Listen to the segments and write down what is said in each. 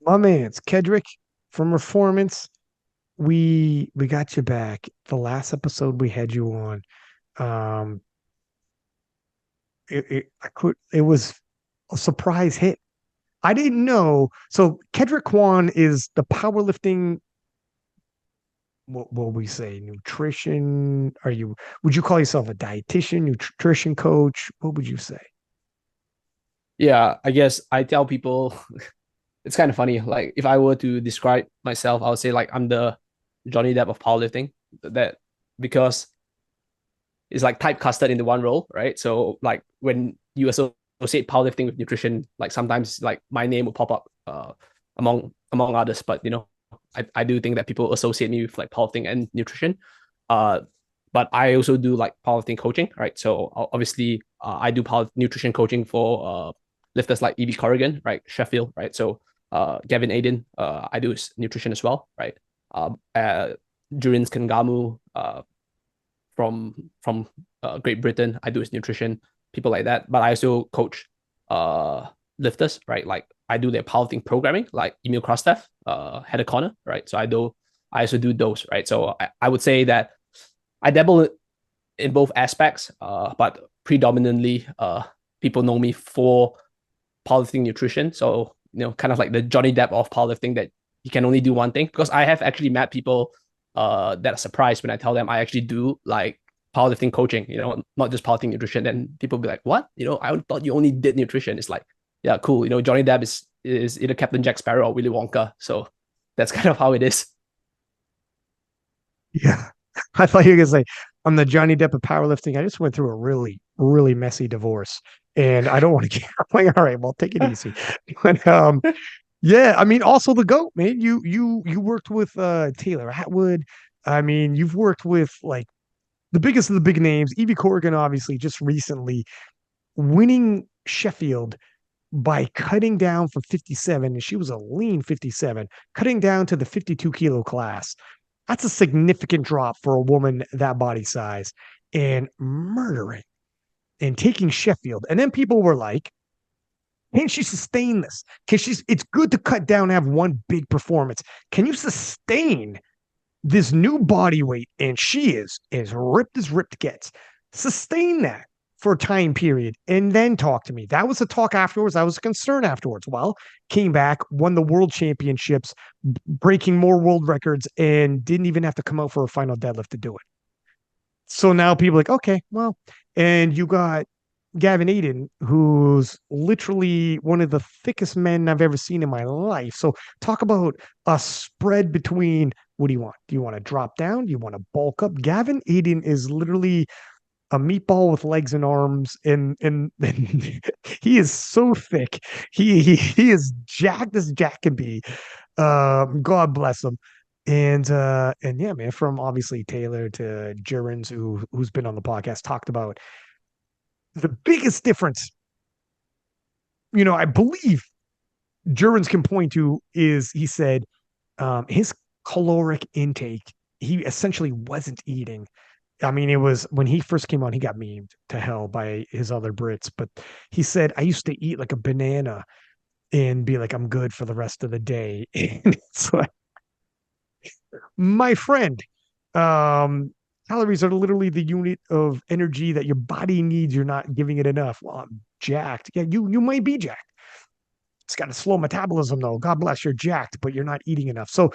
My man's Kedrick from Reformance. We got you back. The last episode we had you on, um, it was a surprise hit. I didn't know. So Kedric Kwan is the powerlifting. What will we say? Nutrition? Would you call yourself a dietitian, nutrition coach? What would you say? Yeah, I guess I tell people it's kind of funny. Like if I were to describe myself, I would say like I'm the Johnny Depp of powerlifting. That because it's like typecasted into one role, right? So like when you associate powerlifting with nutrition, like sometimes like my name will pop up among others. But I do think that people associate me with like powerlifting and nutrition. Uh but I also do like powerlifting coaching, right? So obviously I do power nutrition coaching for lifters like EB Corrigan, right? Sheffield, right? So Gavin Aiden, I do nutrition as well, right? Durin Kangamu, from Great Britain. I do his nutrition, people like that. But I also coach uh lifters, right? Like I do their powerlifting programming, like Emil Krastev, Head a Corner, right? So I also do those, right? So I would say that I dabble in both aspects, but predominantly people know me for powerlifting nutrition. So kind of like the Johnny Depp of powerlifting that you can only do one thing. Because I have actually met people that are surprised when I tell them I actually do like powerlifting coaching, not just powerlifting nutrition. Then people be like, "What? I thought you only did nutrition." It's like, yeah, cool. Johnny Depp is either Captain Jack Sparrow or Willy Wonka. So that's kind of how it is. Yeah. I thought you were gonna say I'm the Johnny Depp of powerlifting. I just went through a really, really messy divorce. And I don't want to get I'm like, all right, well, take it easy. But yeah, I mean, also the GOAT, man. You worked with Taylor Atwood. I mean, you've worked with like the biggest of the big names, Evie Corrigan, obviously, just recently winning Sheffield by cutting down from 57, and she was a lean 57, cutting down to the 52 kilo class. That's a significant drop for a woman that body size and murdering and taking Sheffield. And then people were like, can she sustain this? It's good to cut down and have one big performance. Can you sustain this new body weight? And she is as ripped gets. Sustain that for a time period and then talk to me. That was a talk afterwards. That was a concern afterwards. Well, came back, won the world championships, breaking more world records, and didn't even have to come out for a final deadlift to do it. So now people are like, okay, well, and you got Gavin Aiden, who's literally one of the thickest men I've ever seen in my life. So talk about a spread between what do you want? Do you want to drop down? Do you want to bulk up? Gavin Aiden is literally a meatball with legs and arms, and he is so thick. He is jacked as Jack can be. God bless him. And yeah, man, from obviously Taylor to Jurens, who's been on the podcast, talked about the biggest difference. I believe Jurens can point to is he said his caloric intake. He essentially wasn't eating. I mean, it was when he first came on, he got memed to hell by his other Brits. But he said, I used to eat like a banana and be like, I'm good for the rest of the day. And it's like, my friend, um, calories are literally the unit of energy that your body needs. You're not giving it enough. Well, I'm jacked. Yeah, you might be jacked. It's got a slow metabolism though. God bless, you're jacked, but you're not eating enough. So,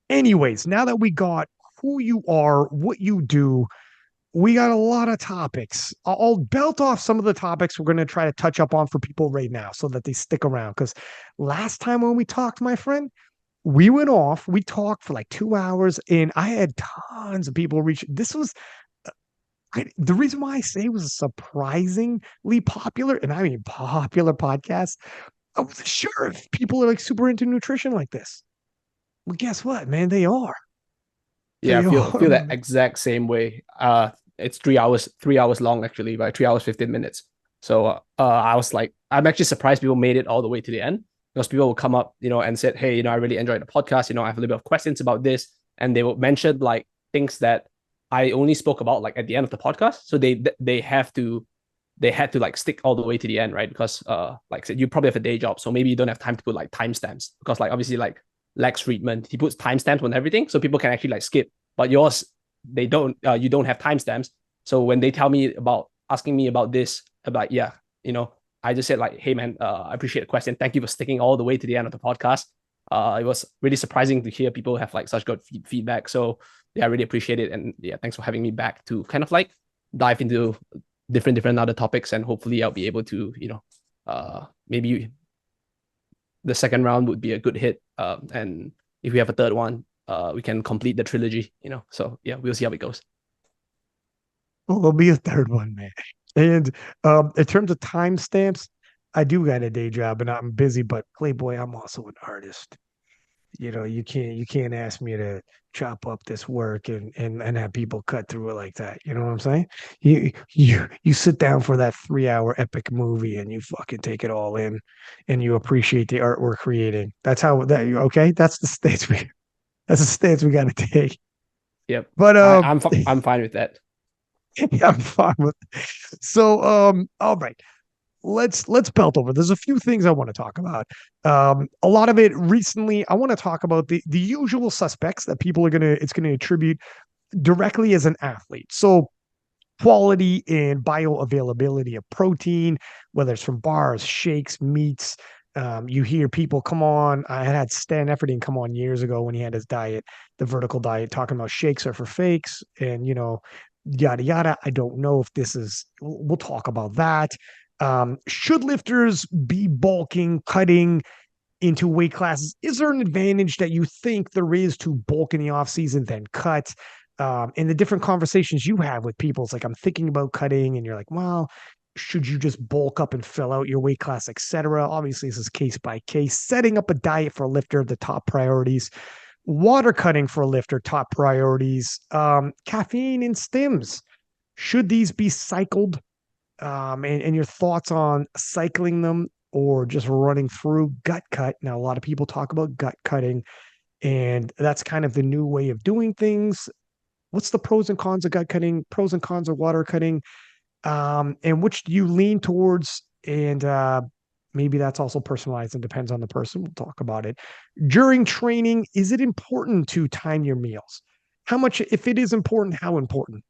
anyways, now that we got who you are, what you do, we got a lot of topics. I'll belt off some of the topics we're going to try to touch up on for people right now so that they stick around. Because last time when we talked, my friend, we went off, we talked for like 2 hours, and I had tons of people reach. This was the reason why I say it was a surprisingly popular, and I mean popular podcast. I wasn't sure if people are like super into nutrition like this. Well, guess what, man? They are. Yeah, I They are. feel that exact same way. It's 3 hours long actually, by 3 hours 15 minutes. So I was like, I'm actually surprised people made it all the way to the end because people will come up, and said, hey, I really enjoyed the podcast. I have a little bit of questions about this, and they will mention like things that I only spoke about like at the end of the podcast. So they have to they had to like stick all the way to the end, right? Because like I said, you probably have a day job, so maybe you don't have time to put like timestamps because like obviously like Lex Friedman, he puts timestamps on everything, so people can actually like skip. But yours, they don't. You don't have timestamps, so when they tell me about asking me about this, I'm like, yeah, you know, I just said like, hey man, I appreciate the question. Thank you for sticking all the way to the end of the podcast. It was really surprising to hear people have like such good feedback. So yeah, I really appreciate it, and yeah, thanks for having me back to kind of like dive into different other topics, and hopefully I'll be able to, you know, maybe the second round would be a good hit, and if we have a third one, we can complete the trilogy, you know. So yeah, we'll see how it goes. Well, there'll be a third one, man. And in terms of timestamps, I do got a day job and I'm busy, but Playboy, I'm also an artist. You know, you can't ask me to chop up this work and have people cut through it like that. You know what I'm saying? You sit down for that 3 hour epic movie and you fucking take it all in and you appreciate the art we're creating. That's how that okay? That's the stance we gotta take. Yep, But I'm fine with that. yeah, I'm fine with so all right. Let's belt over. There's a few things I want to talk about. A lot of it recently, I want to talk about the usual suspects that people are gonna attribute directly as an athlete. So quality and bioavailability of protein, whether it's from bars, shakes, meats. You hear people come on. I had Stan Efferding come on years ago when he had his diet, the vertical diet, talking about shakes are for fakes and, you know, yada, yada. I don't know if this is, we'll talk about that. Should lifters be bulking, cutting into weight classes? Is there an advantage that you think there is to bulk in the off season, then cut? In the different conversations you have with people, it's like, I'm thinking about cutting, and you're like, well, should you just bulk up and fill out your weight class, etc.? Obviously, this is case by case. Setting up a diet for a lifter, the top priorities. Water cutting for a lifter, top priorities. Caffeine and stims. Should these be cycled? And your thoughts on cycling them or just running through gut cut. Now, a lot of people talk about gut cutting, and that's kind of the new way of doing things. What's the pros and cons of gut cutting? Pros and cons of water cutting? And which do you lean towards? And maybe that's also personalized and depends on the person. We'll talk about it. During training, is it important to time your meals? How much, if it is important, how important?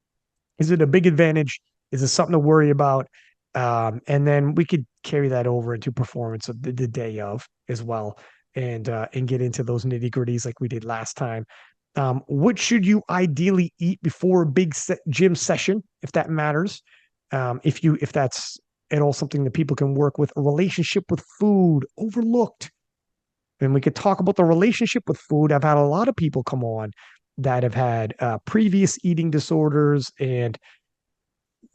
Is it a big advantage? Is it something to worry about? And then we could carry that over into performance of the day of as well, and get into those nitty gritties like we did last time. What should you ideally eat before a big gym session, if that matters? If that's at all something that people can work with, a relationship with food overlooked. And we could talk about the relationship with food. I've had a lot of people come on that have had previous eating disorders. And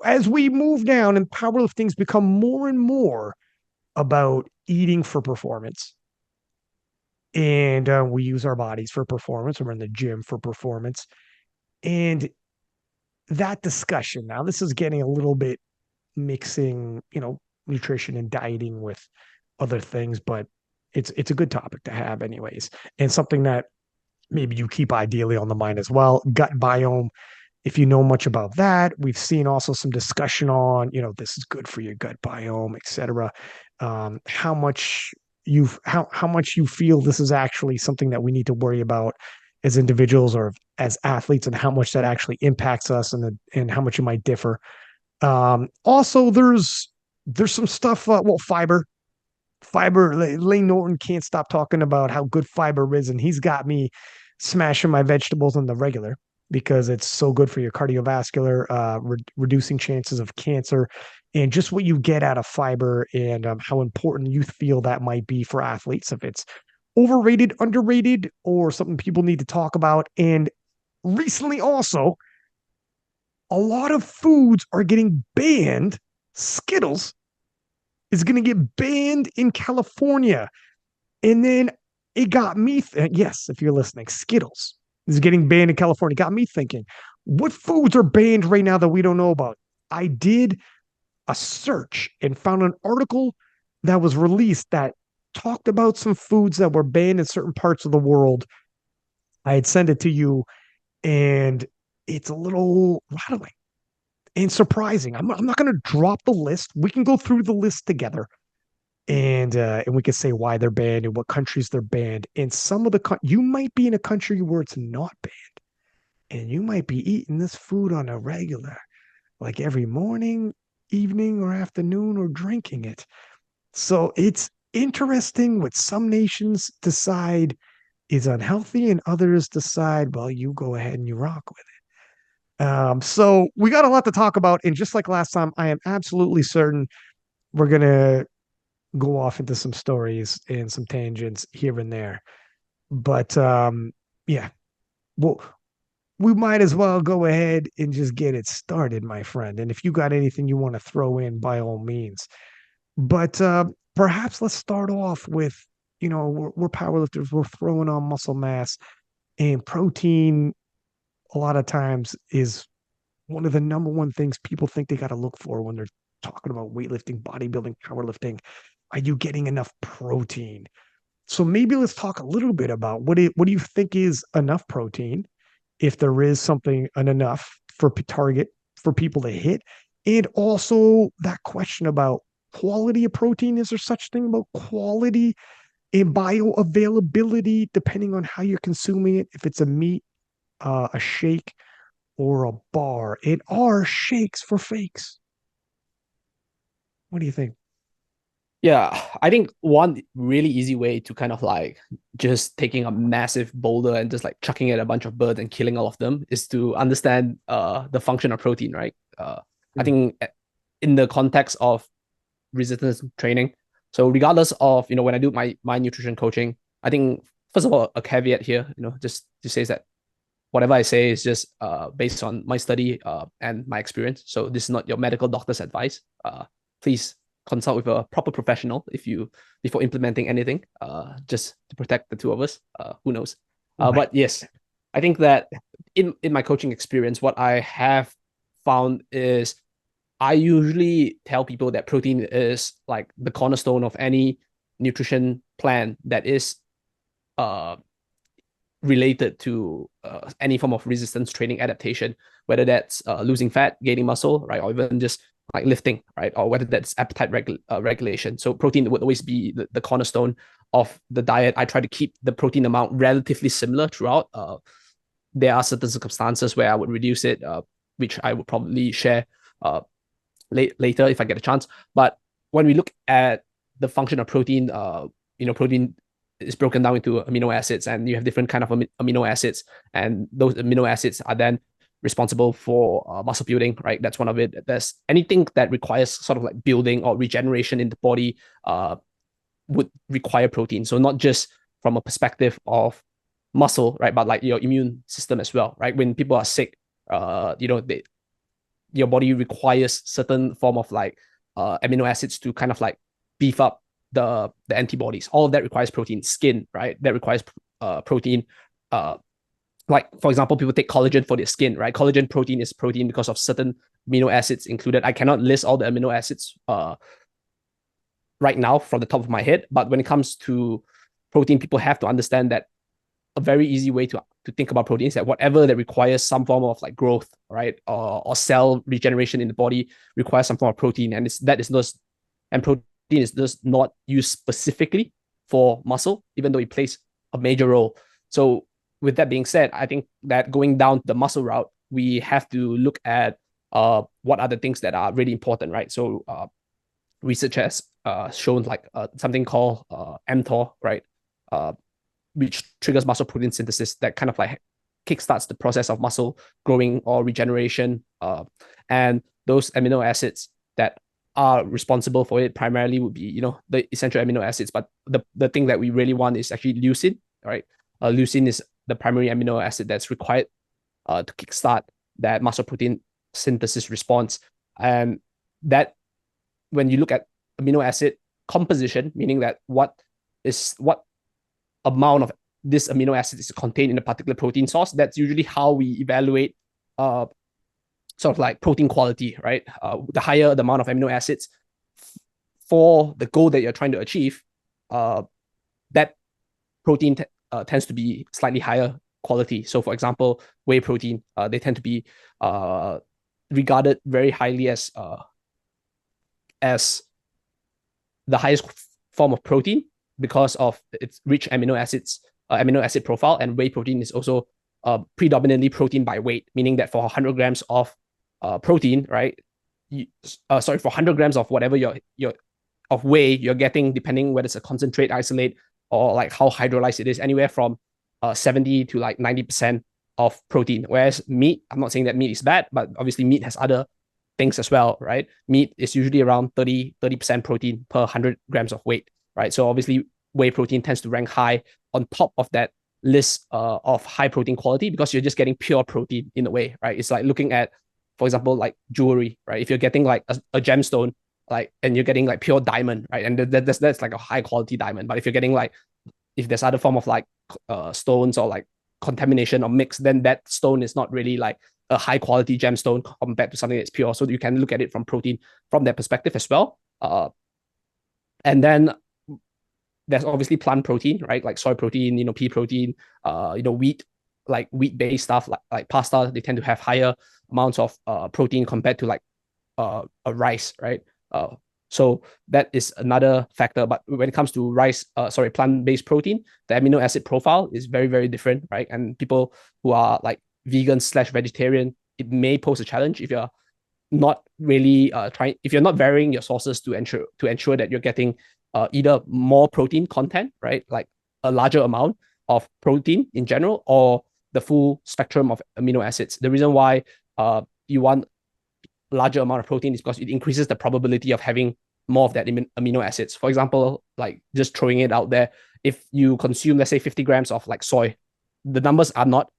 as we move down and powerlifting's become more and more about eating for performance, and we use our bodies for performance, we're in the gym for performance. And that discussion, now this is getting a little bit mixing, you know, nutrition and dieting with other things, but it's a good topic to have anyways, and something that maybe you keep ideally on the mind as well. Gut biome, if you know much about that. We've seen also some discussion on, you know, this is good for your gut biome, etc. How much you feel this is actually something that we need to worry about as individuals or as athletes, and how much that actually impacts us, and how much it might differ. Also, there's some stuff. Well, fiber. Lane Norton can't stop talking about how good fiber is, and he's got me smashing my vegetables on the regular because it's so good for your cardiovascular, reducing chances of cancer, and just what you get out of fiber, and how important you feel that might be for athletes, if it's overrated, underrated, or something people need to talk about. And recently, also, a lot of foods are getting banned. Skittles is going to get banned in California. And then it got me, yes, if you're listening, Skittles is getting banned in California. Got me thinking, what foods are banned right now that we don't know about? I did a search and found an article that was released that talked about some foods that were banned in certain parts of the world. I had sent it to you, and it's a little rattling. and surprising. I'm not going to drop the list. We can go through the list together, and we can say why they're banned and what countries they're banned. And some of the you might be in a country where it's not banned, and you might be eating this food on a regular, like every morning, evening, or afternoon, or drinking it. So it's interesting what some nations decide is unhealthy, and others decide, well, you go ahead and you rock with it. So we got a lot to talk about, and just like last time, I am absolutely certain we're gonna go off into some stories and some tangents here and there. But yeah, well, we might as well go ahead and just get it started, my friend. And if you got anything you want to throw in, by all means. But perhaps let's start off with, we're powerlifters, we're throwing on muscle mass, and protein a lot of times is one of the number one things people think they got to look for when they're talking about weightlifting, bodybuilding, powerlifting. Are you getting enough protein? So maybe let's talk a little bit about what do you think is enough protein, if there is something an enough for target for people to hit, and also that question about quality of protein. Is there such thing about quality and bioavailability depending on how you're consuming it? If it's a meat, a shake, or a bar, and are shakes for fakes? What do you think? Yeah, I think one really easy way to kind of like just taking a massive boulder and just like chucking at a bunch of birds and killing all of them is to understand the function of protein, right? I Mm. think in the context of resistance training, so regardless of when I do my nutrition coaching, I think first of all a caveat here, just to say that whatever I say is just based on my study and my experience. So this is not your medical doctor's advice. Please consult with a proper professional if you before implementing anything, just to protect the two of us. Who knows? Right. But yes, I think that in my coaching experience, what I have found is I usually tell people that protein is like the cornerstone of any nutrition plan that is uh related to any form of resistance training adaptation, whether that's losing fat, gaining muscle, right, or even just like lifting, right, or whether that's appetite regulation. So protein would always be the cornerstone of the diet. I try to keep the protein amount relatively similar throughout. There are certain circumstances where I would reduce it, which I would probably share uh, later if I get a chance. But when we look at the function of protein, protein is broken down into amino acids, and you have different kind of amino acids, and those amino acids are then responsible for muscle building, right? That's one of it. There's anything that requires sort of like building or regeneration in the body would require protein. So not just from a perspective of muscle, right, but like your immune system as well, right? When people are sick, your body requires certain form of like amino acids to kind of like beef up the antibodies. All of that requires protein. Skin, right? That requires protein. Uh, like for example, people take collagen for their skin, right? Collagen protein is protein because of certain amino acids included. I cannot list all the amino acids right now from the top of my head, but when it comes to protein, people have to understand that a very easy way to think about protein is that whatever that requires some form of like growth, right, or cell regeneration in the body requires some form of protein, and that is not, and protein is just not used specifically for muscle, even though it plays a major role. So with that being said, I think that going down the muscle route, we have to look at what are the things that are really important, right? So research has shown like something called mTOR, right? Uh, which triggers muscle protein synthesis that kind of like kickstarts the process of muscle growing or regeneration. And those amino acids that are responsible for it primarily would be, the essential amino acids. But the thing that we really want is actually leucine, right? Leucine is the primary amino acid that's required to kickstart that muscle protein synthesis response. And that when you look at amino acid composition, meaning that what amount of this amino acid is contained in a particular protein source, that's usually how we evaluate sort of like protein quality, right? The higher the amount of amino acids for the goal that you're trying to achieve, that protein tends to be slightly higher quality. So for example, whey protein, they tend to be regarded very highly as the highest form of protein because of its rich amino acid profile, and whey protein is also predominantly protein by weight, meaning that for 100 grams of protein, right? For 100 grams of whatever your of whey you're getting, depending whether it's a concentrate, isolate, or like how hydrolyzed it is, anywhere from 70 to like 90% of protein. Whereas meat, I'm not saying that meat is bad, but obviously meat has other things as well, right? Meat is usually around 30% protein per 100 grams of weight, right? So obviously whey protein tends to rank high on top of that list of high protein quality, because you're just getting pure protein in a way, right? It's like looking at, for example, like jewelry, right? If you're getting like a gemstone, like, and you're getting like pure diamond, right? And that's like a high quality diamond. But if you're getting like, if there's other form of like stones or like contamination or mix, then that stone is not really like a high quality gemstone compared to something that's pure. So you can look at it from protein from that perspective as well. And then there's obviously plant protein, right? Like soy protein, pea protein, wheat, like wheat-based stuff, like pasta. They tend to have higher amounts of protein compared to like a rice, right? So that is another factor. But when it comes to plant-based protein, the amino acid profile is very, very different, right? And people who are like vegan/vegetarian, it may pose a challenge if you're not really if you're not varying your sources to ensure that you're getting either more protein content, right? Like a larger amount of protein in general, or the full spectrum of amino acids. The reason why you want larger amount of protein is because it increases the probability of having more of that amino acids. For example, like just throwing it out there, if you consume, let's say 50 grams of like soy, the numbers are not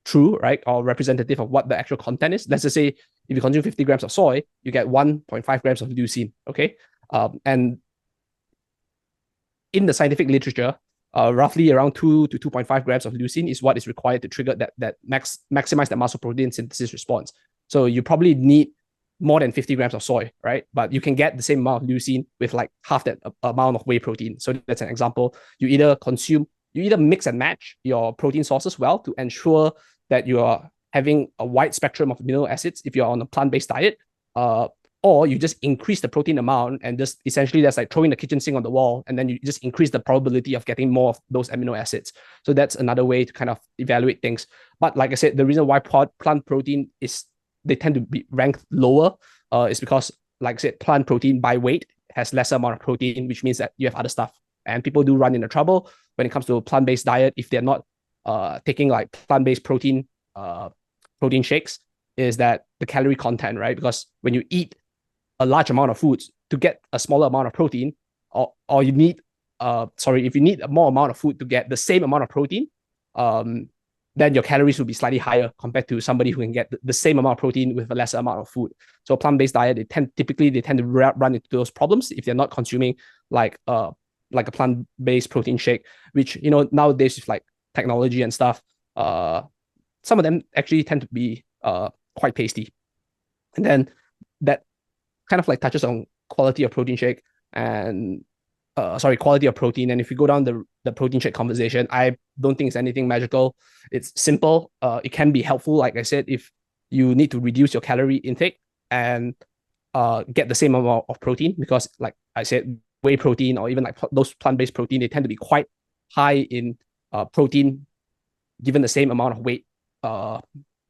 true, right? Or representative of what the actual content is. Let's just say if you consume 50 grams of soy, you get 1.5 grams of leucine, okay? And in the scientific literature, roughly around 2 to 2.5 grams of leucine is what is required to trigger that maximize the muscle protein synthesis response. So you probably need more than 50 grams of soy, right? But you can get the same amount of leucine with like half that amount of whey protein. So that's an example. You either mix and match your protein sources well to ensure that you are having a wide spectrum of amino acids if you're on a plant-based diet, or you just increase the protein amount, and just essentially that's like throwing the kitchen sink on the wall, and then you just increase the probability of getting more of those amino acids. So that's another way to kind of evaluate things. But like I said, the reason why plant protein they tend to be ranked lower is because, like I said, plant protein by weight has lesser amount of protein, which means that you have other stuff. And people do run into trouble when it comes to a plant-based diet if they're not taking like plant-based protein shakes, is that the calorie content, right? Because when you eat a large amount of foods to get a smaller amount of protein, or you need if you need a more amount of food to get the same amount of protein, then your calories will be slightly higher compared to somebody who can get the same amount of protein with a lesser amount of food. So a plant-based diet, they tend to run into those problems if they're not consuming like a plant-based protein shake, which nowadays with like technology and stuff, some of them actually tend to be quite tasty. And then that kind of like touches on quality of protein shake and quality of protein. And if we go down the protein shake conversation, I don't think it's anything magical. It's simple. It can be helpful, like I said, if you need to reduce your calorie intake and get the same amount of protein, because like I said, whey protein or even like those plant-based protein, they tend to be quite high in protein given the same amount of weight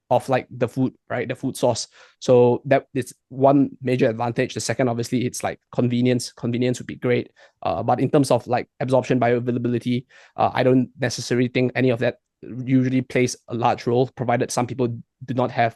of like the food, right? The food source. So that is one major advantage. The second, obviously, it's like convenience. Convenience would be great. But in terms of like absorption, bioavailability, I don't necessarily think any of that usually plays a large role, provided some people do not have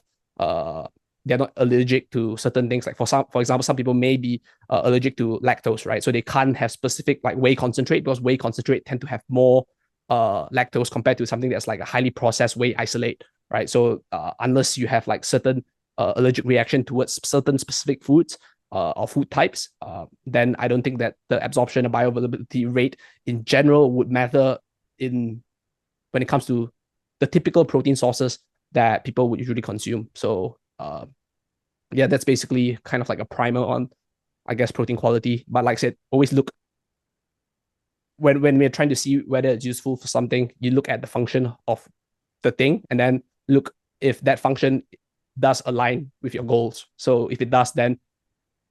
they're not allergic to certain things. Like for example, some people may be allergic to lactose, right? So they can't have specific like whey concentrate, because whey concentrate tend to have more lactose compared to something that's like a highly processed whey isolate, right? So unless you have like certain allergic reaction towards certain specific foods or food types, then I don't think that the absorption and bioavailability rate in general would matter when it comes to the typical protein sources that people would usually consume. So yeah, that's basically kind of like a primer on, I guess, protein quality. But like I said, always look when we're trying to see whether it's useful for something, you look at the function of the thing, and then look if that function does align with your goals. So if it does, then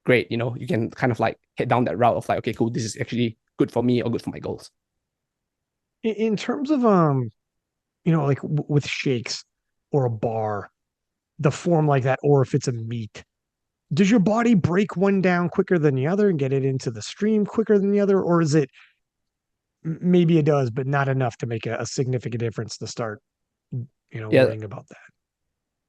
great, you can kind of like head down that route of like, okay, cool, this is actually good for me or good for my goals. In terms of like with shakes or a bar, the form like that, or if it's a meat, does your body break one down quicker than the other and get it into the stream quicker than the other, or is it maybe it does, but not enough to make a significant difference to start, Yeah. worrying about that?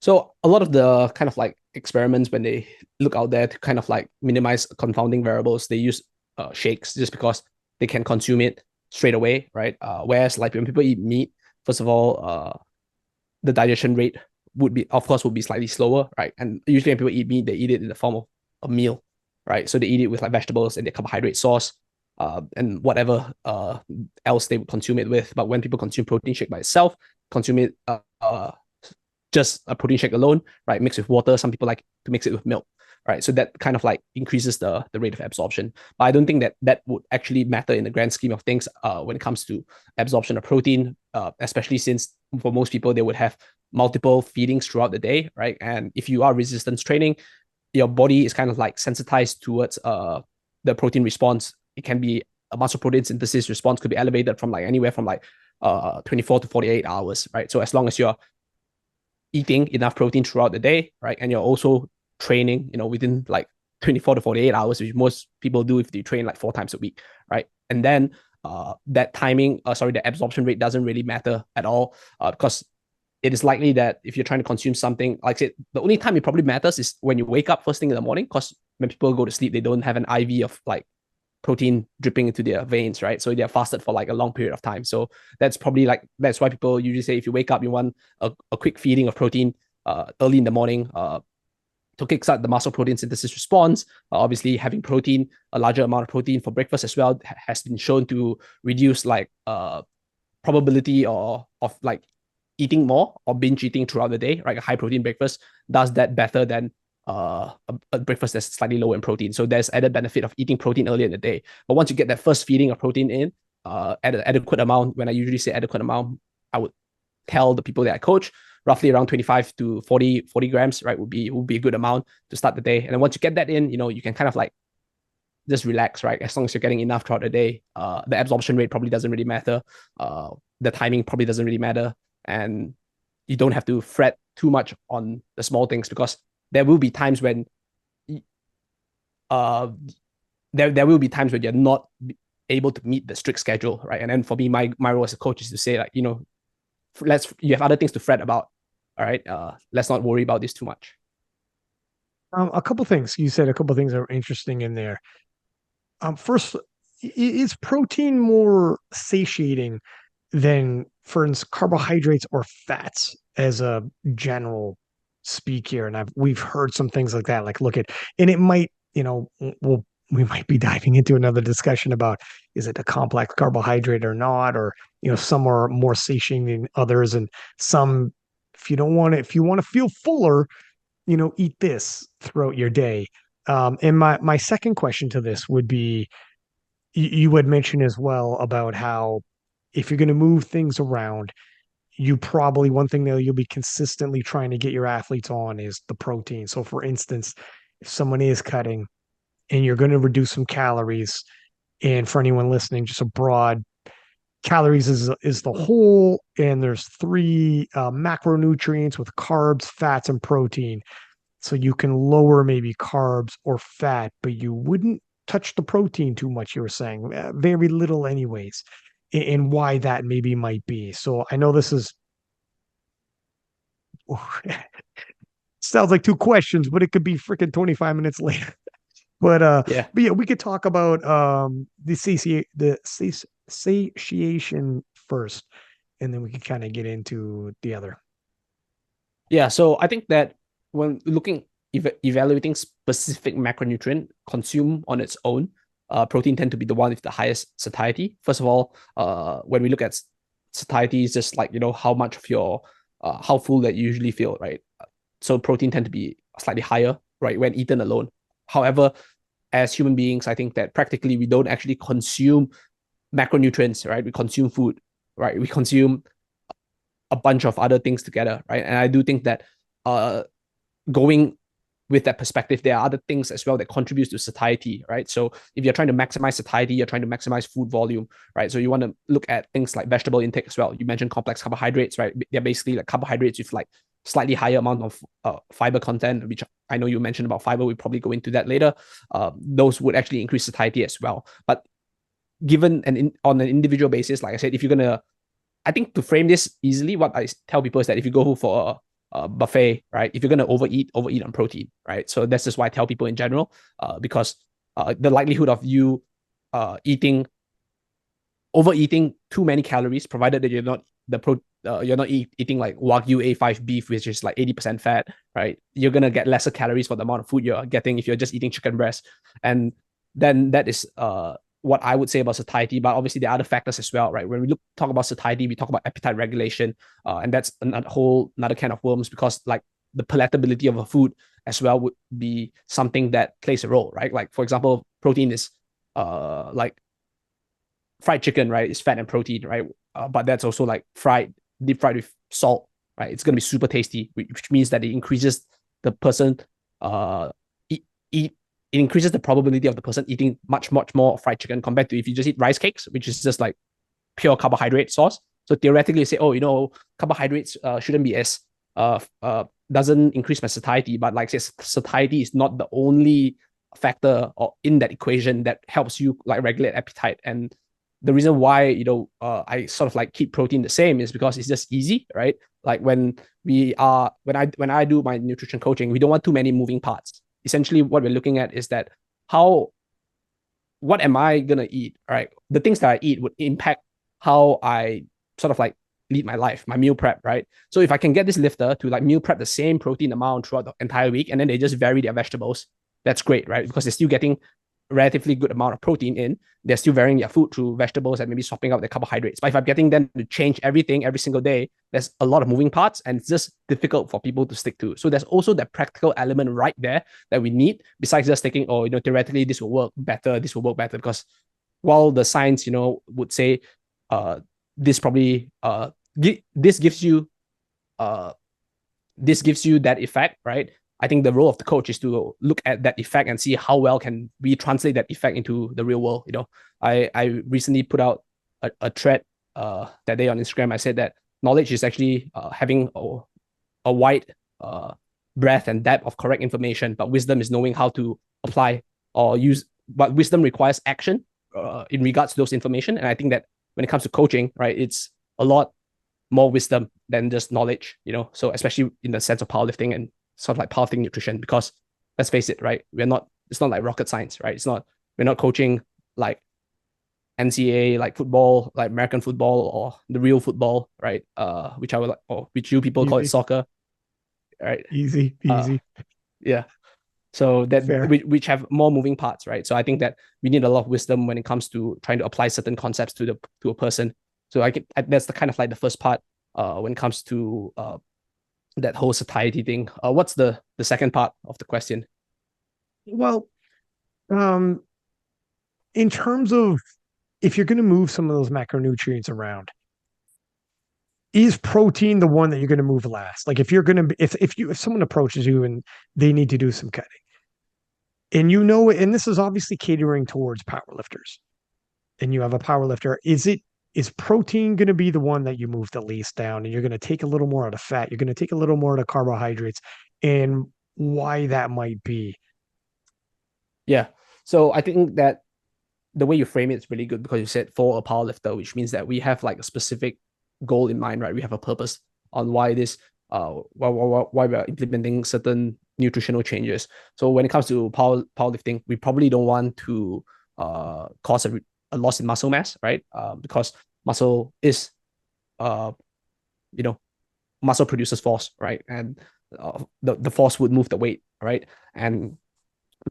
So a lot of the kind of like experiments when they look out there to kind of like minimize confounding variables, they use shakes just because they can consume it straight away, right? Whereas like when people eat meat, first of all, the digestion rate would be slightly slower, right? And usually when people eat meat, they eat it in the form of a meal, right? So they eat it with like vegetables and their carbohydrate source, and whatever else they would consume it with. But when people consume protein shake by itself, consume it just a protein shake alone, right? Mixed with water. Some people like to mix it with milk, right? So that kind of like increases the rate of absorption. But I don't think that would actually matter in the grand scheme of things when it comes to absorption of protein, especially since for most people they would have multiple feedings throughout the day, right? And if you are resistance training, your body is kind of like sensitized towards the protein response. It can be a muscle protein synthesis response could be elevated from like anywhere from like 24 to 48 hours, right? So as long as you're eating enough protein throughout the day, right? And you're also training, within like 24 to 48 hours, which most people do if they train like 4 times a week, right? And then that timing, the absorption rate doesn't really matter at all because it is likely that if you're trying to consume something, like I said, the only time it probably matters is when you wake up first thing in the morning, because when people go to sleep, they don't have an IV of like protein dripping into their veins, right? So they're fasted for like a long period of time. So that's probably like, that's why people usually say if you wake up, you want a quick feeding of protein early in the morning to kickstart the muscle protein synthesis response. Obviously, having protein, a larger amount of protein for breakfast as well, has been shown to reduce like probability of like eating more or binge eating throughout the day, right? A high protein breakfast does that better than a breakfast that's slightly lower in protein. So there's added benefit of eating protein earlier in the day. But once you get that first feeding of protein in at an adequate amount, when I usually say adequate amount, I would tell the people that I coach roughly around 25 to 40 grams, right, would be a good amount to start the day. And then once you get that in, you can kind of like just relax, right? As long as you're getting enough throughout the day, the absorption rate probably doesn't really matter. The timing probably doesn't really matter, and you don't have to fret too much on the small things because there will be times when uh there will be times when you're not able to meet the strict schedule, right? And then for me, my role as a coach is to say like, you have other things to fret about. All right, let's not worry about this too much. A couple things you said. A couple things that are interesting in there. First, is protein more satiating than, for instance, carbohydrates or fats as a general speak here? And we've heard some things like that. Like, look at, and it might, we might be diving into another discussion about is it a complex carbohydrate or not, or some are more satiating than others, and some, if you don't want it, if you want to feel fuller, eat this throughout your day. And my second question to this would be, you had mentioned as well about how if you're going to move things around, you probably, one thing that you'll be consistently trying to get your athletes on is the protein. So for instance, if someone is cutting and you're going to reduce some calories, and for anyone listening, just a broad, calories is the whole, and there's three macronutrients with carbs, fats, and protein. So you can lower maybe carbs or fat, but you wouldn't touch the protein too much, you were saying, very little anyways, and why that maybe might be. So I know this is sounds like two questions, but it could be freaking 25 minutes later. But Yeah. but yeah, we could talk about satiation first, and then we could kind of get into the other. Yeah, so I think that when looking evaluating specific macronutrient consumed on its own, protein tend to be the one with the highest satiety. First of all, when we look at satiety, is just like how much of your how full that you usually feel, right? So protein tend to be slightly higher, right, when eaten alone. However, as human beings, I think that practically we don't actually consume macronutrients, right? We consume food, right? We consume a bunch of other things together, right? And I do think that uh going with that perspective, there are other things as well that contributes to satiety, right? So if you're trying to maximize satiety, you're trying to maximize food volume, right? So you want to look at things like vegetable intake as well. You mentioned complex carbohydrates, right? They're basically like carbohydrates with like slightly higher amount of fiber content, which I know you mentioned about fiber. We'll probably go into that later. Those would actually increase satiety as well. But given on an individual basis, like I said, if you're gonna, I think to frame this easily, what I tell people is that if you go for a buffet, right, if you're gonna overeat on protein, right. So that's just why I tell people in general, because the likelihood of you eating overeating too many calories, provided that you're not eating like Wagyu A5 beef, which is like 80% fat, right? You're gonna get lesser calories for the amount of food you're getting if you're just eating chicken breast, and then that is what I would say about satiety. But obviously there are other factors as well, right? When we talk about satiety, we talk about appetite regulation, and that's another can of worms, because like the palatability of a food as well would be something that plays a role, right? Like for example, protein is like fried chicken, right? It's fat and protein, right? But that's also like deep fried with salt, right? It's gonna be super tasty, which means that it increases the person it increases the probability of the person eating much more fried chicken compared to if you just eat rice cakes, which is just like pure carbohydrate source. So theoretically, you say, oh, carbohydrates shouldn't be as doesn't increase my satiety, but like I said, satiety is not the only factor or in that equation that helps you like regulate appetite. And the reason why I sort of like keep protein the same is because it's just easy, right? Like when I do my nutrition coaching, we don't want too many moving parts. Essentially, what we're looking at is that what am I gonna eat? All right, the things that I eat would impact how I sort of like lead my life, my meal prep, right? So if I can get this lifter to like meal prep the same protein amount throughout the entire week, and then they just vary their vegetables, that's great, right? Because they're still getting relatively good amount of protein in. They're still varying their food through vegetables and maybe swapping out their carbohydrates. But if I'm getting them to change everything every single day, there's a lot of moving parts, and it's just difficult for people to stick to. So there's also that practical element right there that we need, besides just thinking, oh, theoretically this will work better, because while the science, would say this probably this gives you that effect, right? I think the role of the coach is to look at that effect and see how well can we translate that effect into the real world. I recently put out a thread that day on Instagram. I said that knowledge is actually having a wide breadth and depth of correct information, but wisdom is knowing how to apply or use. But wisdom requires action in regards to those information. And I think that when it comes to coaching, right, it's a lot more wisdom than just knowledge. So especially in the sense of powerlifting and sort of like powerlifting nutrition, because let's face it, right? It's not like rocket science, right? We're not coaching like NCAA, like football, like American football or the real football, right? Which I would like, or which you people call it soccer, right? Easy. Yeah. So that Fair. which have more moving parts, right? So I think that we need a lot of wisdom when it comes to trying to apply certain concepts to a person. So that's the kind of like the first part when it comes to that whole satiety thing. What's the second part of the question? Well, in terms of if you're going to move some of those macronutrients around, is protein the one that you're going to move last? Like if you're going to, if someone approaches you and they need to do some cutting, and and this is obviously catering towards powerlifters, and you have a powerlifter, is protein going to be the one that you move the least down, and you're going to take a little more out of fat, you're going to take a little more out of carbohydrates, and why that might be? Yeah. So I think that the way you frame it is really good, because you said for a powerlifter, which means that we have like a specific goal in mind, right? We have a purpose on why why we're implementing certain nutritional changes. So when it comes to powerlifting, we probably don't want to cause a loss in muscle mass, right? Because muscle is uh muscle produces force, right? And the force would move the weight, right? And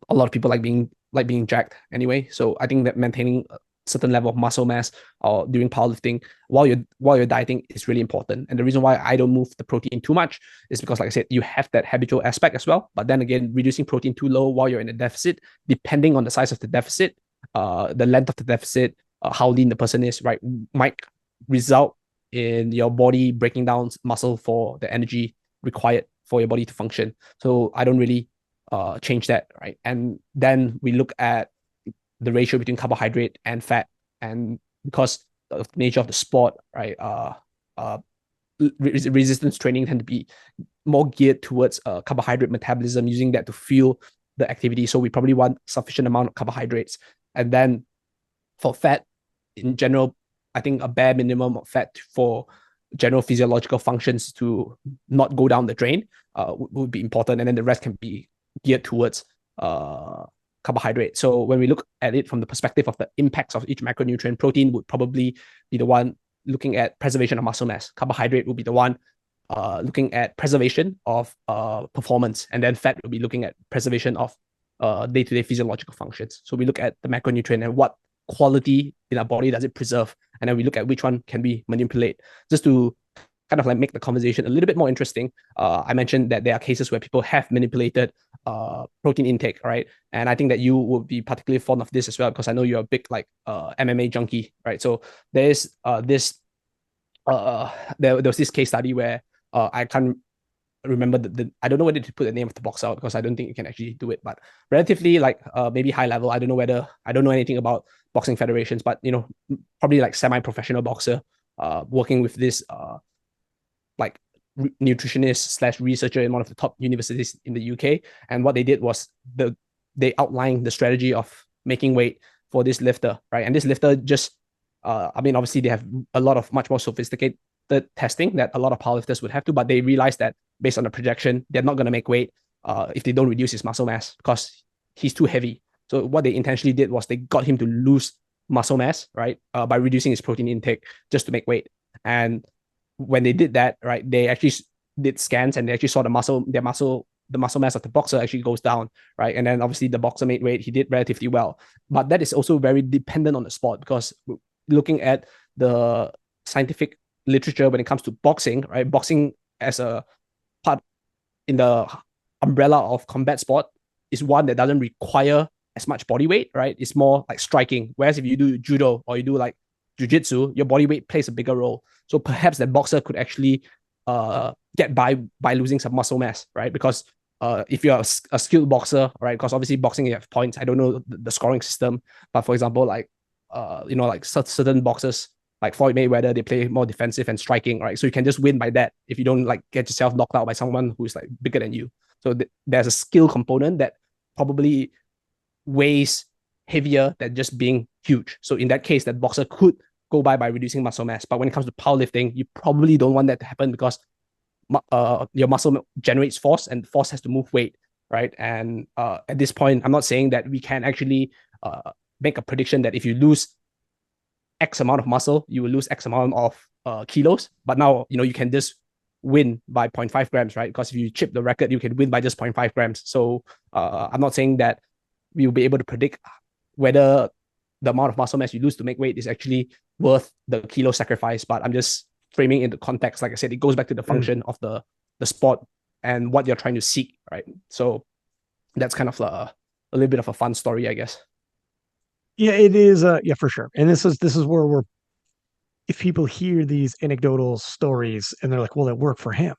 a lot of people like being jacked anyway. So I think that maintaining a certain level of muscle mass or during powerlifting while you're dieting is really important. And the reason why I don't move the protein too much is because, like I said, you have that habitual aspect as well. But then again, reducing protein too low while you're in a deficit, depending on the size of the deficit, the length of the deficit, how lean the person is, right, might result in your body breaking down muscle for the energy required for your body to function. So I don't really change that, right? And then we look at the ratio between carbohydrate and fat, and because of the nature of the sport, right? Resistance training tend to be more geared towards carbohydrate metabolism, using that to fuel the activity. So we probably want sufficient amount of carbohydrates. And then for fat, in general, I think a bare minimum of fat for general physiological functions to not go down the drain would be important. And then the rest can be geared towards carbohydrate. So when we look at it from the perspective of the impacts of each macronutrient, protein would probably be the one looking at preservation of muscle mass. Carbohydrate would be the one looking at preservation of performance, and then fat will be looking at preservation of day-to-day physiological functions. So we look at the macronutrient and what quality in our body does it preserve, and then we look at which one can we manipulate. Just to kind of like make the conversation a little bit more interesting, I mentioned that there are cases where people have manipulated protein intake, right? And I think that you would be particularly fond of this as well, because I know you're a big like MMA junkie, right? So there's there was this case study where I can't remember I don't know whether to put the name of the boxer out, because I don't think you can actually do it, but relatively like maybe high level. I don't know anything about boxing federations, but probably like semi-professional boxer working with this like nutritionist slash researcher in one of the top universities in the UK. And what they did was they outlined the strategy of making weight for this lifter, right? And this lifter just I mean, obviously they have a lot of much more sophisticated testing that a lot of powerlifters would have to, but they realized that based on the projection, they're not going to make weight if they don't reduce his muscle mass, because he's too heavy. So what they intentionally did was they got him to lose muscle mass, right, by reducing his protein intake just to make weight. And when they did that, right, they actually did scans and they actually saw the muscle mass of the boxer actually goes down, right? And then obviously the boxer made weight, he did relatively well. But that is also very dependent on the sport, because looking at the scientific literature when it comes to boxing, right? Boxing as a part in the umbrella of combat sport is one that doesn't require as much body weight, right? It's more like striking. Whereas if you do judo or you do like jiu-jitsu, your body weight plays a bigger role. So perhaps that boxer could actually get by losing some muscle mass, right? Because if you're a skilled boxer, right? Because obviously boxing you have points. I don't know the scoring system, but for example, like like certain boxers like Floyd Mayweather, they play more defensive and striking, right? So you can just win by that if you don't like get yourself knocked out by someone who's like bigger than you. So there's a skill component that probably weighs heavier than just being huge. So in that case, that boxer could go by reducing muscle mass. But when it comes to powerlifting, you probably don't want that to happen, because your muscle generates force and force has to move weight, right? And at this point, I'm not saying that we can actually make a prediction that if you lose X amount of muscle, you will lose X amount of kilos. But now, you can just win by 0.5 grams, right? Because if you chip the record, you can win by just 0.5 grams. So I'm not saying that we will be able to predict whether the amount of muscle mass you lose to make weight is actually worth the kilo sacrifice. But I'm just framing in the context. Like I said, it goes back to the function of the sport and what you're trying to seek, right? So that's kind of a little bit of a fun story, I guess. Yeah, it is. Yeah, for sure. And this is where if people hear these anecdotal stories and they're like, well, it worked for him.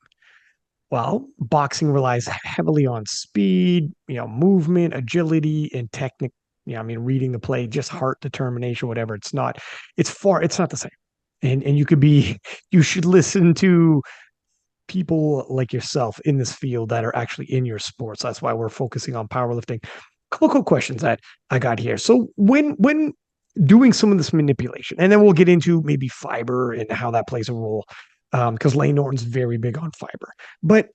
Well, boxing relies heavily on speed, movement, agility, and technique. I mean, reading the play, just heart determination, whatever. It's not the same. And you should listen to people like yourself in this field that are actually in your sports. That's why we're focusing on powerlifting. Couple questions that I got here. So when doing some of this manipulation, and then we'll get into maybe fiber and how that plays a role, because Lane Norton's very big on fiber. But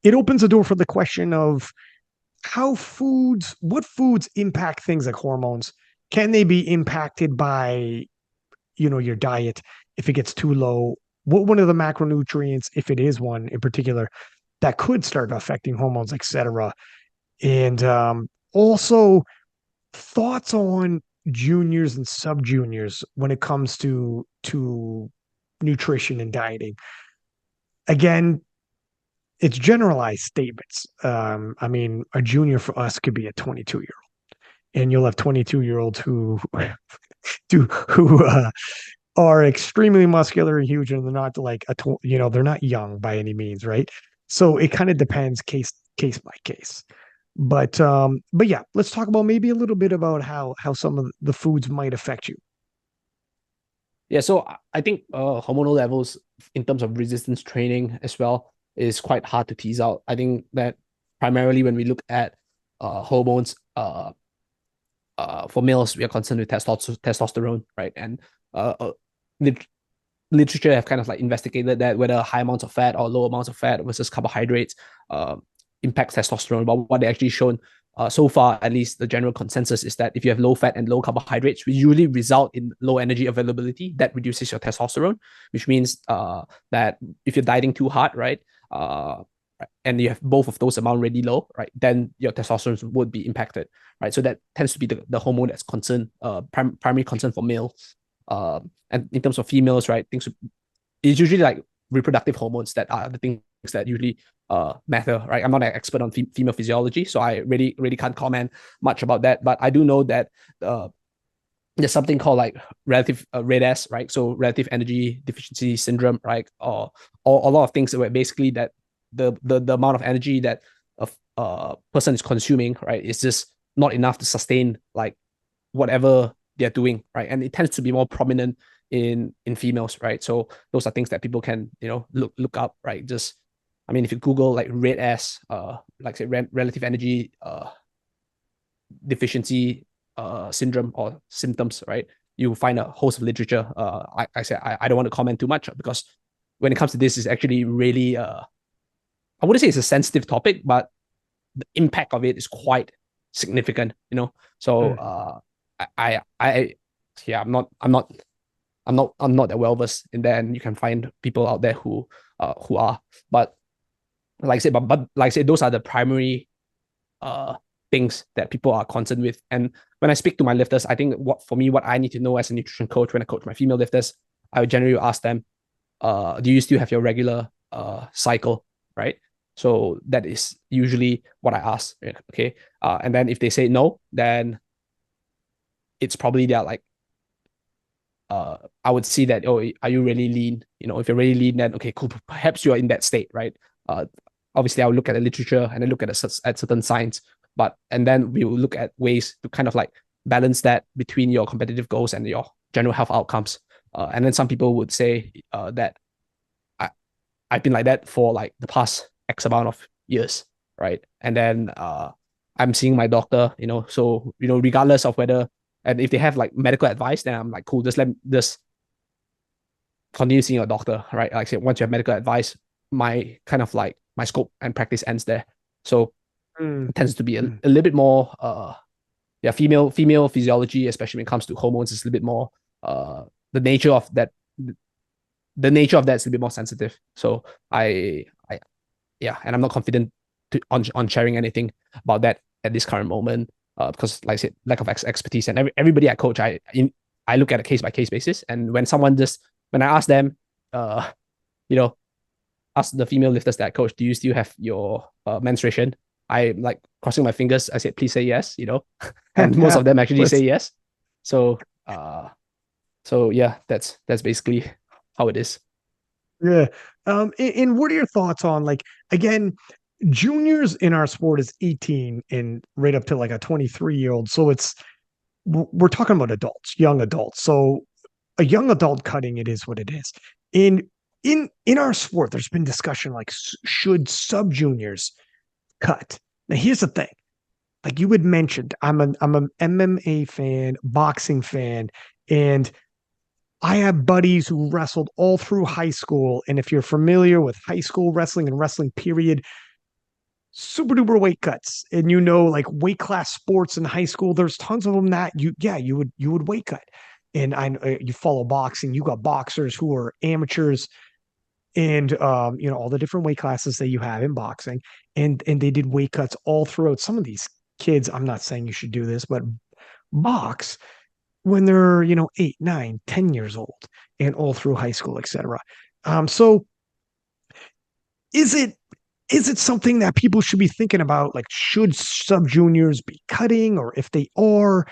it opens the door for the question of what foods impact things like hormones. Can they be impacted by, your diet if it gets too low? What one of the macronutrients, if it is one in particular, that could start affecting hormones, etc. And also thoughts on juniors and sub juniors when it comes to nutrition and dieting. Again, it's generalized statements. I mean, a junior for us could be a 22-year-old, and you'll have 22-year-olds who are extremely muscular and huge, and they're not like they're not young by any means, right? So it kind of depends case by case. But yeah, let's talk about maybe a little bit about how some of the foods might affect you. Yeah, so I think hormonal levels in terms of resistance training as well is quite hard to tease out. I think that primarily when we look at hormones, for males, we are concerned with testosterone, right? And lit- literature have kind of like investigated that whether high amounts of fat or low amounts of fat versus carbohydrates uh, impacts testosterone. But what they actually shown so far, at least the general consensus is that if you have low fat and low carbohydrates, which usually result in low energy availability, that reduces your testosterone, which means that if you're dieting too hard, right, and you have both of those amount really low, right, then your testosterone would be impacted, right? So that tends to be the hormone that's concern, primary concern for males. And in terms of females, right, things it's usually like reproductive hormones that are the things that usually matter, right? I'm not an expert on female physiology, so I really can't comment much about that. But I do know that there's something called like relative RED-S, right? So relative energy deficiency syndrome, right? Or a lot of things where basically that the amount of energy that a person is consuming, right, is just not enough to sustain like whatever they're doing, right? And it tends to be more prominent in females, right? So those are things that people can look up, right? Just I mean, if you Google like RED-S, like say relative energy deficiency syndrome or symptoms, right? You find a host of literature. I said I don't want to comment too much because when it comes to this, is actually really I wouldn't say it's a sensitive topic, but the impact of it is quite significant, you know. So Mm. yeah, I'm not that well versed in that, and you can find people out there who are. But like I said, but like I said, those are the primary uh things that people are concerned with. And when I speak to my lifters, I think what I need to know as a nutrition coach when I coach my female lifters, I would generally ask them, do you still have your regular cycle, right? So that is usually what I ask. Okay. And then if they say no, then it's probably they're like I would see that, oh, are you really lean? You know, if you're really lean, then okay, cool. Perhaps you're in that state, right? Uh, Obviously, I'll look at the literature and then look at certain signs, and then we will look at ways to kind of like balance that between your competitive goals and your general health outcomes. And then some people would say that I, I've been like that for like the past X amount of years, right? And then I'm seeing my doctor, so regardless of whether and if they have like medical advice, then I'm like, cool, just continue seeing your doctor, right? Like I said, once you have medical advice, my kind of like my scope and practice ends there. So Mm. it tends to be a Mm. little bit more yeah, female physiology, especially when it comes to hormones, is a little bit more the nature of that the nature of that is a bit more sensitive. So I yeah, and I'm not confident on sharing anything about that at this current moment, because like I said, lack of expertise. And everybody I coach, I look at a case by case basis. And when I ask them, uh, you know, ask the female lifters that I coach, do you still have your menstruation? I like crossing my fingers. I said, please say yes, and most of them actually say Let's yes. So so yeah, that's basically how it is. Yeah. And what are your thoughts on like again, juniors in our sport is 18 and right up to like a 23-year-old. So we're talking about adults, young adults. So a young adult cutting it is what it is. In in our sport, there's been discussion like should sub juniors cut? Now here's the thing. Like you had mentioned, I'm an MMA fan, boxing fan, and I have buddies who wrestled all through high school. And if you're familiar with high school wrestling and wrestling, period, super duper weight cuts. And like weight class sports in high school, there's tons of them that you would weight cut. And you follow boxing, you got boxers who are amateurs and all the different weight classes that you have in boxing. And they did weight cuts all throughout. Some of these kids, I'm not saying you should do this, but box when they're 8, 9, 10 years old and all through high school, etc. So is it something that people should be thinking about? Like, should sub juniors be cutting, or if they are,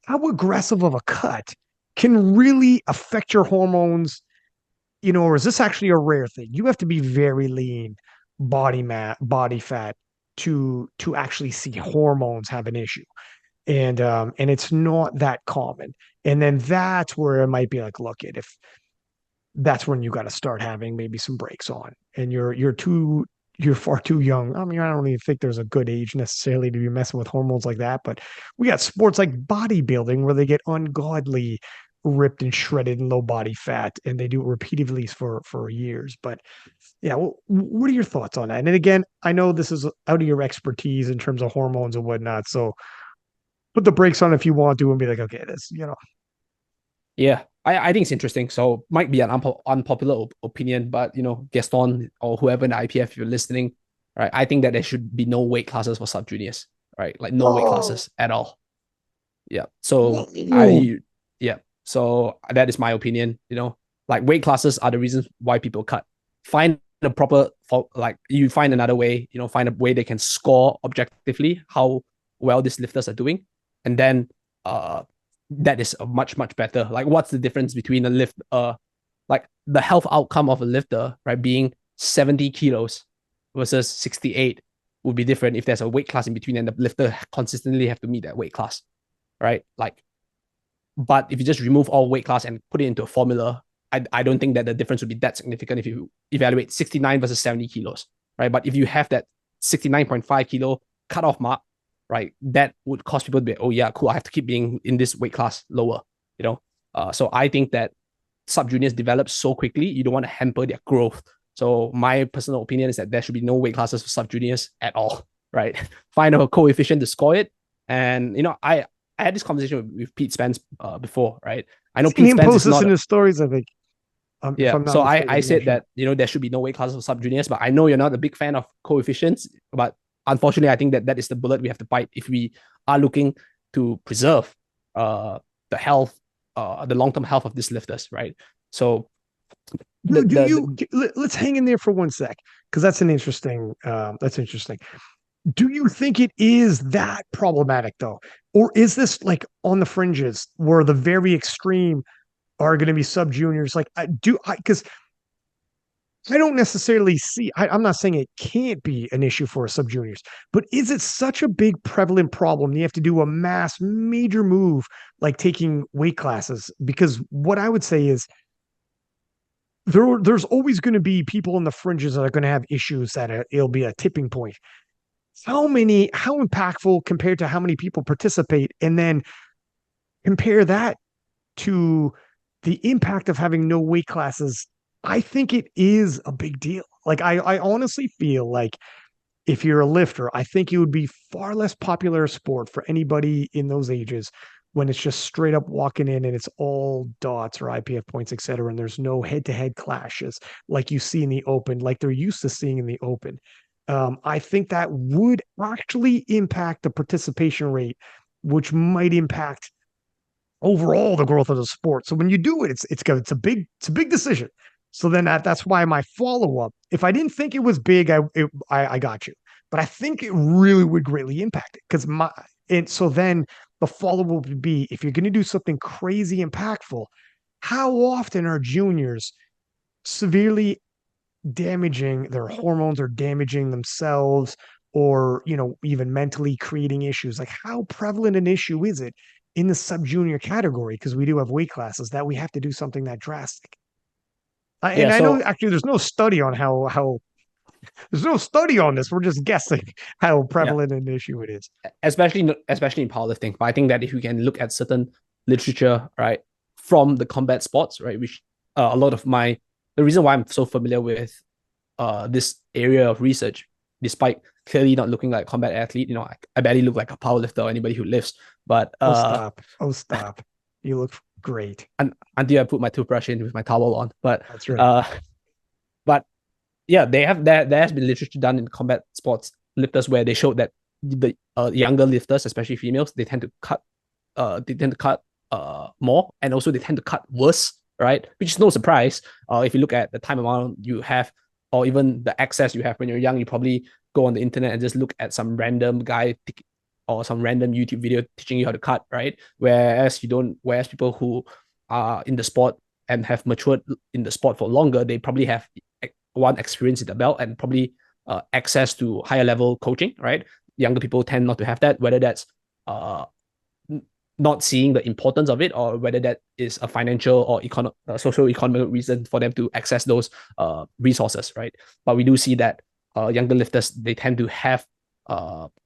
how aggressive of a cut can really affect your hormones? Or is this actually a rare thing? You have to be very lean body fat to actually see hormones have an issue. And it's not that common. And then that's where it might be like, look, if that's when you got to start having maybe some breaks on, and you're far too young. I mean, I don't even think there's a good age necessarily to be messing with hormones like that, but we got sports like bodybuilding where they get ungodly ripped and shredded and low body fat, and they do it repeatedly for years. But yeah, well, what are your thoughts on that? And then again, I know this is out of your expertise in terms of hormones and whatnot, so put the brakes on if you want to and be like, okay, this. Yeah, I think it's interesting. So might be an unpopular opinion, but Gaston or whoever in the IPF, if you're listening, right? I think that there should be no weight classes for sub juniors, right? Like no weight Oh, classes at all. Yeah. So whoa. I yeah. So that is my opinion. Like weight classes are the reasons why people cut. Find a proper for like you find another way. Find a way they can score objectively how well these lifters are doing, and then that is a much better. Like what's the difference between a lift like the health outcome of a lifter, right, being 70 kilos versus 68 would be different if there's a weight class in between and the lifter consistently have to meet that weight class, right? Like, but if you just remove all weight class and put it into a formula, I don't think that the difference would be that significant if you evaluate 69 versus 70 kilos, right? But if you have that 69.5 kilo cutoff mark, right, that would cause people to be, oh yeah, cool, I have to keep being in this weight class lower, you know? So I think that sub juniors develop so quickly, you don't want to hamper their growth. So my personal opinion is that there should be no weight classes for sub juniors at all, right? Find a coefficient to score it. And, I had this conversation with Pete Spence before, right? I know Seen Pete him Spence is post this not in a, his stories, I think, if yeah. I'm not So I mistaken. I'm not said sure. that, there should be no weight classes for sub juniors, but I know you're not a big fan of coefficients, but unfortunately, I think that that is the bullet we have to bite if we are looking to preserve the health, the long term health of these lifters, right? So Let's hang in there for one sec, because that's interesting. Do you think it is that problematic though? Or is this like on the fringes where the very extreme are going to be sub juniors? Like, because I don't necessarily see, I'm not saying it can't be an issue for sub juniors, but is it such a big prevalent problem? You have to do a major move like taking weight classes. Because what I would say is there's always going to be people in the fringes that are going to have issues that it'll be a tipping point. How impactful compared to how many people participate, and then compare that to the impact of having no weight classes. I think it is a big deal. Like I honestly feel like if you're a lifter, I think it would be far less popular sport for anybody in those ages when it's just straight up walking in and it's all dots or IPF points, et cetera. And there's no head to head clashes like you see in the open, like they're used to seeing in the open. I think that would actually impact the participation rate, which might impact overall the growth of the sport. So when you do it, it's a big decision. So then that's why my follow up. If I didn't think it was big, I got you, but I think it really would greatly impact it because my and so then the follow up would be if you're going to do something crazy impactful, how often are juniors severely damaging their hormones or damaging themselves or even mentally creating issues? Like how prevalent an issue is it in the sub junior category, because we do have weight classes that we have to do something that drastic? yeah. And I know So actually there's no study on how there's no study on this, we're just guessing how yeah, prevalent an issue it is. especially in powerlifting. But I think that if you can look at certain literature, right, from the combat sports, right, which a lot of the reason why I'm so familiar with this area of research, despite clearly not looking like a combat athlete, I barely look like a powerlifter or anybody who lifts, but Oh stop, you look great. until I put my toothbrush in with my towel on, but That's right. uh, but yeah, there has been literature done in combat sports lifters where they showed that the younger lifters, especially females, they tend to cut more, and also they tend to cut worse, right? Which is no surprise. If you look at the time amount you have, or even the access you have when you're young, you probably go on the internet and just look at some random guy or some random YouTube video teaching you how to cut, right? Whereas people who are in the sport and have matured in the sport for longer, they probably have one experience in the belt and probably access to higher level coaching, right? Younger people tend not to have that, whether that's uh, not seeing the importance of it, or whether that is a financial or social economic reason for them to access those resources, right? But we do see that younger lifters, they tend to have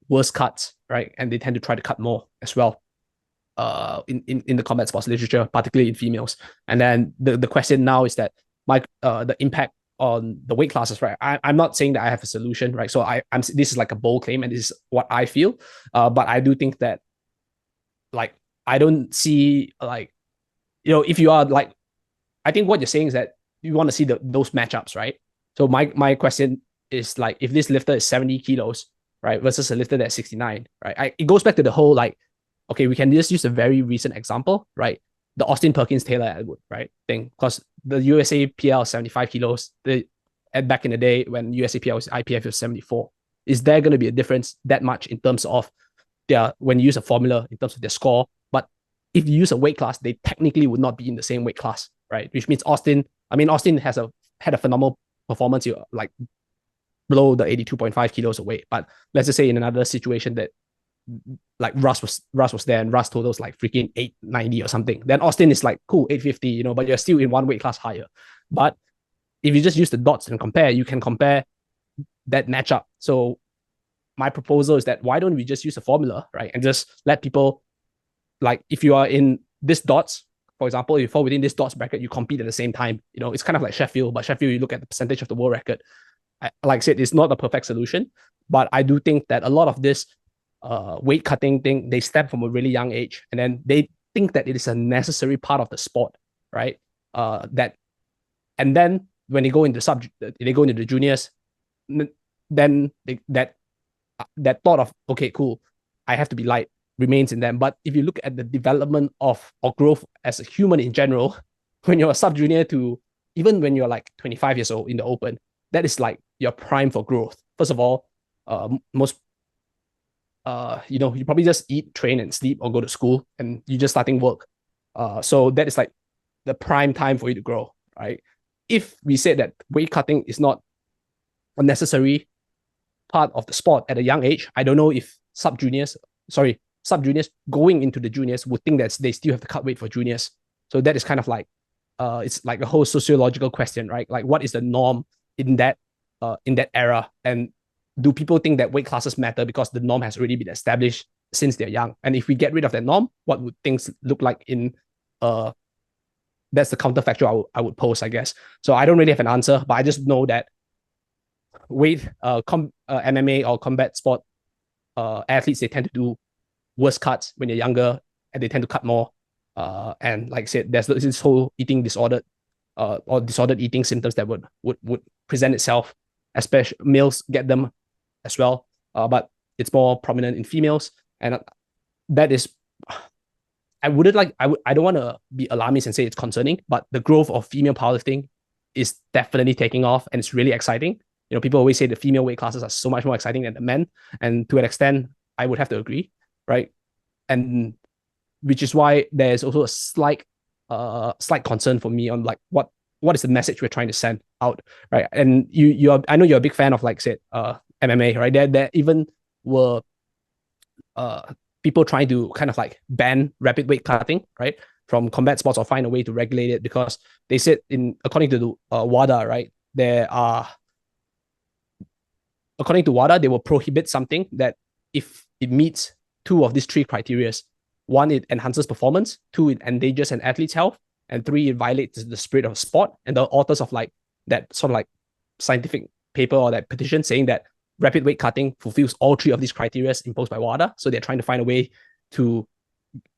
worse cuts, right? And they tend to try to cut more as well in the combat sports literature, particularly in females. And then the question now is that the impact on the weight classes, right? I'm not saying that I have a solution, right? So this is like a bold claim, and this is what I feel. But I do think that, like, I don't see, like, if you are like, I think what you're saying is that you want to see those matchups, right? So my question is, like, if this lifter is 70 kilos, right, versus a lifter that's 69, right? It goes back to the whole, like, okay, we can just use a very recent example, right? The Austin Perkins Taylor Atwood, right, thing, because the USA PL is 75 kilos. Back in the day when USA PL was IPF was 74. Is there going to be a difference that much in terms of when you use a formula in terms of their score? But if you use a weight class, they technically would not be in the same weight class, right? Which means Austin had a phenomenal performance, like below the 82.5 kilos away. But let's just say in another situation that, like, Russ was there, and Russ told us like freaking 890 or something. Then Austin is like, cool, 850, but you're still in one weight class higher. But if you just use the dots and compare, you can compare that matchup. So my proposal is that, why don't we just use a formula, right? And just let people, like, if you are in this dots, for example, if you fall within this dots bracket, you compete at the same time. It's kind of like Sheffield, but Sheffield, you look at the percentage of the world record. Like I said, it's not a perfect solution, but I do think that a lot of this weight cutting thing, they start from a really young age, and then they think that it is a necessary part of the sport, right? And then when they go into the juniors, then that thought of, okay, cool, I have to be light, remains in them. But if you look at the development of or growth as a human in general, when you're a sub junior to even when you're like 25 years old in the open, that is like your prime for growth. First of all, most you probably just eat, train, and sleep, or go to school, and you're just starting work. So that is like the prime time for you to grow, right? If we said that weight cutting is not a necessary part of the sport at a young age, I don't know if sub juniors going into the juniors would think that they still have to cut weight for juniors. So that is kind of like, it's like a whole sociological question, right? Like, what is the norm in that era? And do people think that weight classes matter because the norm has already been established since they're young? And if we get rid of that norm, what would things look like in that's the counterfactual I would pose, I guess. So I don't really have an answer, but I just know that weight MMA or combat sport athletes, they tend to do worse cuts when you're younger, and they tend to cut more. And like I said, there's this whole eating disordered or disordered eating symptoms that would present itself. Especially males get them as well, but it's more prominent in females. And that is, I don't want to be alarmist and say it's concerning, but the growth of female powerlifting is definitely taking off, and it's really exciting. People always say the female weight classes are so much more exciting than the men, and to an extent, I would have to agree, right? And which is why there's also a slight concern for me on, like, what is the message we're trying to send out, right? And I know you're a big fan of, like, say, MMA, right? There even were people trying to kind of like ban rapid weight cutting, right, from combat sports, or find a way to regulate it, because they said, according to the WADA, right, according to WADA, they will prohibit something that if it meets two of these three criteria: one, it enhances performance; two, it endangers an athlete's health; and three, it violates the spirit of sport. And the authors of like that sort of like scientific paper or that petition saying that rapid weight cutting fulfills all three of these criteria imposed by WADA. So they're trying to find a way to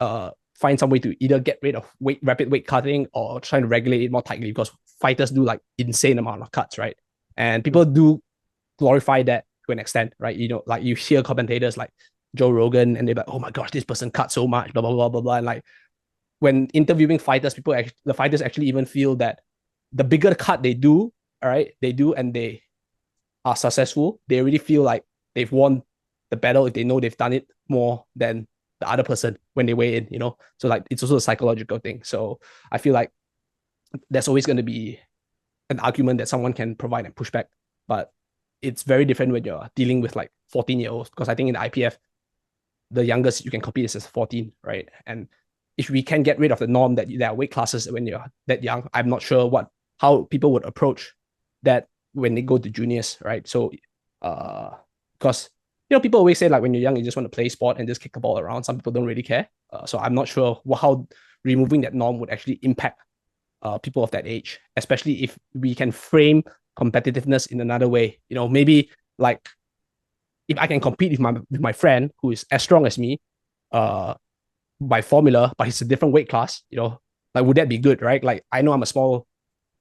find some way to either get rid of rapid weight cutting, or trying to regulate it more tightly, because fighters do like insane amount of cuts, right? And people do glorify that to an extent, right? Like you hear commentators like Joe Rogan, and they're like, oh my gosh, this person cut so much, blah, blah, blah, blah, blah. And like, when interviewing fighters, the fighters actually even feel that the bigger the cut they do, all right, and they are successful, they really feel like they've won the battle if they know they've done it more than the other person when they weigh in, So like, it's also a psychological thing. So I feel like there's always going to be an argument that someone can provide and push back. But it's very different when you're dealing with like 14-year-olds, because I think in the IPF, the youngest you can compete is 14, right? And if we can get rid of the norm that there are weight classes when you're that young, I'm not sure how people would approach that when they go to juniors, right? So, because people always say like when you're young, you just want to play sport and just kick the ball around. Some people don't really care. So I'm not sure how removing that norm would actually impact people of that age, especially if we can frame competitiveness in another way. Maybe like if I can compete with my friend who is as strong as me, uh, by formula, but he's a different weight class, like would that be good, right? Like I know I'm a small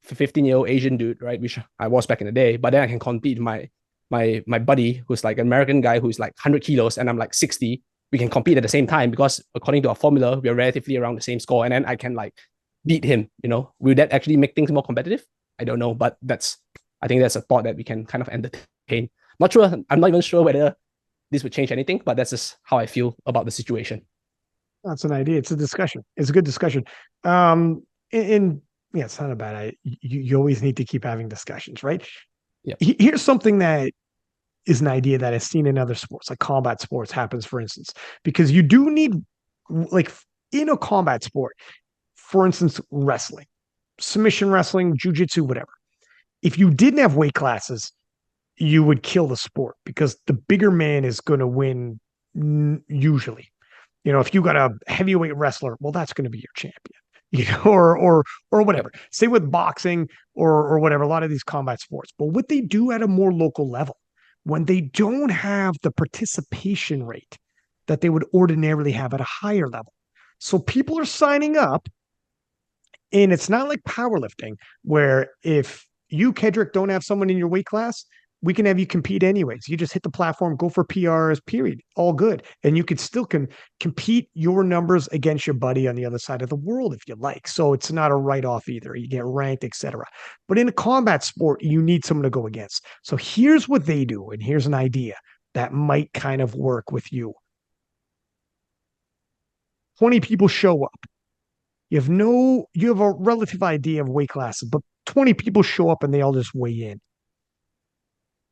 15-year-old Asian dude, right? Which I was back in the day, but then I can compete with my buddy who's like an American guy who's like 100 kilos and I'm like 60. We can compete at the same time because according to our formula, we're relatively around the same score, and then I can like beat him. Will that actually make things more competitive? I don't know, but I think that's a thought that we can kind of entertain. Not sure. I'm not even sure whether this would change anything, but that's just how I feel about the situation. That's an idea. It's a discussion. It's a good discussion. And yeah, it's not a bad idea. You always need to keep having discussions, right? Yeah. Here's something that is an idea that I've seen in other sports, like combat sports happens, for instance, because you do need, like in a combat sport, for instance, wrestling, submission wrestling, jujitsu, whatever. If you didn't have weight classes, you would kill the sport because the bigger man is going to win usually. If you got a heavyweight wrestler, well, that's going to be your champion, or whatever. Say with boxing or whatever, a lot of these combat sports. But what they do at a more local level, when they don't have the participation rate that they would ordinarily have at a higher level. So people are signing up, and it's not like powerlifting, where if you, Kedrick, don't have someone in your weight class, we can have you compete anyways. You just hit the platform, go for PRs, period. All good. And you could still compete your numbers against your buddy on the other side of the world if you like. So it's not a write-off either. You get ranked, etc. But in a combat sport, you need someone to go against. So here's what they do, and here's an idea that might kind of work with you. 20 people show up. You have a relative idea of weight classes, but 20 people show up and they all just weigh in.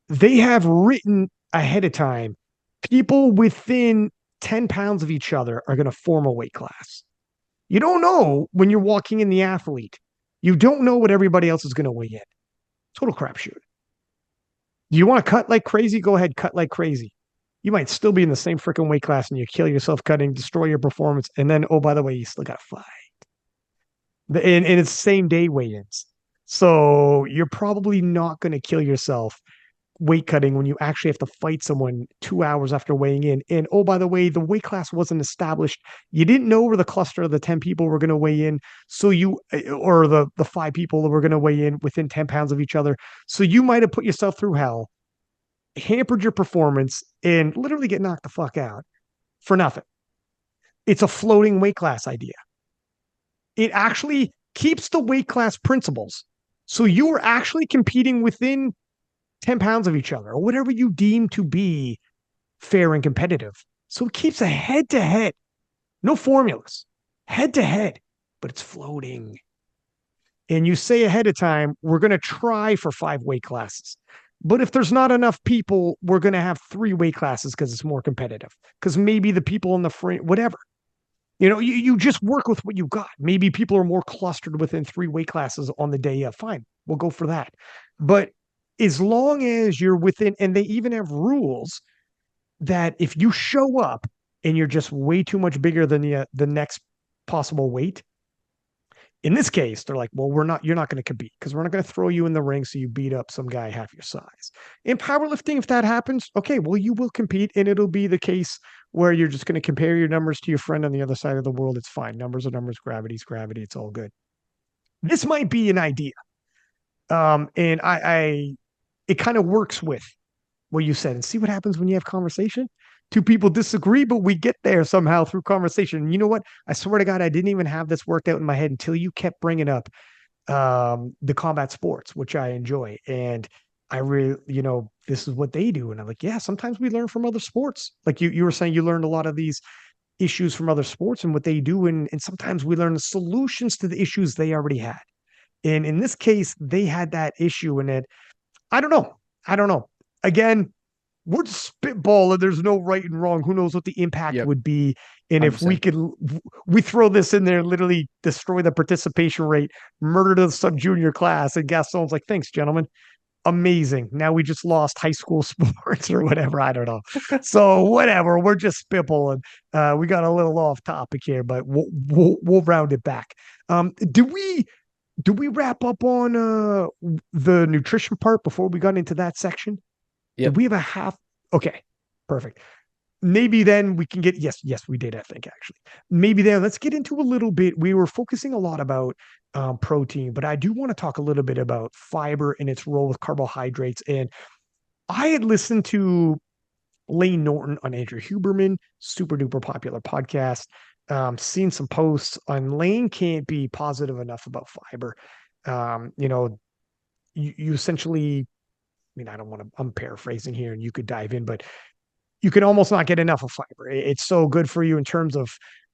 They have written ahead of time, people within 10 pounds of each other are going to form a weight class. You don't know when you're walking in the athlete. You don't know what everybody else is going to weigh in. Total crapshoot. Do you want to cut like crazy? Go ahead, cut like crazy. You might still be in the same freaking weight class and you kill yourself cutting, destroy your performance. And then, oh, by the way, you still got to fight. And it's same day weigh-ins. So you're probably not going to kill yourself weight cutting when you actually have to fight someone 2 hours after weighing in. And oh, by the way, the weight class wasn't established. You didn't know where the cluster of the 10 people were going to weigh in. So or the 5 people that were going to weigh in within 10 pounds of each other. So you might have put yourself through hell, hampered your performance, and literally get knocked the fuck out for nothing. It's a floating weight class idea. It actually keeps the weight class principles. So you are actually competing within 10 pounds of each other or whatever you deem to be fair and competitive. So it keeps a head to head, no formulas, head to head, but it's floating. And you say ahead of time, we're going to try for 5 weight classes. But if there's not enough people, we're going to have 3 weight classes because it's more competitive. Because maybe the people in the front, whatever. You just work with what you got. Maybe people are more clustered within 3 weight classes on the day of. Fine, we'll go for that. But as long as you're within, and they even have rules that if you show up and you're just way too much bigger than the next possible weight, in this case, they're like, well, you're not going to compete because we're not going to throw you in the ring so you beat up some guy half your size. In powerlifting, if that happens, okay, well, you will compete, and it'll be the case where you're just going to compare your numbers to your friend on the other side of the world. It's fine. Numbers are numbers, gravity's gravity. It's all good. This might be an idea. And it kind of works with what you said, and see what happens when you have conversation. 2 people disagree, but we get there somehow through conversation. And you know what? I swear to God, I didn't even have this worked out in my head until you kept bringing up the combat sports, which I enjoy. And I really, this is what they do. And I'm like, yeah, sometimes we learn from other sports. Like you were saying, you learned a lot of these issues from other sports and what they do. And sometimes we learn the solutions to the issues they already had. And in this case, they had that issue in it. I don't know. again, we're spitballing. There's no right and wrong. Who knows what the impact Yep. would be? And if we 100%. could, we throw this in there, literally destroy the participation rate, murder the sub junior class. And Gaston's like, thanks, gentlemen. Amazing. Now we just lost high school sports or whatever. I don't know. So whatever. We're just spitballing. We got a little off topic here, but we'll round it back. Did we wrap up on the nutrition part before we got into that section? Yep. Did we have a half? Okay, perfect. Maybe then we can get, yes, we did, I think, actually. Maybe then let's get into a little bit. We were focusing a lot about protein, but I do want to talk a little bit about fiber and its role with carbohydrates. And I had listened to Lane Norton on Andrew Huberman, super duper popular podcast. Seen some posts on Lane can't be positive enough about fiber. You know, you essentially, I mean, I don't want to, I'm paraphrasing here and you could dive in, but you can almost not get enough of fiber. It's so good for you in terms of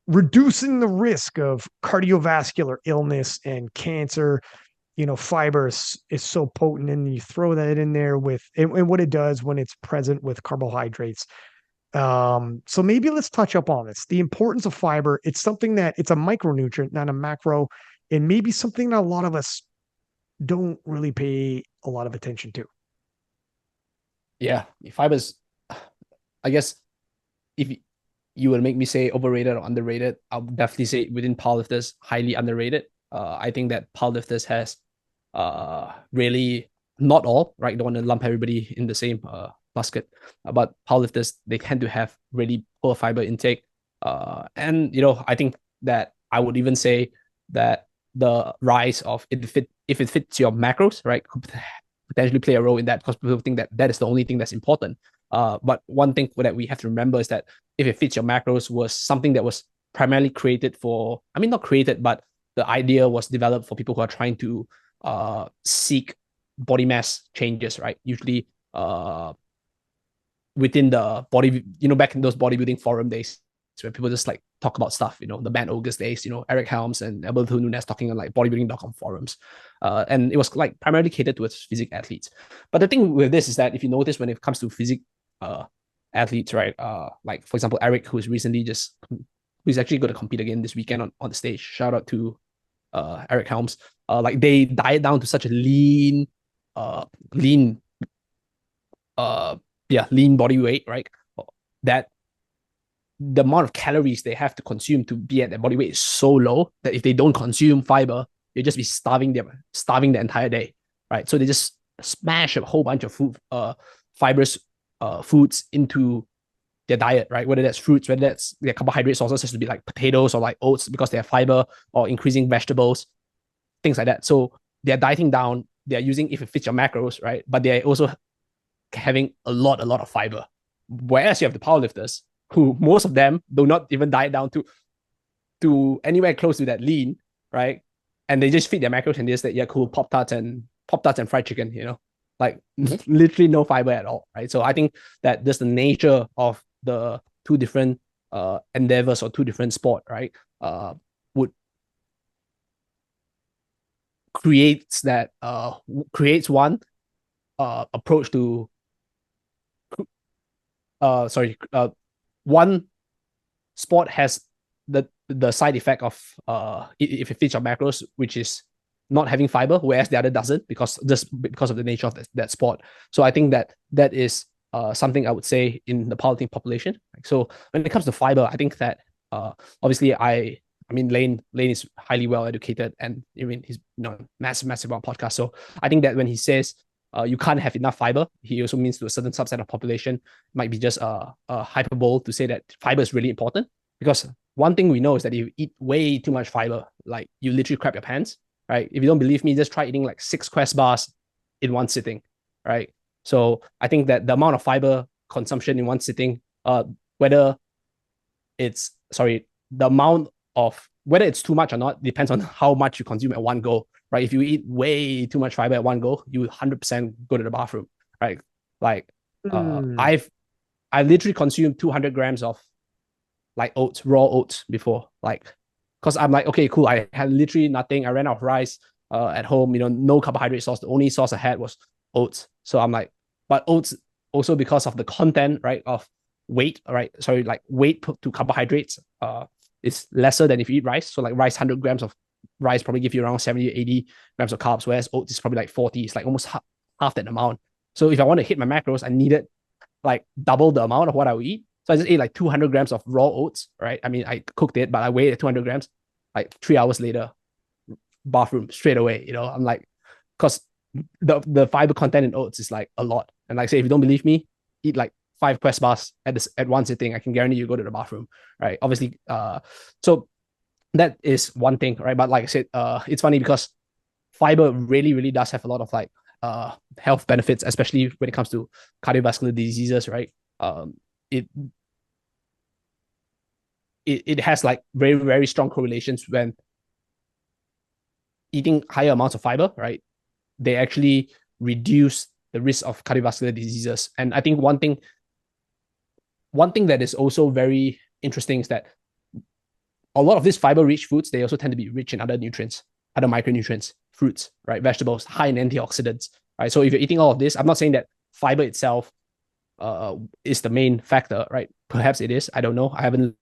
reducing the risk of cardiovascular illness and cancer. You know, fiber is so potent, and you throw that in there with, and what it does when it's present with carbohydrates. So maybe let's touch up on this. The importance of fiber. It's something that it's a micronutrient, not a macro, and maybe something that a lot of us don't really pay a lot of attention to. Yeah, fibers. I guess if you would make me say overrated or underrated, I'll definitely say within powerlifters, highly underrated. I think that powerlifters has really not all, right? Don't want to lump everybody in the same basket, but powerlifters, they tend to have really poor fiber intake. And I think that I would even say that the rise of if it fits your macros, right, could potentially play a role in that, because people think that that is the only thing that's important. But one thing that we have to remember is that if it fits your macros was something that was primarily created for, I mean, not created, but the idea was developed for people who are trying to seek body mass changes, right? Usually within the body, back in those bodybuilding forum days where people just like talk about stuff, the Band August days, Eric Helms and Alberto Nunes talking on like bodybuilding.com forums. And it was like primarily catered towards physique athletes. But the thing with this is that if you notice when it comes to physique athletes, right? Like for example, Eric, who's actually going to compete again this weekend on the stage. Shout out to Eric Helms. Like they diet down to such a lean body weight, right? That the amount of calories they have to consume to be at their body weight is so low that if they don't consume fiber, you'll just be starving the entire day, right? So they just smash a whole bunch of fibrous foods into their diet, right? Whether that's fruits, whether that's their carbohydrate sources, has to be like potatoes or like oats because they have fiber, or increasing vegetables, things like that. So they're dieting down, they're using if it fits your macros, right? But they're also having a lot of fiber. Whereas you have the powerlifters, who most of them do not even diet down to anywhere close to that lean, right? And they just feed their macros and they just say, yeah, cool, Pop Tarts and fried chicken, like literally no fiber at all, right? So I think that just the nature of the two different endeavors or two different sport, right, would creates one approach to one sport has the side effect of if it fits your macros, which is not having fiber, whereas the other doesn't, because of the nature of that sport. So I think that is something I would say in the powerlifting population. So when it comes to fiber, I think that obviously I mean Lane is highly well educated, and I mean he's massive on podcast. So I think that when he says you can't have enough fiber, he also means to a certain subset of population. Might be just a hyperbole to say that fiber is really important, because one thing we know is that if you eat way too much fiber, like you literally crap your pants, right? If you don't believe me, just try eating like 6 Quest bars in one sitting, right? So I think that the amount of fiber consumption in one sitting, whether it's too much or not, depends on how much you consume at one go, right? If you eat way too much fiber at one go, you 100% go to the bathroom, right? Like I literally consumed 200 grams of like raw oats before, like, because I'm like, okay, cool, I had literally nothing. I ran out of rice at home, no carbohydrate source. The only source I had was oats. So I'm like, but oats also because of the content, right, of weight, right? Sorry, like weight to carbohydrates is lesser than if you eat rice. So like rice, 100 grams of rice probably give you around 70 to 80 grams of carbs, whereas oats is probably like 40. It's like almost half that amount. So if I want to hit my macros, I needed like double the amount of what I would eat. So I just ate like 200 grams of raw oats, right? I mean, I cooked it, but I weighed 200 grams. Like 3 hours later, bathroom straight away. I'm like, because the fiber content in oats is like a lot. And like I say, if you don't believe me, eat like 5 Quest bars at one sitting. I can guarantee you go to the bathroom, right? Obviously, so that is one thing, right? But like I said, it's funny because fiber really, really does have a lot of like health benefits, especially when it comes to cardiovascular diseases, right? It it has like very, very strong correlations when eating higher amounts of fiber, right? They actually reduce the risk of cardiovascular diseases. And I think one thing that is also very interesting is that a lot of these fiber-rich foods, they also tend to be rich in other nutrients, other micronutrients, fruits, right? Vegetables, high in antioxidants, right? So if you're eating all of this, I'm not saying that fiber itself is the main factor, right? Perhaps it is. I don't know. I haven't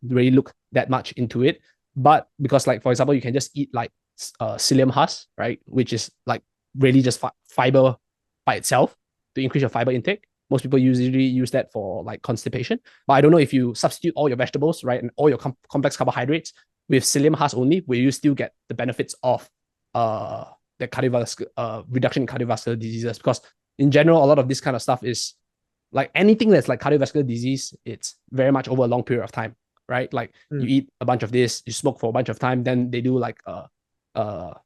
really looked that much into it. But because, like, for example, you can just eat like psyllium husk, right? Which is like really just fiber by itself to increase your fiber intake. Most people usually use that for like constipation. But I don't know if you substitute all your vegetables, right, and all your complex carbohydrates with psyllium husk only, will you still get the benefits of the cardiovascular reduction in cardiovascular diseases? Because in general, a lot of this kind of stuff is like anything that's like cardiovascular disease, it's very much over a long period of time, right? Like you eat a bunch of this, you smoke for a bunch of time, then they do like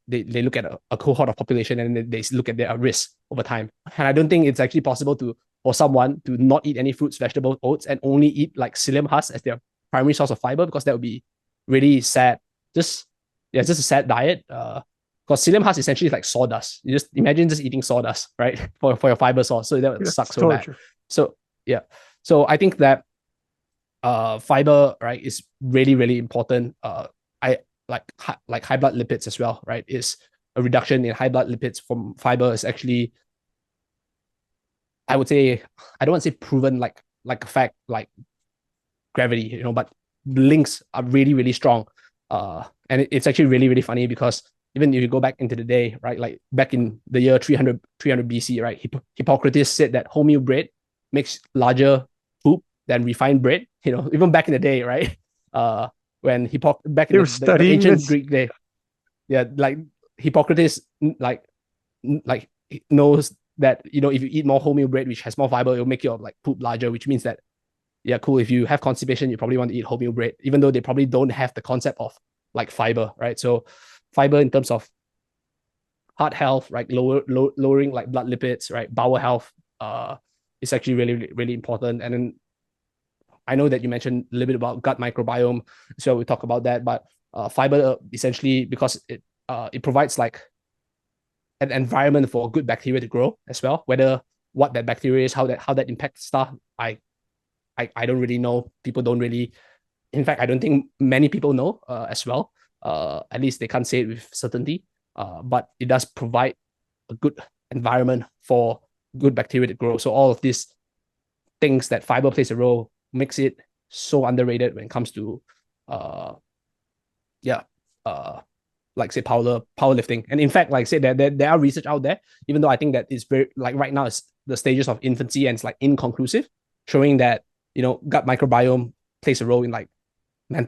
they look at a cohort of population and they look at their risk over time. And I don't think it's actually possible for someone to not eat any fruits, vegetables, oats, and only eat like psyllium husk as their primary source of fiber, because that would be really sad. Just a sad diet. Because psyllium husk essentially is like sawdust. You just imagine just eating sawdust, right? For your fiber source. So that would suck so bad. So yeah. So I think that fiber, right, is really, really important. I like high blood lipids as well, right? Is a reduction in high blood lipids from fiber is actually, I would say, I don't want to say proven like a fact, like gravity, but links are really, really strong. And it's actually really, really funny because even if you go back into the day, right, like back in the year 300 BC, right, Hippocrates said that wholemeal bread makes larger poop than refined bread, even back in the day, right? When back in the ancient Greek day, yeah, like Hippocrates like knows that if you eat more wholemeal bread which has more fiber, it'll make your like poop larger, which means that, yeah, cool, if you have constipation, you probably want to eat wholemeal bread, even though they probably don't have the concept of like fiber, right? So fiber in terms of heart health, right, lowering like blood lipids, right, bowel health, is actually really, really important. And then I know that you mentioned a little bit about gut microbiome, so we talk about that. But fiber essentially, because it provides like an environment for good bacteria to grow as well. Whether what that bacteria is, how that impacts stuff, I don't really know. People don't really. In fact, I don't think many people know as well. At least they can't say it with certainty. But it does provide a good environment for good bacteria to grow. So all of these things that fiber plays a role makes it so underrated when it comes to like say powerlifting. And in fact, like say there are research out there, even though I think that it's very like right now it's the stages of infancy and it's like inconclusive, showing that gut microbiome plays a role in like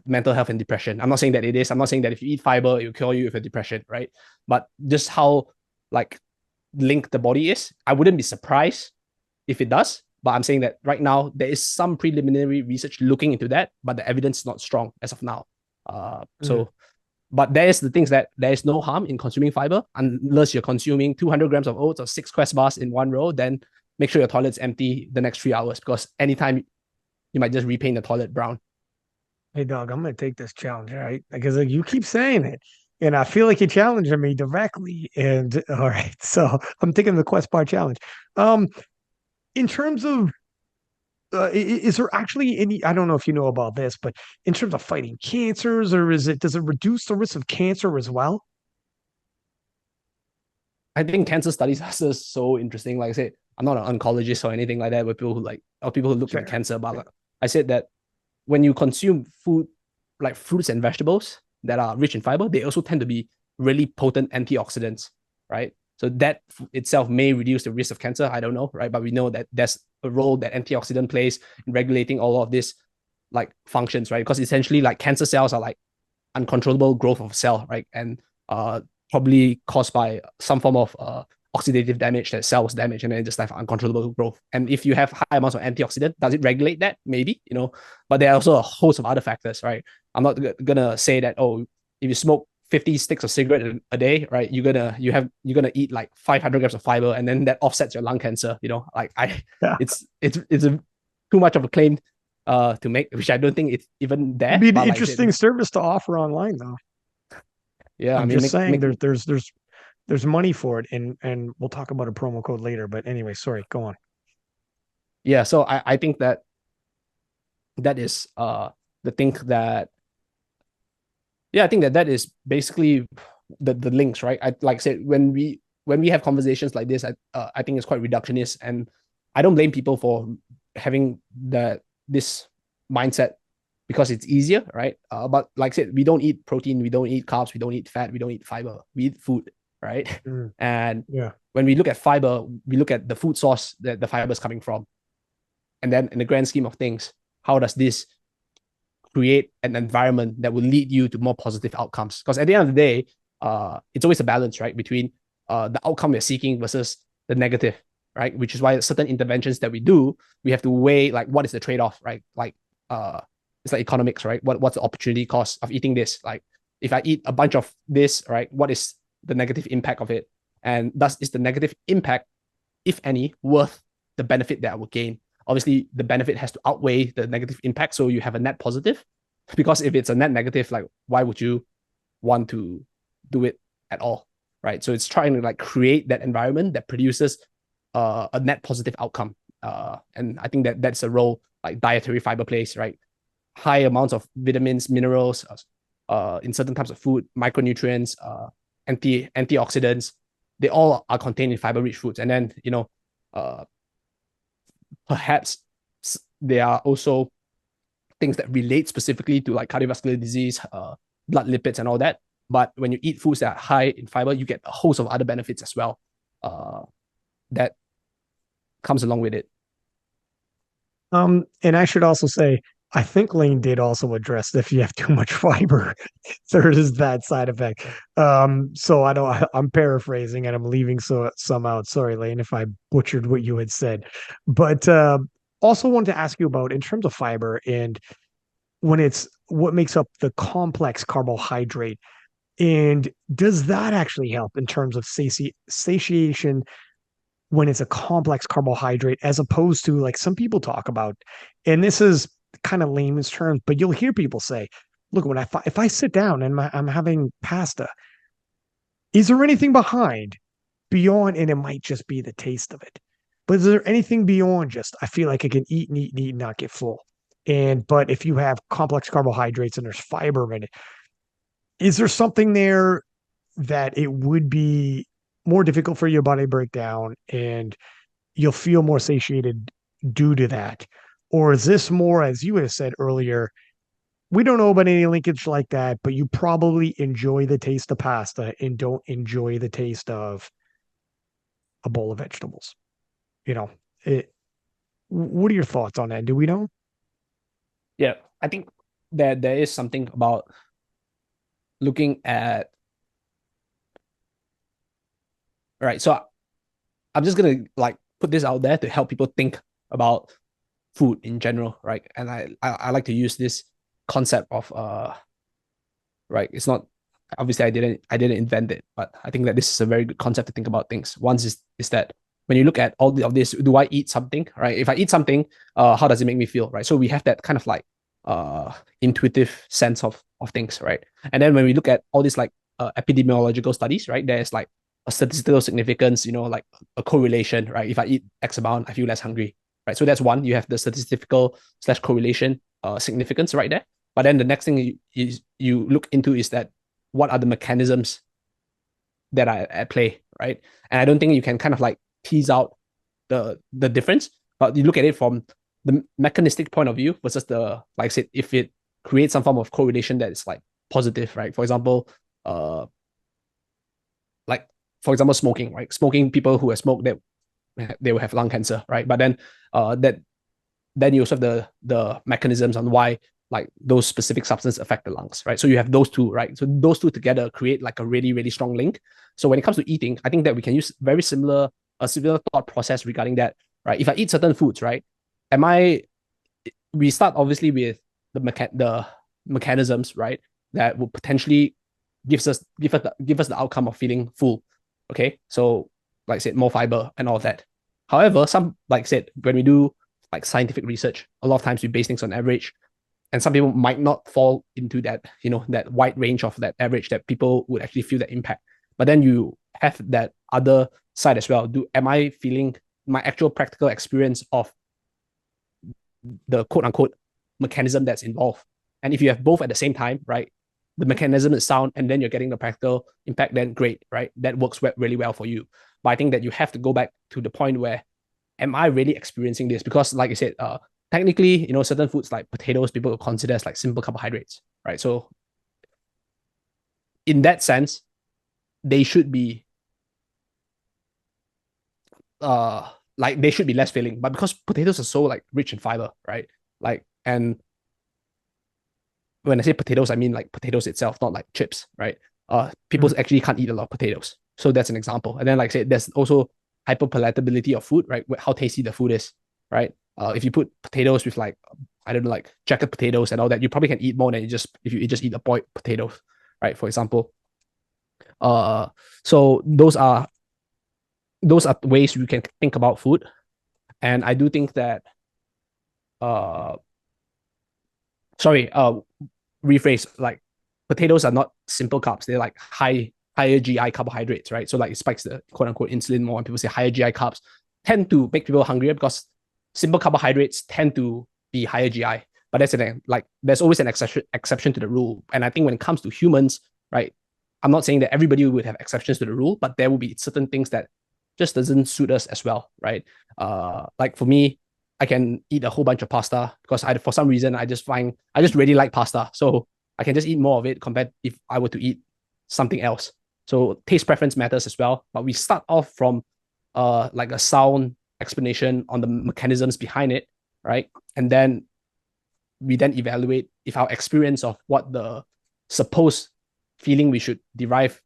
mental health and depression. I'm not saying that it is. I'm not saying that if you eat fiber, it will cure you with a depression, right? But just how like linked the body is, I wouldn't be surprised if it does. But I'm saying that right now there is some preliminary research looking into that, but the evidence is not strong as of now. But there is the things that there is no harm in consuming fiber unless you're consuming 200 grams of oats or 6 Quest bars in one row. Then make sure your toilet's empty the next 3 hours, because anytime you might just repaint the toilet brown. Hey, dog, I'm going to take this challenge, right? Because like, you keep saying it, and I feel like you're challenging me directly. And all right, so I'm taking the Quest bar challenge. In terms of is there actually any, I don't know if you know about this, but in terms of fighting cancers, or does it reduce the risk of cancer as well? I think cancer studies are just so interesting. Like I said, I'm not an oncologist or anything like that with people who like or people who look into Fair. cancer, but Yeah. like, I said that when you consume food like fruits and vegetables that are rich in fiber, they also tend to be really potent antioxidants, right? So that itself may reduce the risk of cancer. I don't know, right? But we know that there's a role that antioxidant plays in regulating all of this like functions, right? Because essentially, like cancer cells are like uncontrollable growth of a cell, right? And probably caused by some form of oxidative damage that cells damage and then just have uncontrollable growth. And if you have high amounts of antioxidant, does it regulate that? Maybe, you know, but there are also a host of other factors, right? I'm not gonna say that, oh, if you smoke 50 sticks of cigarette a day, right, you're gonna eat like 500 grams of fiber and then that offsets your lung cancer, you know, like Yeah. it's a, too much of a claim to make, which I don't think it's even It'd there. be an But like I said, interesting service to offer online, though. yeah, I I'm mean, just saying make there's money for it, and we'll talk about a promo code later. But anyway, sorry, go on. yeah. So I think that that is the thing that yeah, I think that that is basically the links, right? I like I said when we have conversations like this, I think it's quite reductionist, and I don't blame people for having this mindset because it's easier, right? But like I said, we don't eat protein, we don't eat carbs, we don't eat fat, we don't eat fiber, we eat food, right? Mm, And yeah. when we look at fiber, we look at the food source that the fiber is coming from, and then in the grand scheme of things, how does this create an environment that will lead you to more positive outcomes? Because at the end of the day, it's always a balance, right, between the outcome you're seeking versus the negative, right? Which is why certain interventions that we do, we have to weigh like what is the trade-off, right? Like it's like economics, right? What's the opportunity cost of eating this? Like if I eat a bunch of this, right, what is the negative impact of it? And thus is the negative impact, if any, worth the benefit that I will gain? Obviously, the benefit has to outweigh the negative impact, so you have a net positive. Because if it's a net negative, like why would you want to do it at all, right? So it's trying to like create that environment that produces a net positive outcome. And I think that that's a role like dietary fiber plays, right? High amounts of vitamins, minerals, in certain types of food, micronutrients, antioxidants, they all are contained in fiber-rich foods. And then uh, perhaps there are also things that relate specifically to like cardiovascular disease, blood lipids, and all that. But when you eat foods that are high in fiber, you get a host of other benefits as well that comes along with it. And I should also say, I think Lane did also address that if you have too much fiber, there is that side effect. So I'm paraphrasing and I'm leaving some out. Sorry, Lane, if I butchered what you had said. But also wanted to ask you about in terms of fiber and when it's what makes up the complex carbohydrate. And does that actually help in terms of satiation when it's a complex carbohydrate, as opposed to like some people talk about, and this is kind of layman's terms, but you'll hear people say, look, if I sit down and I'm having pasta, is there anything behind beyond, and it might just be the taste of it, but is there anything beyond just, I feel like I can eat and eat and eat and not get full? But if you have complex carbohydrates and there's fiber in it, is there something there that it would be more difficult for your body to break down and you'll feel more satiated due to that? Or is this more, as you have said earlier, we don't know about any linkage like that, but you probably enjoy the taste of pasta and don't enjoy the taste of a bowl of vegetables? You know, what are your thoughts on that? Do we know? Yeah, I think that there is something about looking at right. So I'm just gonna like put this out there to help people think about food in general, right? And I like to use this concept of right. It's not obviously I didn't invent it, but I think that this is a very good concept to think about things. One is that when you look at all of this, do I eat something, right? If I eat something, how does it make me feel, right? So we have that kind of like intuitive sense of things, right? And then when we look at all these like epidemiological studies, right? There's like a statistical significance, like a correlation, right? If I eat X amount, I feel less hungry, right? So that's one. You have the statistical slash correlation significance right there. But then the next thing you look into is that what are the mechanisms that are at play, right? And I don't think you can kind of like tease out the difference, but you look at it from the mechanistic point of view versus the, like I said, if it creates some form of correlation that is like positive, right? For example, like for example, smoking, right? Smoking, people who have smoked, that they will have lung cancer, right? But then you also have the mechanisms on why like those specific substances affect the lungs, right? So you have those two, right? So those two together create like a really, really strong link. So when it comes to eating, I think that we can use a similar thought process regarding that, right? If I eat certain foods, right, am I we start obviously with the mechanisms, right, that will potentially give us the outcome of feeling full. Okay, so like I said, more fiber and all of that. However, some, like I said, when we do like scientific research, a lot of times we base things on average, and some people might not fall into that, that wide range of that average that people would actually feel that impact. But then you have that other side as well. Am I feeling my actual practical experience of the quote unquote mechanism that's involved? And if you have both at the same time, right, the mechanism is sound and then you're getting the practical impact, then great, right? That works really well for you. But I think that you have to go back to the point where, am I really experiencing this? Because like I said, technically, certain foods like potatoes, people will consider as like simple carbohydrates, right? So in that sense, they should be like they should be less filling. But because potatoes are so like rich in fiber, right? Like, and when I say potatoes, I mean like potatoes itself, not like chips, right? People actually can't eat a lot of potatoes. So that's an example. And then, like I said, there's also hyperpalatability of food, right? How tasty the food is, right? If you put potatoes with like, I don't know, like jacket potatoes and all that, you probably can eat more than if you just eat a boiled potatoes, right? For example. So those are ways you can think about food. And I do think that uh sorry, rephrase, like potatoes are not simple carbs, they're like higher GI carbohydrates, right? So like it spikes the quote unquote insulin more, and people say higher GI carbs tend to make people hungrier because simple carbohydrates tend to be higher GI. But there's always an exception to the rule. And I think when it comes to humans, right, I'm not saying that everybody would have exceptions to the rule, but there will be certain things that just doesn't suit us as well, right? Like for me, I can eat a whole bunch of pasta because for some reason I just really like pasta. So I can just eat more of it compared if I were to eat something else. So taste preference matters as well. But we start off from like a sound explanation on the mechanisms behind it, right? And then we then evaluate if our experience of what the supposed feeling we should derive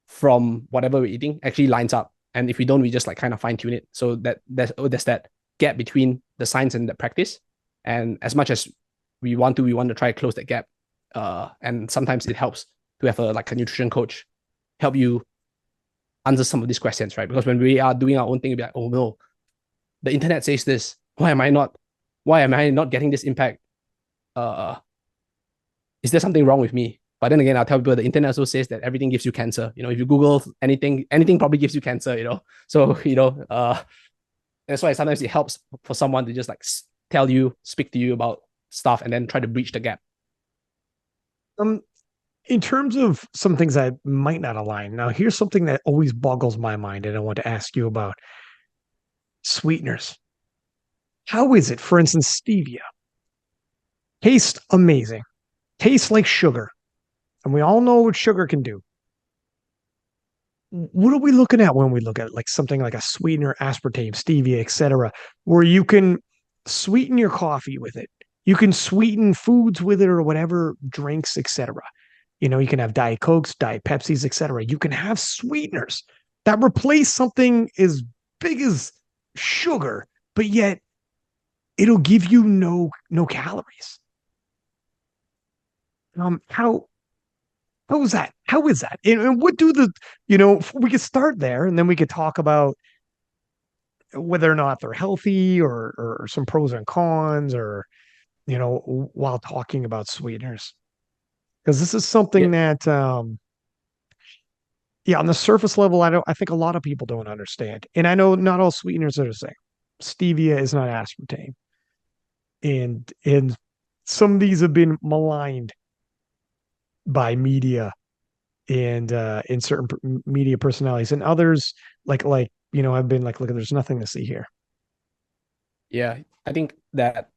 from whatever we're eating actually lines up. And if we don't, we just like kind of fine tune it. So there's that gap between the science and the practice. And as much as we want to try to close that gap. And sometimes it helps to have a nutrition coach help you answer some of these questions, right? Because when we are doing our own thing, we'll be like, oh no, the internet says this. Why am I not getting this impact? Is there something wrong with me? But then again, I'll tell people the internet also says that everything gives you cancer. If you Google anything probably gives you cancer, So, that's why sometimes it helps for someone to just like speak to you about stuff and then try to breach the gap. In terms of some things that might not align, now here's something that always boggles my mind, and I want to ask you about sweeteners. How is it, for instance, stevia? Tastes amazing, tastes like sugar, and we all know what sugar can do. What are we looking at when we look at like something like a sweetener, aspartame, stevia, etc., where you can sweeten your coffee with it, you can sweeten foods with it, or whatever drinks, etc. You can have Diet Cokes, Diet Pepsis, etc. You can have sweeteners that replace something as big as sugar, but yet it'll give you no calories. How is that? How is that? And what do we could start there, and then we could talk about whether or not they're healthy, or some pros and cons, or while talking about sweeteners, because this is Yeah. something that yeah, on the surface level, I think a lot of people don't understand. And I know not all sweeteners are the same. Stevia is not aspartame. And some of these have been maligned by media and in certain media personalities, and others like I've been like, look, there's nothing to see here. Yeah, I think that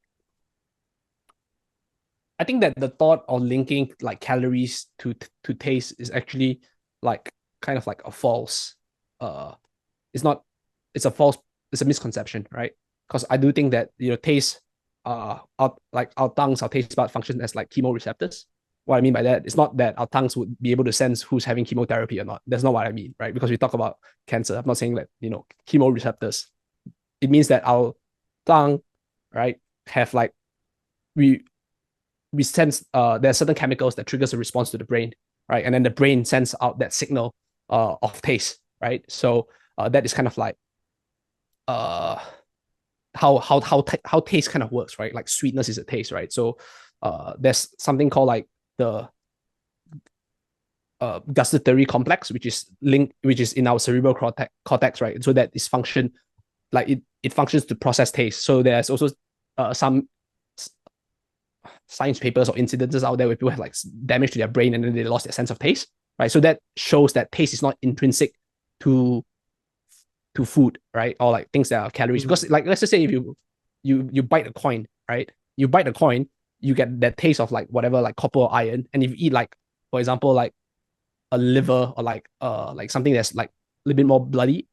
the thought of linking like calories to taste is actually like kind of like a false uh it's not it's a false it's a misconception, right? Because I do think that taste our tongues, our taste bud function as like chemoreceptors. What I mean by that is not that our tongues would be able to sense who's having chemotherapy or not. That's not what I mean, right? Because we talk about cancer. I'm not saying that chemoreceptors. It means that our tongue, right, have like we we sense there are certain chemicals that triggers a response to the brain, right? And then the brain sends out that signal of taste, right? So that is kind of like uh how taste kind of works, right? Like sweetness is a taste, right? So there's something called like the gustatory complex, which is in our cerebral cortex, right? So that is function like it functions to process taste. So there's also some science papers or incidences out there where people have like damage to their brain and then they lost their sense of taste, right? So that shows that taste is not intrinsic to food, right? Or like things that are calories. Mm. Because like let's just say if you bite a coin, right? You bite a coin, you get that taste of like whatever like copper or iron. And if you eat like, for example, like a liver or like something that's like a little bit more bloody,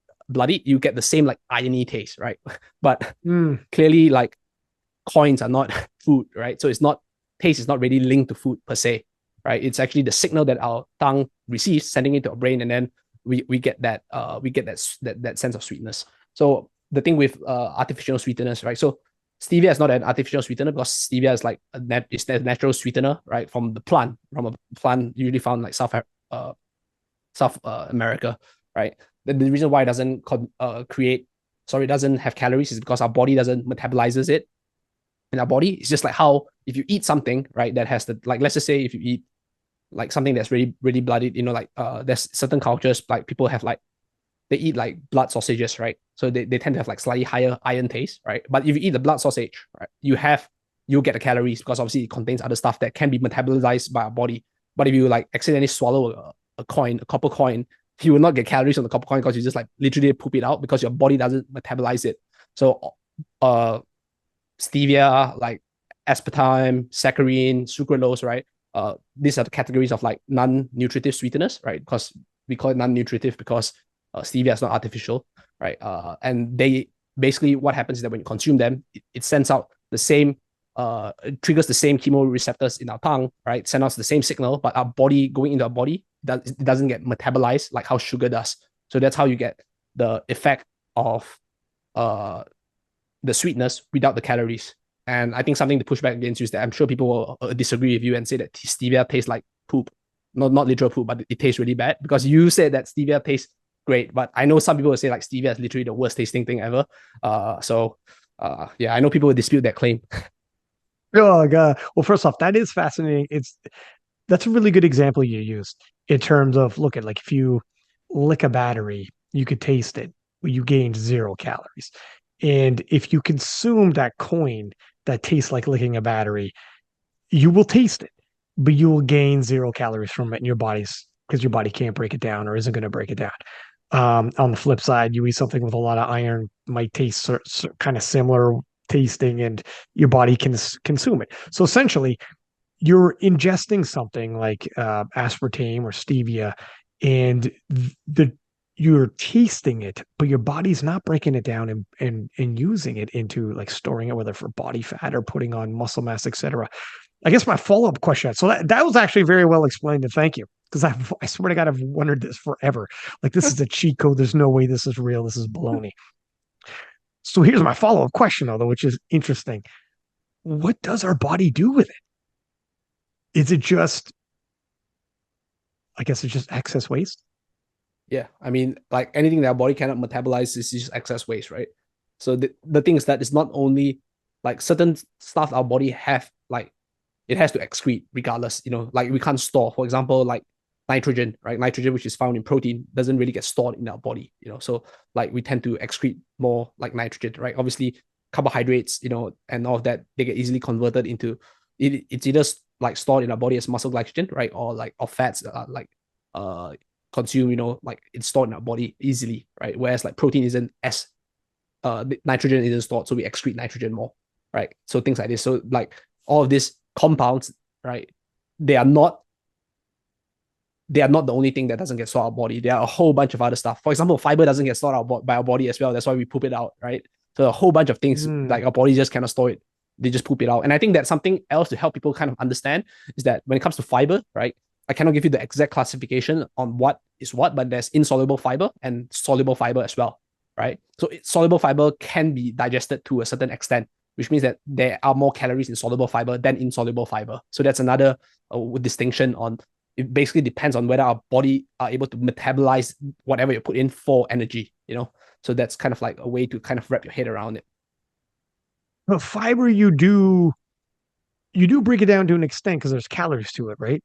you get the same like irony taste, right? But Mm. clearly like coins are not food, right? So it's not taste is not really linked to food per se, right? It's actually the signal that our tongue receives, sending it to our brain, and then we get that sense of sweetness. So the thing with artificial sweeteners, right? So stevia is not an artificial sweetener because stevia is like it's a natural sweetener, right? From a plant usually found like South America, right? The reason why it doesn't it doesn't have calories is because our body doesn't metabolizes it in our body. It's just like how if you eat something, right, that has the like let's just say if you eat like something that's really really bloodied, like there's certain cultures like people have like they eat like blood sausages, right? So they tend to have like slightly higher iron taste, right? But if you eat the blood sausage, right, you'll get the calories because obviously it contains other stuff that can be metabolized by our body. But if you like accidentally swallow a copper coin, you will not get calories on the copper coin because you just like literally poop it out because your body doesn't metabolize it. So stevia, like aspartame, saccharin, sucralose, right? These are the categories of like non-nutritive sweeteners, right? Because we call it non-nutritive because stevia is not artificial, right? And they basically what happens is that when you consume them, it sends out the same, it triggers the same chemoreceptors in our tongue, right? Send out the same signal, but our body going into our body, it doesn't get metabolized like how sugar does. So that's how you get the effect of uh the sweetness without the calories. And I think something to push back against you is that I'm sure people will disagree with you and say that stevia tastes like poop. Not literal poop, but it tastes really bad because you said that stevia tastes great. But I know some people will say like stevia is literally the worst tasting thing ever. Yeah, I know people will dispute that claim. Oh god. Well, first off, that is fascinating. That's a really good example you used in terms of look at like if you lick a battery, you could taste it, but you gained 0 calories. And if you consume that coin that tastes like licking a battery, you will taste it, but you will gain 0 calories from it in your body's because your body can't break it down or isn't going to break it down. On the flip side, you eat something with a lot of iron, might taste kind of similar tasting, and your body can consume it. So essentially, you're ingesting something like aspartame or stevia, and the you're tasting it, but your body's not breaking it down and using it into like storing it, whether for body fat or putting on muscle mass, etc. I guess my follow-up question. So that was actually very well explained, and thank you. Because I swear to God, I've wondered this forever. Like this is a cheat code. There's no way this is real. This is baloney. So here's my follow-up question, though, which is interesting. What does our body do with it? Is it just, I guess it's just excess waste? Yeah, I mean, like anything that our body cannot metabolize is just excess waste, right? So the thing is that it's not only like certain stuff our body have, like it has to excrete regardless, like we can't store, for example, like nitrogen, right? Nitrogen, which is found in protein, doesn't really get stored in our body, so like we tend to excrete more like nitrogen, right? Obviously, carbohydrates, and all of that, they get easily converted into it's either like stored in our body as muscle glycogen, right? Or like fats that are like consume, like it's stored in our body easily, right? Whereas like protein isn't as nitrogen isn't stored, so we excrete nitrogen more, right? So things like this. So like all of these compounds, right? They are not the only thing that doesn't get stored in our body. There are a whole bunch of other stuff. For example, fiber doesn't get stored by our body as well. That's why we poop it out, right? So a whole bunch of things Hmm. like our body just cannot store it. They just poop it out. And I think that's something else to help people kind of understand is that when it comes to fiber, right? I cannot give you the exact classification on what is what, but there's insoluble fiber and soluble fiber as well, right? So soluble fiber can be digested to a certain extent, which means that there are more calories in soluble fiber than insoluble fiber. So that's another distinction on it. Basically depends on whether our body are able to metabolize whatever you put in for energy. So that's kind of like a way to kind of wrap your head around it. But fiber, you do break it down to an extent because there's calories to it, right?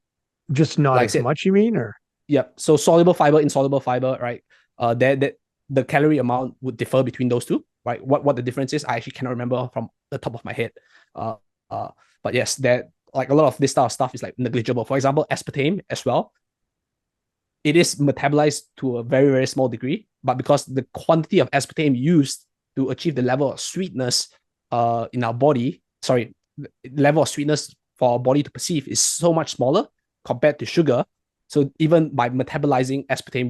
Just not Like I as said, much, you mean, or yeah. So soluble fiber, insoluble fiber, right? That the calorie amount would differ between those two, right? What the difference is, I actually cannot remember from the top of my head. Uh, uh, but yes, that like a lot of this style of stuff is like negligible. For example, aspartame as well. It is metabolized to a very, very small degree, but because the quantity of aspartame used to achieve the level of sweetness in our body, sorry, the level of sweetness for our body to perceive is so much smaller compared to sugar. So even by metabolizing aspartame,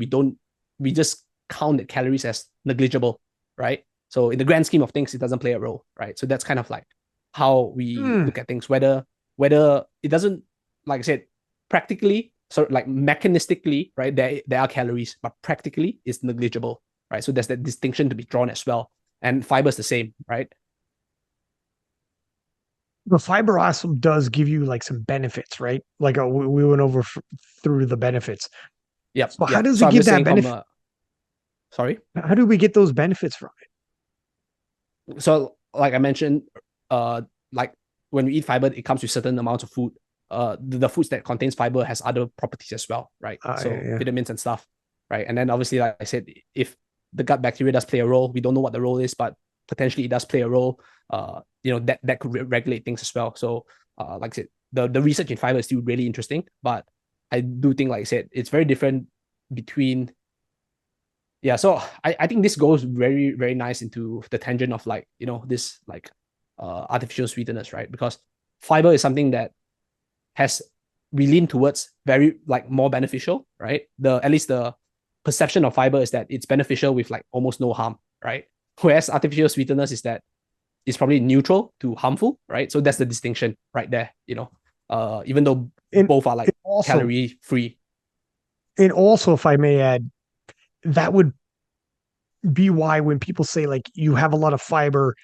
we just count the calories as negligible, right? So in the grand scheme of things, it doesn't play a role, right? So that's kind of like how we hmm. look at things, whether it doesn't, like I said, practically, so like mechanistically, right, there are calories, but practically it's negligible, right? So there's that distinction to be drawn as well. And fiber is the same, right? The fiber also does give you like some benefits, right? Like we went over through the benefits. Yep, So how yep. does So it I'm give just that saying from benefit? sorry. How do we get those benefits from So like I mentioned, like when we eat fiber, it comes with certain amounts of food. The foods that contains fiber has other properties as well, right? it? So Yeah. vitamins and stuff, right? And then obviously, like I said, if the gut bacteria does play a role, we don't know what the role is, but potentially it does play a role. That could regulate things as well. So, like I said, the research in fiber is still really interesting, but I do think, like I said, it's very different between. Yeah, so I think this goes very, very nice into the tangent of like, this like artificial sweeteners, right? Because fiber is something that has we lean towards very like more beneficial, right? At least the perception of fiber is that it's beneficial with like almost no harm, right? Whereas artificial sweeteners is that it's probably neutral to harmful, right? So that's the distinction right there. Even though And, both are like and also, calorie free. if I may add, that would be why when people say like you have a lot of fiber,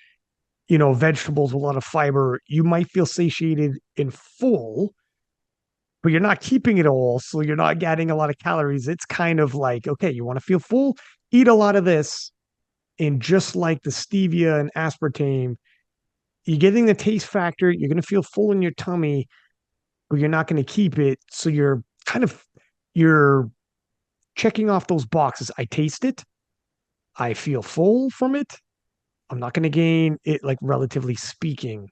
vegetables with a lot of fiber, you might feel satiated and full, but you're not keeping it all, so you're not getting a lot of calories. It's kind of like, okay, you want to feel full, eat a lot of this, and just like the stevia and aspartame, you're getting the taste factor. You're going to feel full in your tummy, but you're not going to keep it. So you're checking off those boxes. I taste it. I feel full from it. I'm not going to gain it, like relatively speaking.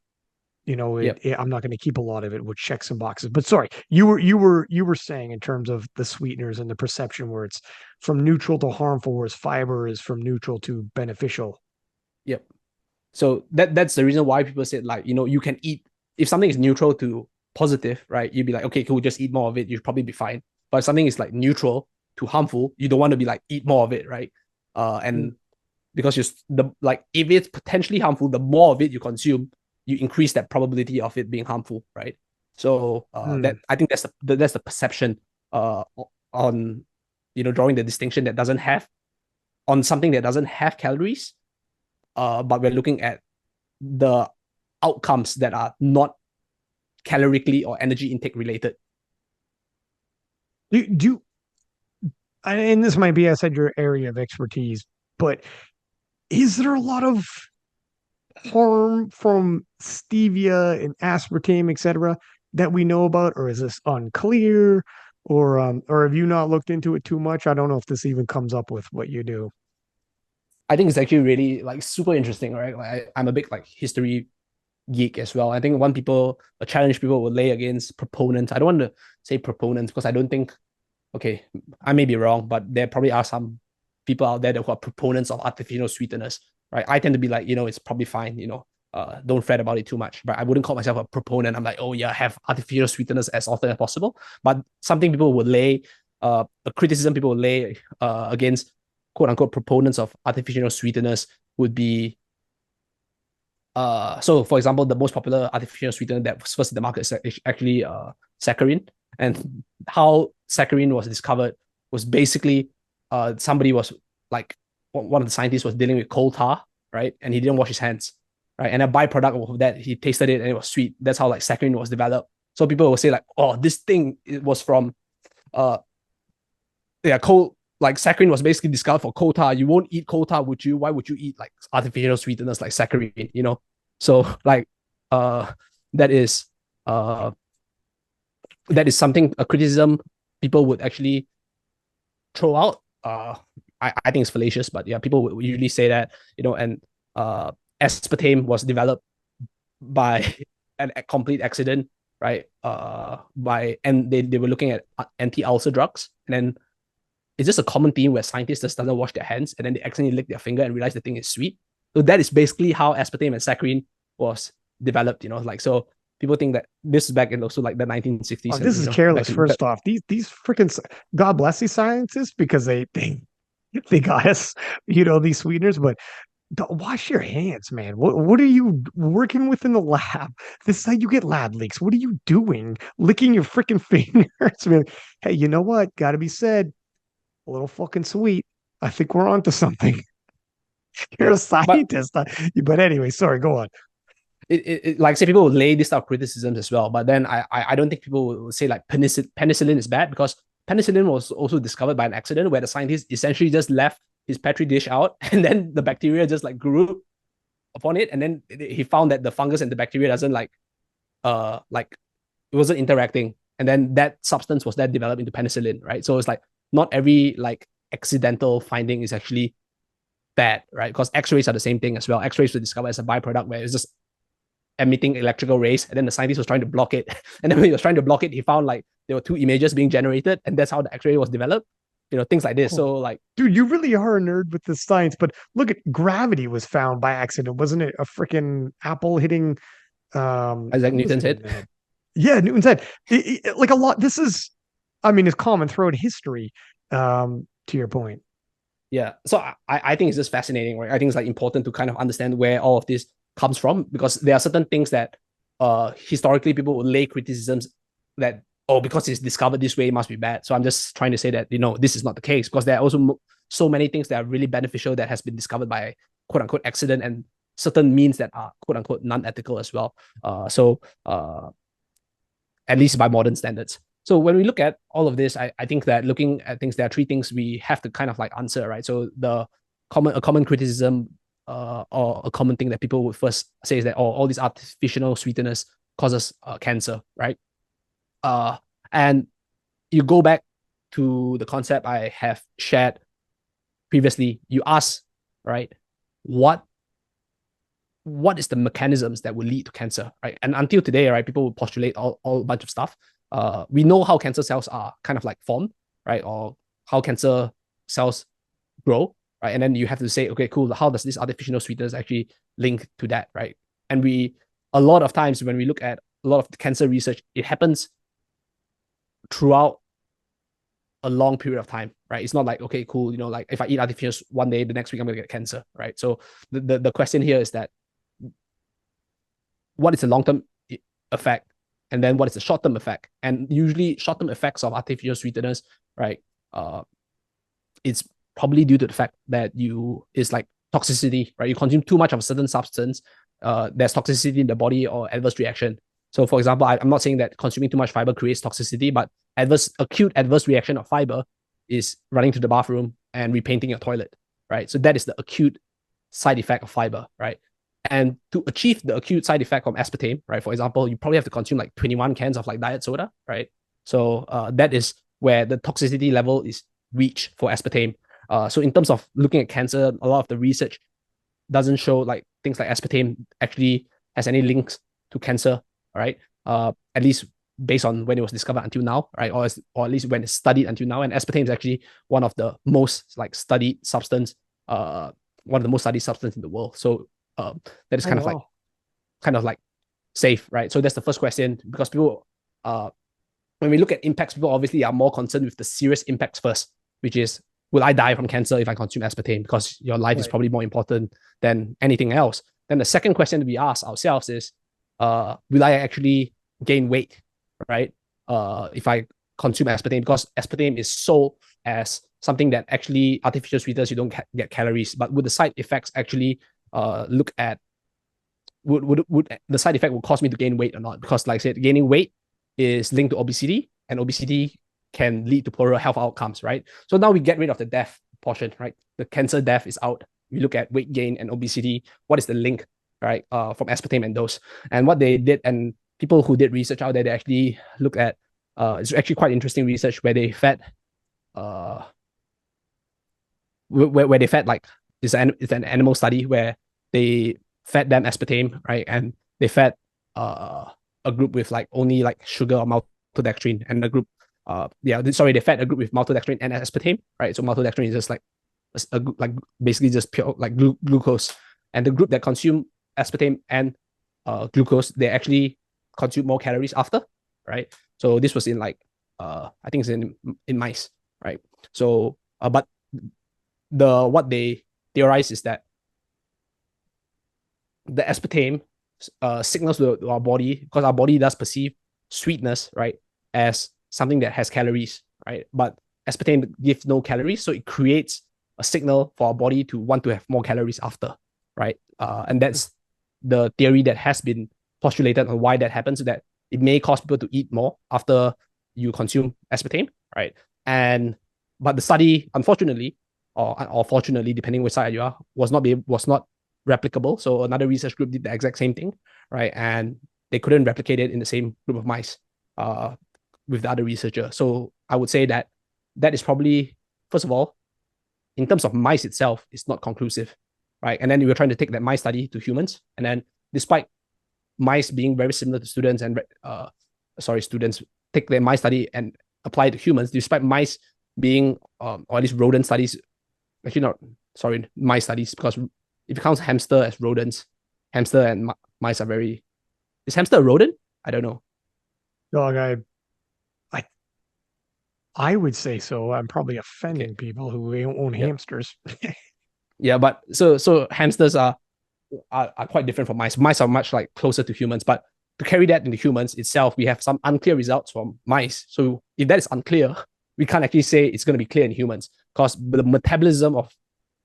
Yep. I'm not going to keep a lot of it, which checks some boxes. But sorry, you were saying in terms of the sweeteners and the perception where it's from neutral to harmful, whereas fiber is from neutral to beneficial. Yep. So that's the reason why people said like, you can eat if something is neutral to positive, right? You'd be like, okay, cool, just eat more of it. You'd probably be fine. But if something is like neutral to harmful, you don't want to be like eat more of it, right? Mm. And because if it's potentially harmful, the more of it you consume, you increase that probability of it being harmful, right? So Mm. that I think that's the perception on drawing the distinction that doesn't have on something that doesn't have calories, but we're looking at the outcomes that are not calorically or energy intake related. Do and this might be outside your area of expertise, but is there a lot of harm from stevia and aspartame, etc., that we know about, or is this unclear, or have you not looked into it too much? I don't know if this even comes up with what you do. I think it's actually really like super interesting, right? Like I'm a big like history geek as well. I think a challenge people will lay against proponents. I don't want to say proponents because I don't think okay, I may be wrong, but there probably are some people out there that who are proponents of artificial sweeteners, right? I tend to be like, it's probably fine, don't fret about it too much. But I wouldn't call myself a proponent. I'm like, oh yeah, have artificial sweeteners as often as possible. But something people would lay, a criticism people would lay against quote unquote proponents of artificial sweeteners would be, so for example, the most popular artificial sweetener that was first in the market is actually saccharin. And how saccharin was discovered was basically somebody was like, one of the scientists was dealing with coal tar, right? And he didn't wash his hands, right? And a byproduct of that, he tasted it and it was sweet. That's how like saccharin was developed. So people will say like, oh, this thing, it was from coal, like saccharin was basically discovered for coal tar. You won't eat coal tar, would you? Why would you eat like artificial sweeteners like saccharin? So like that is uh that is something, a criticism people would actually throw out. I think it's fallacious, but yeah, people would usually say that, and aspartame was developed by a complete accident, right? And they were looking at anti-ulcer drugs, and then it's just a common theme where scientists just doesn't wash their hands and then they accidentally lick their finger and realize the thing is sweet. So that is basically how aspartame and saccharin was developed. Like, so people think that this is back in also like the 1960s. Oh, this is careless. First off, these freaking, God bless these scientists, because they got us, these sweeteners, but wash your hands, man. What are you working with in the lab? This is how you get lab leaks. What are you doing? Licking your freaking fingers, man. Hey, you know what? Got to be said, a little fucking sweet. I think we're onto something. You're a scientist, but anyway, sorry. Go on. Like say people will lay this type of criticisms as well, but then I don't think people will say like penicillin is bad, because penicillin was also discovered by an accident where the scientist essentially just left his petri dish out and then the bacteria just like grew upon it, and then he found that the fungus and the bacteria doesn't like it wasn't interacting, and then that substance was then developed into penicillin, right? So it's like not every like accidental finding is actually bad, right? Because x-rays are the same thing as well. X-rays were discovered as a byproduct where it's just emitting electrical rays, and then the scientist was trying to block it. And then when he was trying to block it, he found like there were two images being generated, and that's how the X-ray was developed. Things like this. So like, dude, you really are a nerd with the science. But look at gravity was found by accident, wasn't it? A freaking apple hitting Isaac Newton's head. Yeah, Newton's head. Like a lot. This is, I mean, it's common throughout history. To your point. Yeah. So I think it's just fascinating, right? I think it's like important to kind of understand where all of this comes from, because there are certain things that historically people would lay criticisms that, oh, because it's discovered this way, it must be bad. So I'm just trying to say that, this is not the case, because there are also so many things that are really beneficial that has been discovered by quote unquote accident, and certain means that are quote unquote non-ethical as well. At least by modern standards. So when we look at all of this, I think that looking at things, there are three things we have to kind of like answer, right? So a common criticism or a common thing that people would first say is that, oh, all these artificial sweeteners causes cancer, right? And you go back to the concept I have shared previously. You ask, right, what is the mechanisms that will lead to cancer, right? And until today, right, people will postulate all a bunch of stuff. We know how cancer cells are kind of like formed, right? Or how cancer cells grow, right? And then you have to say, okay, cool, how does this artificial sweeteners actually link to that, right? And a lot of times when we look at a lot of the cancer research, it happens throughout a long period of time, right? It's not like, okay, cool, like if I eat artificial one day, the next week I'm going to get cancer, right? So the question here is that, what is the long-term effect? And then what is the short-term effect? And usually short-term effects of artificial sweeteners, right? It's probably due to the fact that it's like toxicity, right? You consume too much of a certain substance, there's toxicity in the body or adverse reaction. So for example, I'm not saying that consuming too much fiber creates toxicity, but acute adverse reaction of fiber is running to the bathroom and repainting your toilet, right? So that is the acute side effect of fiber, right? And to achieve the acute side effect from aspartame, right? For example, you probably have to consume like 21 cans of like diet soda, right? So that is where the toxicity level is reached for aspartame. So in terms of looking at cancer, a lot of the research doesn't show like things like aspartame actually has any links to cancer, right? At least based on when it was discovered until now, right? Or at least when it's studied until now. And aspartame is actually one of the most like studied substance, one of the most studied substance in the world. So that is Oh, wow. kind of like safe, right? So that's the first question, because people when we look at impacts, people obviously are more concerned with the serious impacts first, which is, will I die from cancer if I consume aspartame? Because your life is probably more important than anything else. Then the second question we ask ourselves is, will I actually gain weight, right? If I consume aspartame, because aspartame is sold as something that actually artificial sweeteners, you don't get calories, but would the side effects actually look at would the side effect will cause me to gain weight or not? Because like I said, gaining weight is linked to obesity, and obesity can lead to poorer health outcomes, right? So now we get rid of the death portion, right? The cancer death is out. We look at weight gain and obesity. What is the link, right? From aspartame and those, and what they did, and people who did research out there, they actually look at. It's actually quite interesting research where they fed, where they fed like it's an animal study where they fed them aspartame, right? And they fed a group with like only like sugar or maltodextrin, and a group they fed a group with maltodextrin and aspartame, right? So maltodextrin is just like like basically just pure like glucose, and the group that consumed aspartame and glucose, they actually consume more calories after, right? So this was in like I think it's in mice, right? So but what they theorize is that the aspartame signals to our body, because our body does perceive sweetness, right, as something that has calories, right? But aspartame gives no calories, so it creates a signal for our body to want to have more calories after, right? And that's the theory that has been postulated on why that happens, so that it may cause people to eat more after you consume aspartame, right? And but the study, unfortunately, or fortunately, depending which side you are, was not replicable. So another research group did the exact same thing, right? And they couldn't replicate it in the same group of mice with the other researcher. So I would say that is probably, first of all, in terms of mice itself, it's not conclusive, right? And then we were trying to take that mice study to humans, and then despite mice being very similar to students and students take their mice study and apply it to humans, despite mice being or at least rodent studies, actually not, sorry, mice studies, because if it counts hamster as rodents, hamster and mice are very. Is hamster a rodent? I don't know. Dog, I would say so. I'm probably offending people who own hamsters. Yeah, but so hamsters are quite different from mice. Mice are much like closer to humans, but to carry that into humans itself, we have some unclear results from mice. So if that is unclear, we can't actually say it's going to be clear in humans, because the metabolism of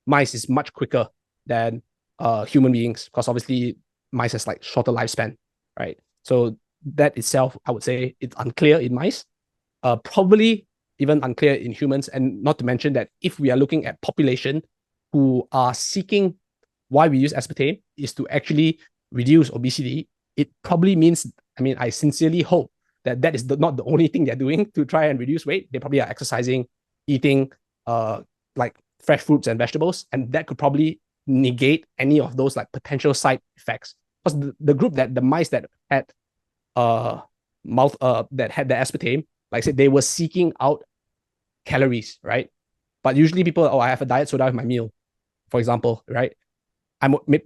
mice is much quicker than human beings, because obviously mice has like shorter lifespan, right? So that itself, I would say it's unclear in mice, probably even unclear in humans, and not to mention that if we are looking at population who are seeking, why we use aspartame is to actually reduce obesity, it probably means, I mean, I sincerely hope that that is not the only thing they're doing to try and reduce weight. They probably are exercising, eating like fresh fruits and vegetables, and that could probably negate any of those like potential side effects. Because the group that the mice that had that had the aspartame, like I said, they were seeking out calories, right? But usually people, I have a diet soda with my meal, for example, right?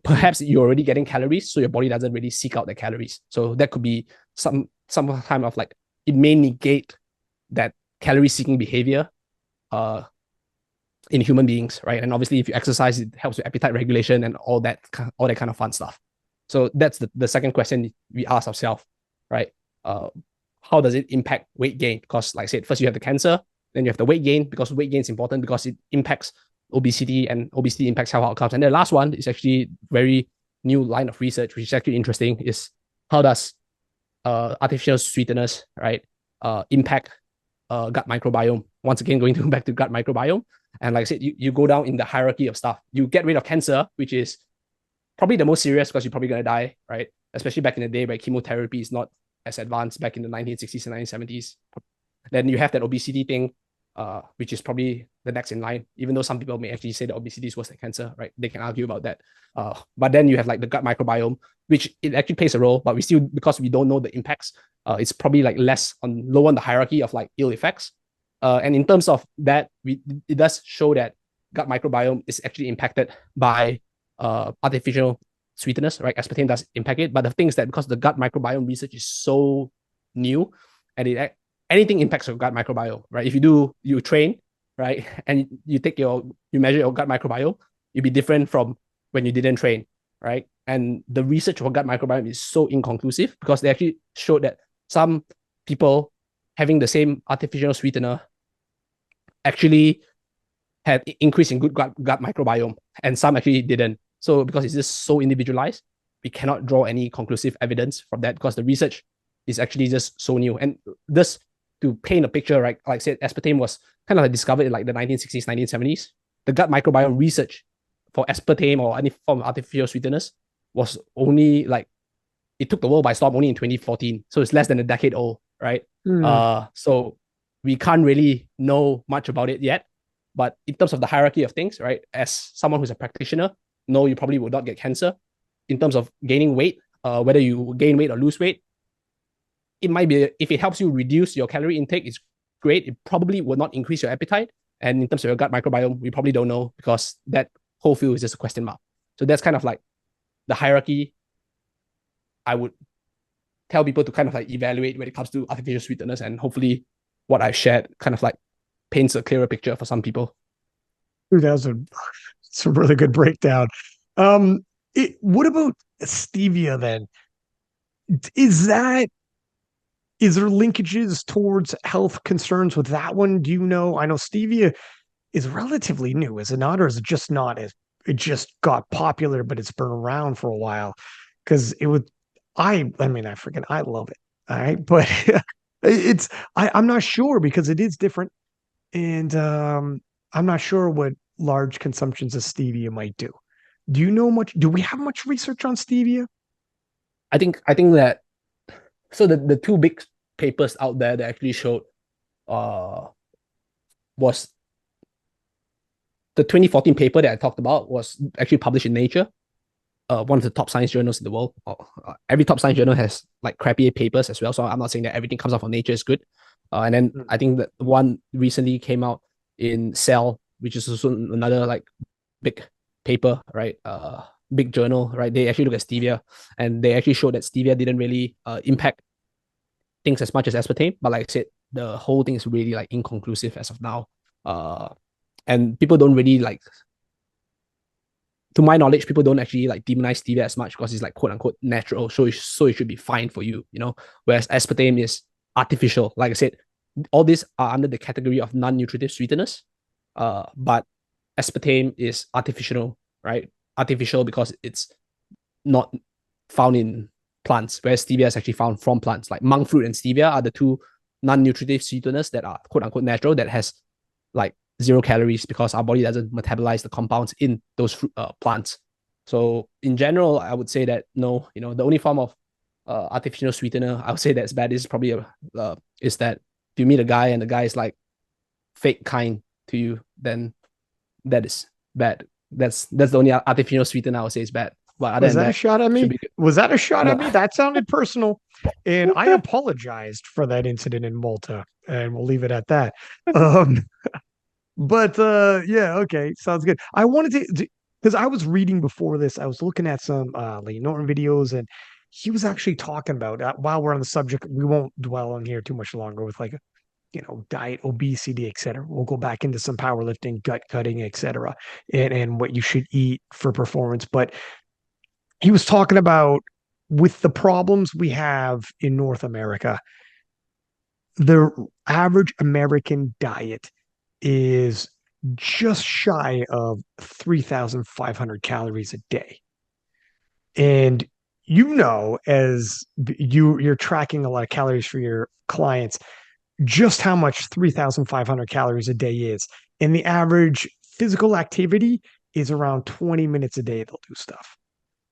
Perhaps you're already getting calories, so your body doesn't really seek out the calories. So that could be some kind of like, it may negate that calorie seeking behavior in human beings, right? And obviously, if you exercise, it helps with appetite regulation and all that kind of fun stuff. So that's the second question we ask ourselves, right? How does it impact weight gain? Because like I said, first you have the cancer, then you have the weight gain, because weight gain is important because it impacts obesity, and obesity impacts health outcomes. And the last one is actually very new line of research, which is actually interesting, is how does artificial sweeteners, right, impact gut microbiome. Once again, going back to gut microbiome. And like I said, you go down in the hierarchy of stuff. You get rid of cancer, which is probably the most serious because you're probably going to die, right? Especially back in the day where chemotherapy is not as advanced back in the 1960s and 1970s. Then you have that obesity thing, which is probably the next in line, even though some people may actually say that obesity is worse than cancer, right? They can argue about that. But then you have like the gut microbiome, which it actually plays a role, but we still, because we don't know the impacts, it's probably like less on low on the hierarchy of like ill effects. And in terms of that, it does show that gut microbiome is actually impacted by artificial sweeteners, right? Aspartame does impact it, but the thing is that because the gut microbiome research is so new, and anything impacts your gut microbiome, right? If you train, right, and you measure your gut microbiome, it'll be different from when you didn't train, right? And the research for gut microbiome is so inconclusive because they actually showed that some people having the same artificial sweetener actually had increase in good gut microbiome, and some actually didn't. So because it's just so individualized, we cannot draw any conclusive evidence from that because the research is actually just so new. And this, to paint a picture, right? Like I said, aspartame was kind of like discovered in like the 1960s, 1970s. The gut microbiome research for aspartame or any form of artificial sweeteners was only like, it took the world by storm only in 2014. So it's less than a decade old, right? So we can't really know much about it yet. But in terms of the hierarchy of things, right? As someone who's a practitioner, no, you probably will not get cancer. In terms of gaining weight, whether you gain weight or lose weight, it might be, if it helps you reduce your calorie intake, it's great. It probably will not increase your appetite. And in terms of your gut microbiome, we probably don't know because that whole field is just a question mark. So that's kind of like the hierarchy I would tell people to kind of like evaluate when it comes to artificial sweeteners, and hopefully what I've shared kind of like paints a clearer picture for some people. That was it's a really good breakdown. What about stevia then? Is that is there linkages towards health concerns with that one? Do you know? I know stevia is relatively new, is it not? Or is it just not as it just got popular, but it's been around for a while? Because it would I mean, I love it. All right. But I'm not sure because it is different. And I'm not sure what large consumptions of stevia might do. Do you know much? Do we have much research on stevia? I think that, so the two big papers out there that actually showed uh was the 2014 paper that I talked about was actually published in Nature, one of the top science journals in the world. Every top science journal has like crappy papers as well, so I'm not saying that everything comes out from Nature is good. And then I think that one recently came out in Cell, which is also another like big paper, right? Big journal, right? They actually look at stevia, and they actually showed that stevia didn't really impact things as much as aspartame. But like I said, the whole thing is really like inconclusive as of now. Uh, and people don't really like, to my knowledge, people don't actually like demonize stevia as much because it's like quote unquote natural. So it should be fine for you, you know. Whereas aspartame is artificial. Like I said, all these are under the category of non-nutritive sweeteners. But aspartame is artificial, right? Artificial because it's not found in plants, whereas stevia is actually found from plants. Like monk fruit and stevia are the two non-nutritive sweeteners that are quote unquote natural, that has like 0 calories because our body doesn't metabolize the compounds in those plants. So in general, I would say that no, you know, the only form of artificial sweetener I would say that's bad is probably is that if you meet a guy and the guy is like fake kind to you, then that is bad. That's the only artificial sweetener I would say is bad. But other Was than that a that, shot at should me? be good. Was that a shot No. at me? That sounded personal. And I apologized for that incident in Malta. And we'll leave it at that. Um, but yeah, okay, sounds good. I wanted to because I was reading before this, I was looking at some Lee Norton videos, and he was actually talking about while we're on the subject, we won't dwell on here too much longer with like diet, obesity, etc. We'll go back into some powerlifting, gut cutting, etc., and what you should eat for performance. But he was talking about with the problems we have in North America, the average American diet is just shy of 3,500 calories a day. And as you're tracking a lot of calories for your clients, just how much 3,500 calories a day is. And the average physical activity is around 20 minutes a day they'll do stuff,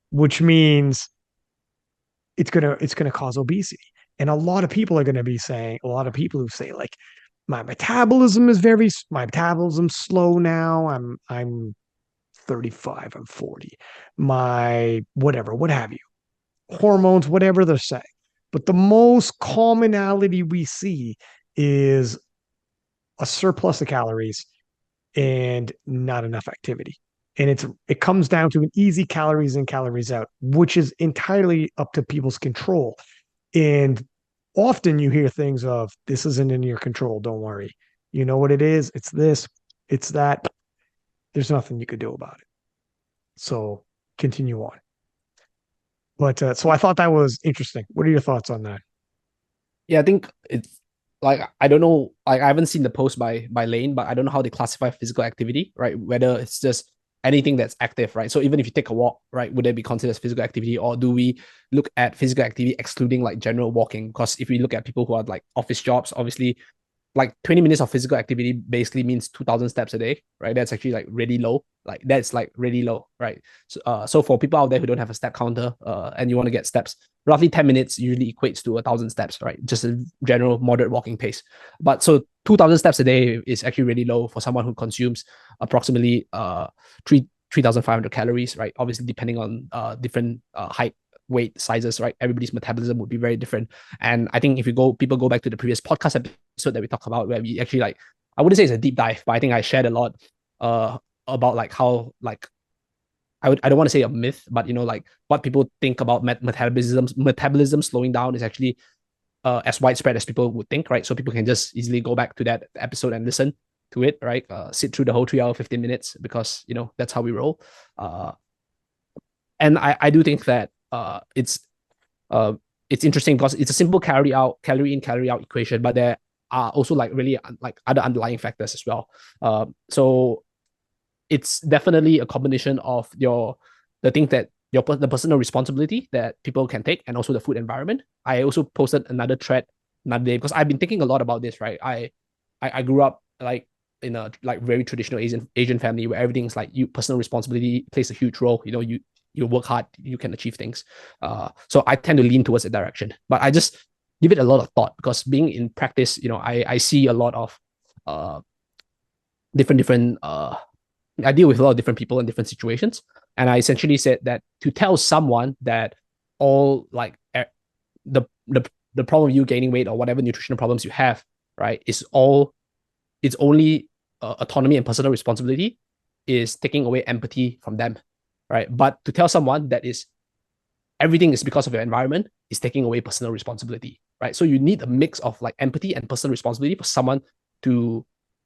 which means it's gonna cause obesity. And a lot of people who say like my metabolism's slow now. I'm 35, I'm 40. My whatever, what have you, hormones, whatever they're saying. But the most commonality we see is a surplus of calories and not enough activity. And it comes down to an easy calories in, calories out, which is entirely up to people's control. And often you hear things of this isn't in your control, don't worry. You know what it is? It's this, it's that. There's nothing you could do about it. So continue on. But so I thought that was interesting. What are your thoughts on that? Yeah, I think it's like I don't know, like I haven't seen the post by Lane, but I don't know how they classify physical activity, right? Whether it's just anything that's active, right? So even if you take a walk, right, would it be considered as physical activity, or do we look at physical activity excluding like general walking? Because if we look at people who are like office jobs, obviously like 20 minutes of physical activity basically means 2000 steps a day, right? That's actually like really low. Like that's like really low, right? So for people out there who don't have a step counter and you want to get steps, roughly 10 minutes usually equates to 1000 steps, right? Just a general moderate walking pace. But so 2000 steps a day is actually really low for someone who consumes approximately 3,500 calories, right? Obviously, depending on different height, weight, sizes, right? Everybody's metabolism would be very different. And I think if people go back to the previous podcast episode that we talked about, where we actually like, I wouldn't say it's a deep dive, but I think I shared a lot about like how like I don't want to say a myth, but you know, like what people think about metabolism slowing down is actually as widespread as people would think, right? So people can just easily go back to that episode and listen to it, right? Sit through the whole 3 hour, 15 minutes, because you know that's how we roll. And I do think that it's interesting because it's a simple calorie in, calorie out equation, but there are also like really like other underlying factors as well. So it's definitely a combination of the thing that the personal responsibility that people can take, and also the food environment. I also posted another thread another day because I've been thinking a lot about this, right? I grew up like in a like very traditional Asian family where everything's like you personal responsibility plays a huge role. You know, you work hard, you can achieve things. So I tend to lean towards that direction, but I just give it a lot of thought because being in practice, you know, I see a lot of different I deal with a lot of different people in different situations. And I essentially said that to tell someone that all like the problem of you gaining weight or whatever nutritional problems you have, right, is all it's only autonomy and personal responsibility is taking away empathy from them, right? But to tell someone that is everything is because of your environment is taking away personal responsibility, right? So you need a mix of like empathy and personal responsibility for someone to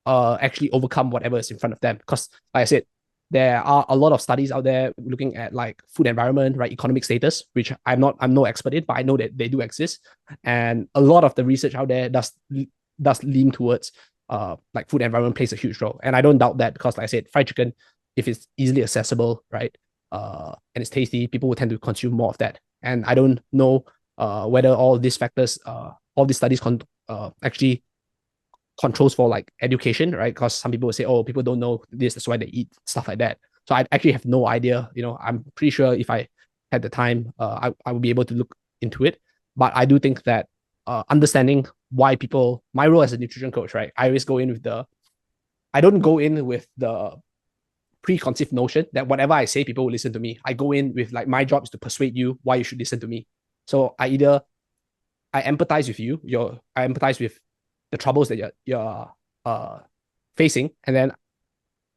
actually overcome whatever is in front of them. Because like I said, there are a lot of studies out there looking at like food environment, right, economic status, which I'm no expert in, but I know that they do exist. And a lot of the research out there does lean towards like food environment plays a huge role. And I don't doubt that because like I said, fried chicken, if it's easily accessible, right, and it's tasty, people will tend to consume more of that. And I don't know whether all these factors, all these studies actually controls for like education, right? Because some people will say, oh, people don't know this, that's why they eat stuff like that. So I actually have no idea. You know, I'm pretty sure if I had the time, I would be able to look into it. But I do think that understanding why people, my role as a nutrition coach, right? I always go in with I don't go in with the preconceived notion that whatever I say, people will listen to me. I go in with like my job is to persuade you why you should listen to me. So I empathize with you, I empathize with the troubles that you're facing, and then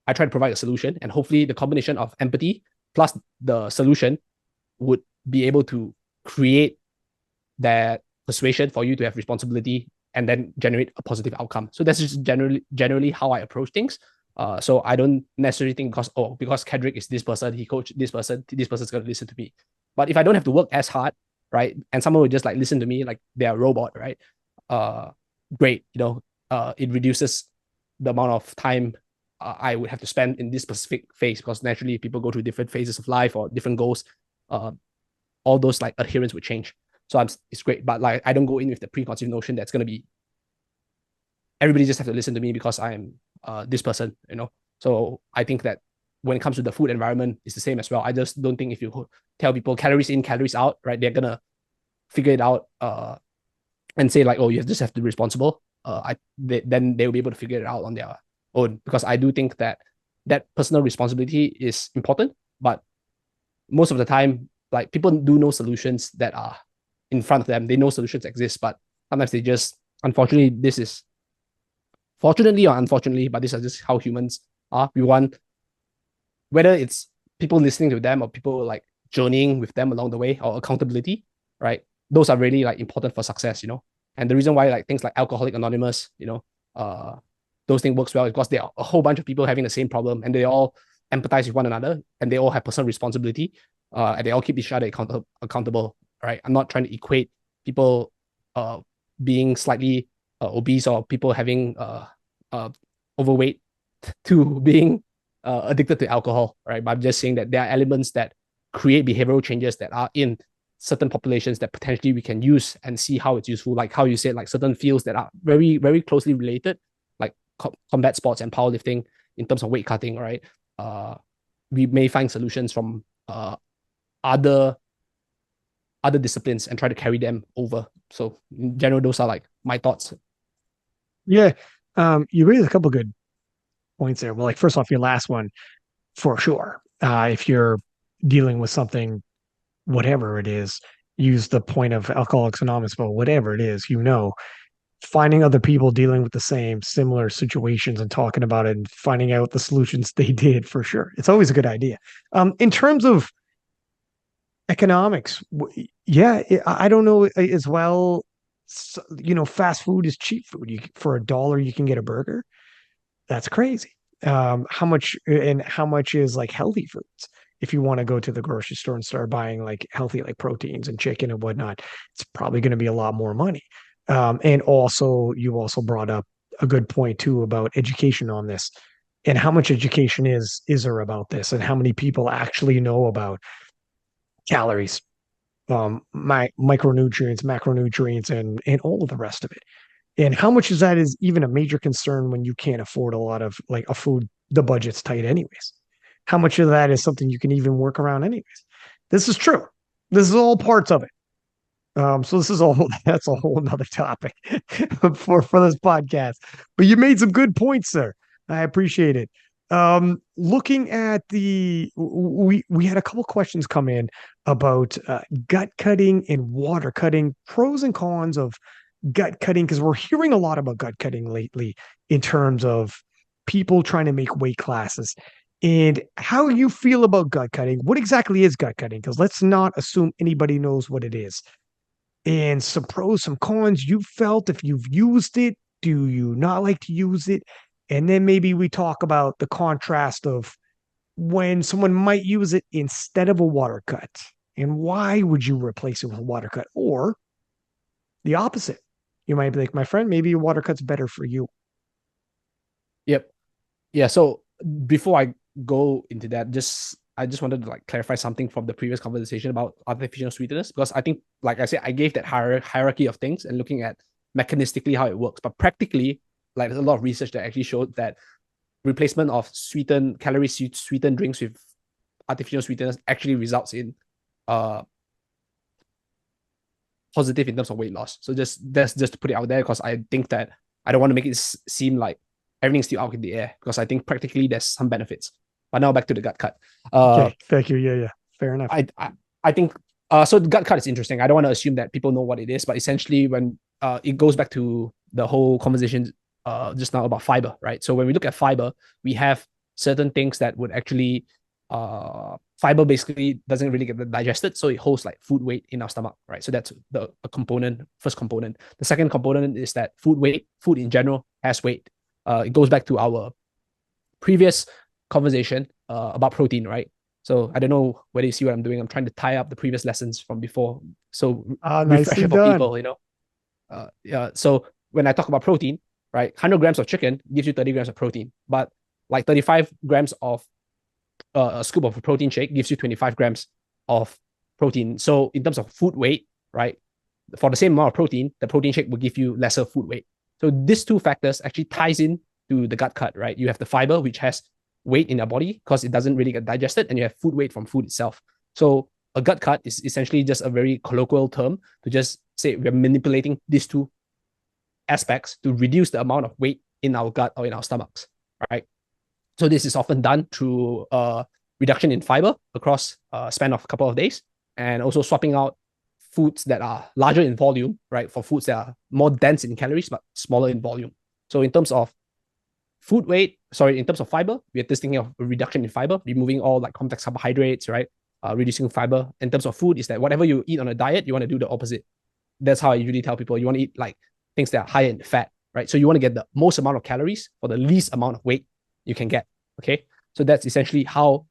I try to provide a solution. And hopefully, the combination of empathy plus the solution would be able to create that persuasion for you to have responsibility and then generate a positive outcome. So that's just generally how I approach things. So I don't necessarily think because Kedrick is this person, he coached this person's going to listen to me. But if I don't have to work as hard, right, and someone would just like listen to me like they're a robot, right? Great, you know, it reduces the amount of time I would have to spend in this specific phase because naturally people go through different phases of life or different goals. All those like adherence would change. So it's great, but like I don't go in with the preconceived notion that's going to be everybody just have to listen to me because I'm this person, you know. So I think that when it comes to the food environment, it's the same as well. I just don't think if you tell people calories in, calories out, right, they're gonna figure it out and say like, oh, you just have to be responsible. then they will be able to figure it out on their own. Because I do think that personal responsibility is important, but most of the time, like people do know solutions that are in front of them. They know solutions exist, but sometimes they just, unfortunately, this is fortunately or unfortunately, but this is just how humans are. We want, whether it's people listening to them or people like journeying with them along the way, or accountability, right? Those are really like important for success, you know. And the reason why like things like Alcoholic Anonymous, you know, those things works well because there are a whole bunch of people having the same problem, and they all empathize with one another, and they all have personal responsibility, and they all keep each other accountable, right? I'm not trying to equate people being slightly obese or people having overweight to being addicted to alcohol, right? But I'm just saying that there are elements that create behavioral changes that are in certain populations that potentially we can use and see how it's useful. Like how you said, like certain fields that are very, very closely related, like combat sports and powerlifting in terms of weight cutting, right? We may find solutions from other disciplines and try to carry them over. So in general, those are like my thoughts. Yeah. You raised a couple good points there. Well, like first off, your last one for sure. If you're dealing with something, whatever it is, use the point of Alcoholics Anonymous, but whatever it is, you know, finding other people dealing with the same similar situations and talking about it and finding out the solutions they did for sure. It's always a good idea. In terms of economics, yeah, I don't know as well. You know, fast food is cheap food. For $1, you can get a burger. That's crazy. How much is like healthy foods? If you want to go to the grocery store and start buying like healthy, like proteins and chicken and whatnot, it's probably going to be a lot more money. And also, you also brought up a good point too about education on this, and how much education is there about this, and how many people actually know about calories, micronutrients, macronutrients, and all of the rest of it. And how much is that is even a major concern when you can't afford a lot of like a food, the budget's tight anyways. How much of that is something you can even work around anyways? This is true. This is all parts of it. So this is all that's a whole nother topic for this podcast. But you made some good points there. I appreciate it. Looking at we had a couple questions come in about gut cutting and water cutting, pros and cons of gut cutting, because we're hearing a lot about gut cutting lately in terms of people trying to make weight classes. And how you feel about gut cutting? What exactly is gut cutting? Because let's not assume anybody knows what it is. And some pros, some cons you felt if you've used it. Do you not like to use it? And then maybe we talk about the contrast of when someone might use it instead of a water cut. And why would you replace it with a water cut? Or the opposite. You might be like, my friend, maybe a water cut's better for you. Yep. Yeah. So before I go into that, I just wanted to like clarify something from the previous conversation about artificial sweeteners, because I think, like I said, I gave that hierarchy of things and looking at mechanistically how it works, but practically, like there's a lot of research that actually showed that replacement of sweetened drinks with artificial sweeteners actually results in positive in terms of weight loss. So that's just to put it out there, because I think that I don't want to make it seem like everything's still out in the air, because I think practically there's some benefits. But now back to the gut cut. Okay, thank you. Yeah, fair enough. I think so the gut cut is interesting. I don't want to assume that people know what it is, but essentially when it goes back to the whole conversation just now about fiber, right? So when we look at fiber, we have certain things that would actually fiber basically doesn't really get digested, so it holds like food weight in our stomach, right? So that's the first component. The second component is that food in general has weight. It goes back to our previous conversation about protein, right? So I don't know whether you see what I'm doing. I'm trying to tie up the previous lessons from before, so Nicely refresher for done. people, you know. Yeah. So when I talk about protein, right, 100 grams of chicken gives you 30 grams of protein, but like 35 grams of a scoop of a protein shake gives you 25 grams of protein. So in terms of food weight, right, for the same amount of protein, the protein shake will give you lesser food weight. So these two factors actually ties in to the gut cut, right? You have the fiber, which has weight in your body because it doesn't really get digested, and you have food weight from food itself. So a gut cut is essentially just a very colloquial term to just say we're manipulating these two aspects to reduce the amount of weight in our gut or in our stomachs, right? So this is often done through reduction in fiber across a span of a couple of days, and also swapping out foods that are larger in volume, right, for foods that are more dense in calories but smaller in volume. So in terms of in terms of fiber, we are just thinking of a reduction in fiber, removing all like complex carbohydrates, right? Reducing fiber. In terms of food, is that whatever you eat on a diet, you want to do the opposite. That's how I usually tell people you want to eat like things that are higher in fat, right? So you want to get the most amount of calories for the least amount of weight you can get. Okay. So that's essentially how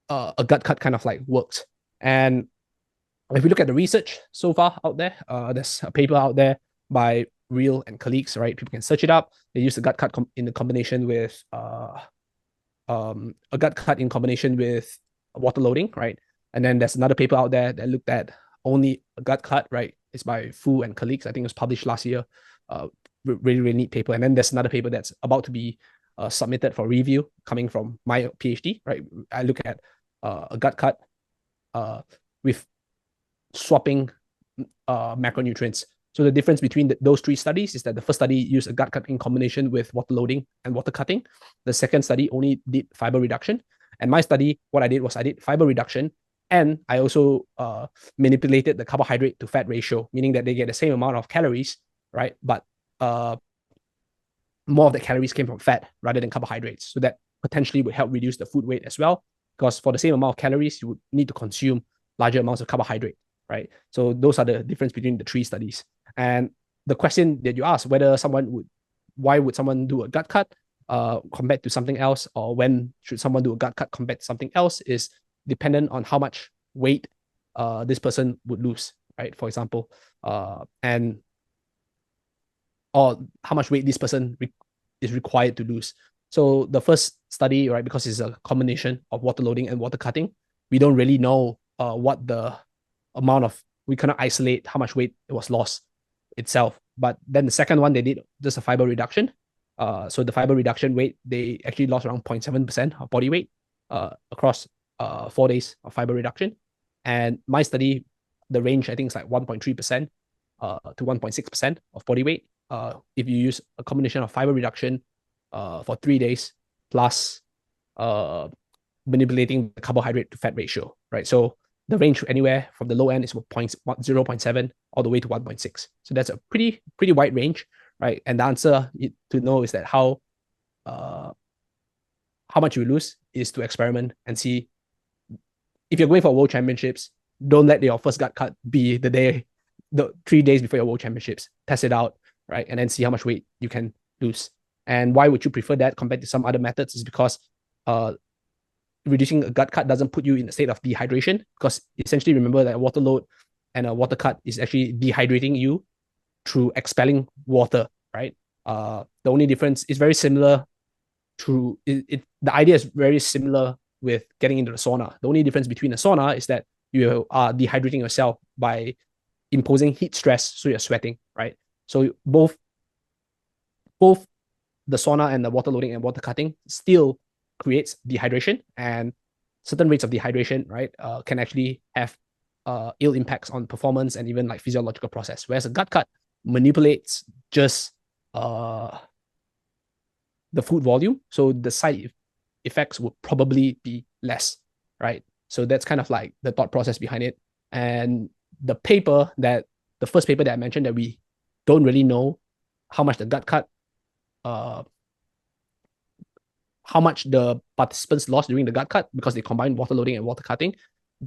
a gut cut kind of like works. And if we look at the research so far out there, there's a paper out there by Real and colleagues, right? People can search it up. They use the gut cut in the combination with a gut cut in combination with water loading, right? And then there's another paper out there that looked at only a gut cut, right? It's by Fu and colleagues. I think it was published last year. Really, really neat paper. And then there's another paper that's about to be submitted for review coming from my PhD, right? I look at a gut cut with swapping macronutrients. So the difference between those three studies is that the first study used a gut cut in combination with water loading and water cutting. The second study only did fiber reduction. And my study, what I did was I did fiber reduction, and I also manipulated the carbohydrate to fat ratio, meaning that they get the same amount of calories, right? But more of the calories came from fat rather than carbohydrates. So that potentially would help reduce the food weight as well, because for the same amount of calories, you would need to consume larger amounts of carbohydrate, right? So those are the difference between the three studies. And the question that you asked, why would someone do a gut cut compared to something else, or when should someone do a gut cut compared to something else, is dependent on how much weight this person would lose, right? For example, or how much weight this person is required to lose. So the first study, right, because it's a combination of water loading and water cutting, we don't really know what the amount of, we cannot isolate how much weight it was lost itself. But then the second one, they did just a fiber reduction. So the fiber reduction weight, they actually lost around 0.7% of body weight across 4 days of fiber reduction. And my study, the range, I think, is like 1.3% to 1.6% of body weight. If you use a combination of fiber reduction for 3 days plus manipulating the carbohydrate to fat ratio, right? So the range anywhere from the low end is 0.7 all the way to 1.6. So that's a pretty wide range, right? And the answer to know is that how much you lose is to experiment and see. If you're going for world championships, don't let your first gut cut be the 3 days before your world championships. Test it out, right? And then see how much weight you can lose. And why would you prefer that compared to some other methods is because reducing a gut cut doesn't put you in a state of dehydration, because essentially remember that a water load and a water cut is actually dehydrating you through expelling water, right? The only difference is very similar to the idea is very similar with getting into the sauna. The only difference between a sauna is that you are dehydrating yourself by imposing heat stress, so you're sweating, right? So both the sauna and the water loading and water cutting still creates dehydration, and certain rates of dehydration, right, can actually have ill impacts on performance and even like physiological process. Whereas a gut cut manipulates just the food volume, so the side effects would probably be less, right? So that's kind of like the thought process behind it. And the first paper that I mentioned, that we don't really know how much the gut cut, how much the participants lost during the gut cut, because they combined water loading and water cutting.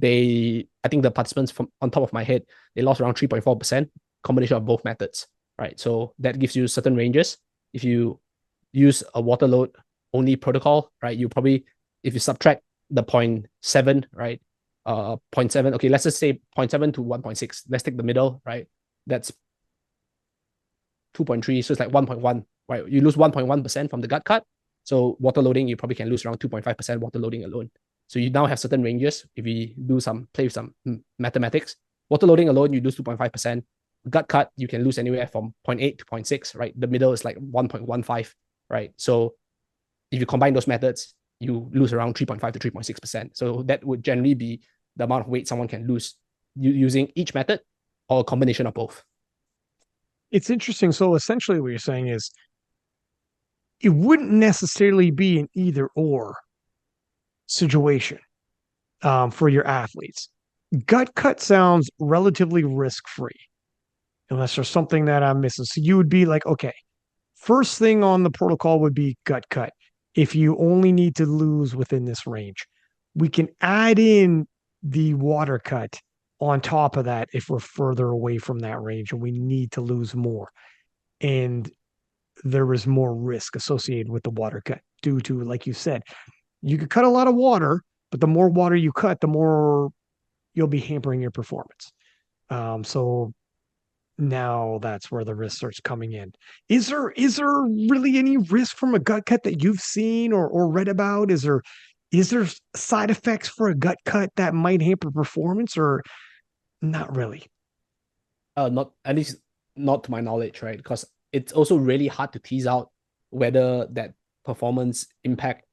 I think the participants, from on top of my head, they lost around 3.4% combination of both methods, right? So that gives you certain ranges. If you use a water load only protocol, right, you probably, if you subtract the 0.7, right, 0.7, okay, let's just say 0.7 to 1.6. Let's take the middle, right? That's 2.3, so it's like 1.1, right? You lose 1.1% from the gut cut. So water loading, you probably can lose around 2.5% water loading alone. So you now have certain ranges. If we play with some mathematics, water loading alone, you lose 2.5%. Gut cut, you can lose anywhere from 0.8 to 0.6, right? The middle is like 1.15, right? So if you combine those methods, you lose around 3.5 to 3.6%. So that would generally be the amount of weight someone can lose using each method or a combination of both. It's interesting. So essentially, what you're saying is it wouldn't necessarily be an either or situation for your athletes. Gut cut sounds relatively risk free, unless there's something that I'm missing. So you would be like, okay, first thing on the protocol would be gut cut. If you only need to lose within this range, we can add in the water cut on top of that if we're further away from that range and we need to lose more. And there is more risk associated with the water cut due to, like you said, you could cut a lot of water, but the more water you cut, the more you'll be hampering your performance. So now that's where the risk starts coming in. Is there really any risk from a gut cut that you've seen or read about? Is there side effects for a gut cut that might hamper performance or not really? Not at least not to my knowledge, right? Because it's also really hard to tease out whether that performance impact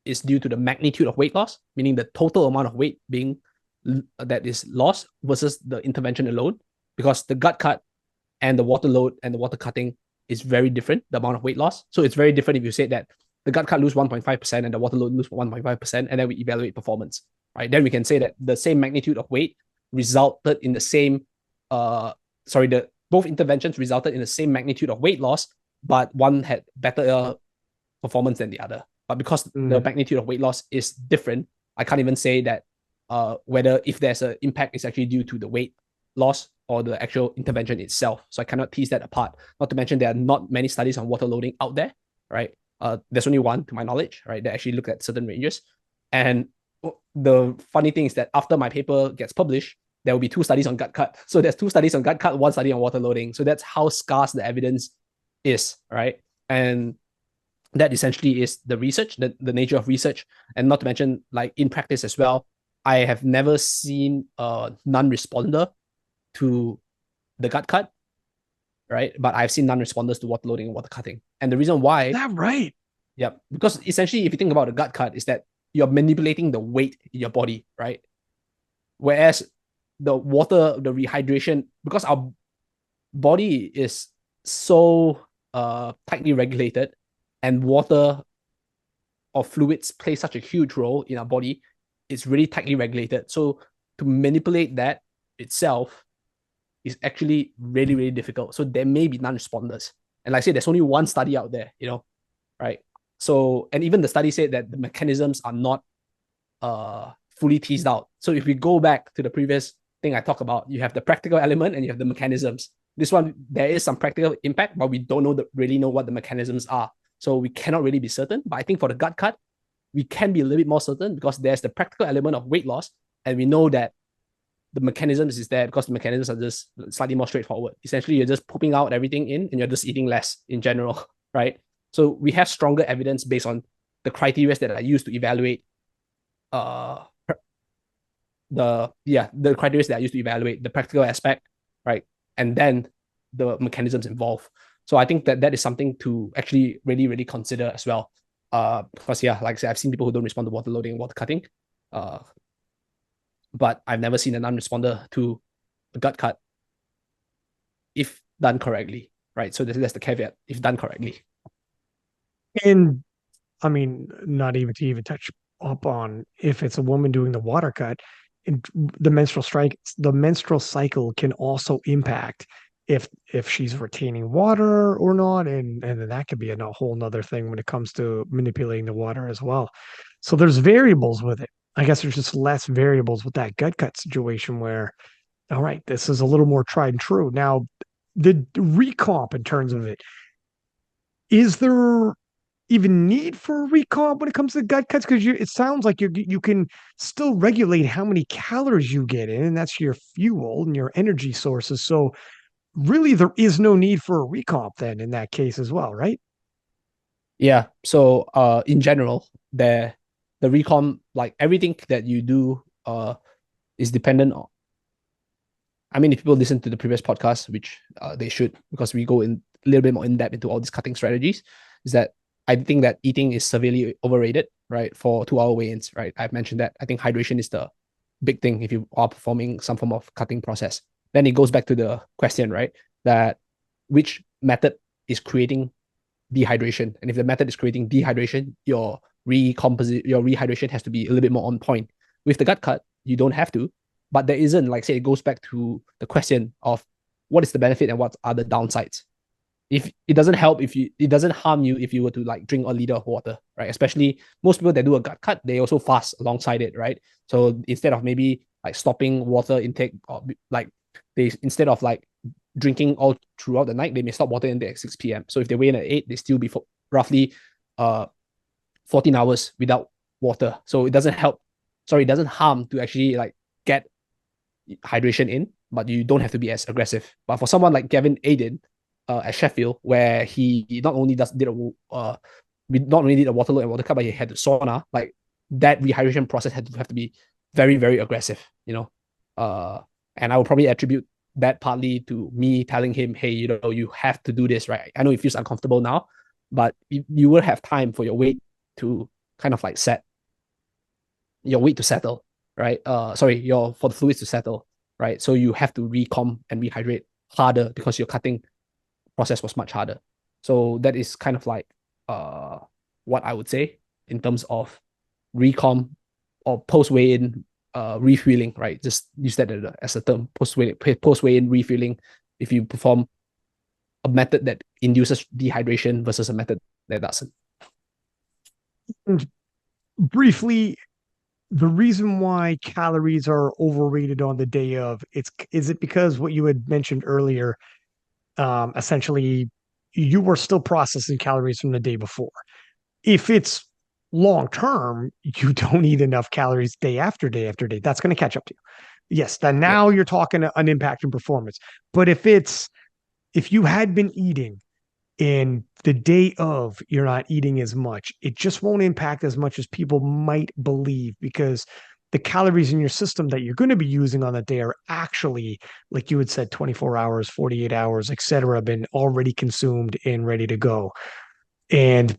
is due to the magnitude of weight loss, meaning the total amount of weight being that is lost versus the intervention alone, because the gut cut and the water load and the water cutting is very different, the amount of weight loss. So it's very different if you say that the gut cut lose 1.5% and the water load lose 1.5%, and then we evaluate performance, right? Then we can say that the same magnitude of weight resulted in the same, the both interventions resulted in the same magnitude of weight loss, but one had better performance than the other. But because the Mm. magnitude of weight loss is different, I can't even say that whether if there's an impact is actually due to the weight loss or the actual intervention itself. So I cannot tease that apart. Not to mention there are not many studies on water loading out there, right? There's only one to my knowledge, right? That actually look at certain ranges. And the funny thing is that after my paper gets published, there will be two studies on gut cut. So there's two studies on gut cut, one study on water loading. So that's how scarce the evidence is, right? And that essentially is the research, the nature of research, and not to mention like in practice as well. I have never seen a non-responder to the gut cut, right? But I've seen non-responders to water loading and water cutting. And the reason why, That right. yeah, because essentially, if you think about the gut cut, is that you're manipulating the weight in your body, right? Whereas the water, the rehydration, because our body is so tightly regulated, and water or fluids play such a huge role in our body, it's really tightly regulated. So to manipulate that itself is actually really, really difficult. So there may be non-responders. And like I said, there's only one study out there, right? So, and even the study said that the mechanisms are not fully teased out. So if we go back to the previous thing I talked about, you have the practical element and you have the mechanisms. This one, there is some practical impact, but we don't really know what the mechanisms are. So we cannot really be certain. But I think for the gut cut, we can be a little bit more certain because there's the practical element of weight loss. And we know that the mechanisms is there because the mechanisms are just slightly more straightforward. Essentially, you're just pooping out everything in and you're just eating less in general, right? So we have stronger evidence based on the criteria that are used to evaluate uh the criteria that are used to evaluate the practical aspect, right? And then the mechanisms involved. So I think that is something to actually really, really consider as well. Because yeah, like I said, I've seen people who don't respond to water loading and water cutting. But I've never seen a non-responder to a gut cut if done correctly, right? So that's the caveat, if done correctly. And I mean, not even to even touch up on if it's a woman doing the water cut, the menstrual cycle can also impact if she's retaining water or not, and then that could be a whole nother thing when it comes to manipulating the water as well. So there's variables with it. I guess there's just less variables with that gut cut situation where, all right, this is a little more tried and true. Now, the recomp in terms of it, is there even need for a recomp when it comes to gut cuts? Because it sounds like you can still regulate how many calories you get in, and that's your fuel and your energy sources. So really, there is no need for a recomp then in that case as well, right? Yeah. So in general, the recom, like everything that you do is dependent on. I mean, if people listen to the previous podcast, which they should, because we go in a little bit more in depth into all these cutting strategies, is that I think that eating is severely overrated, right? For 2 hour weigh-ins, right? I've mentioned that. I think hydration is the big thing if you are performing some form of cutting process. Then it goes back to the question, right? That which method is creating dehydration. And if the method is creating dehydration, your rehydration has to be a little bit more on point. With the gut cut, you don't have to, but there isn't, like say, it goes back to the question of what is the benefit and what are the downsides. If it doesn't help, if you it doesn't harm you if you were to like drink a liter of water, right? Especially most people that do a gut cut, they also fast alongside it, right? So instead of maybe like stopping water intake, or like they instead of like drinking all throughout the night, they may stop water intake at 6 p.m. So if they weigh in at 8, they still be roughly 14 hours without water. So it doesn't help. Sorry, it doesn't harm to actually like get hydration in, but you don't have to be as aggressive. But for someone like Gavin Aiden at Sheffield, where he not only not only did a water load and water cut, but he had the sauna, like that rehydration process had to have to be very, very aggressive, you know. And I would probably attribute that partly to me telling him, hey, you know, you have to do this, right? I know it feels uncomfortable now, but you will have time for your weight to kind of like your weight to settle, right? Sorry, for the fluids to settle, right? So you have to recom and rehydrate harder because your cutting process was much harder. So that is kind of like what I would say in terms of recom or post weigh-in refueling, right? Just use that as a term, post weigh-in refueling. If you perform a method that induces dehydration versus a method that doesn't. And briefly, the reason why calories are overrated on the day of, is it because what you had mentioned earlier, essentially you were still processing calories from the day before. If it's long term, you don't eat enough calories day after day after day. That's going to catch up to you. Yes, then Yeah. now you're talking an impact in performance. But if you had been eating and the day of you're not eating as much, it just won't impact as much as people might believe, because the calories in your system that you're going to be using on the day are actually, like you had said, 24 hours, 48 hours, etc., been already consumed and ready to go. And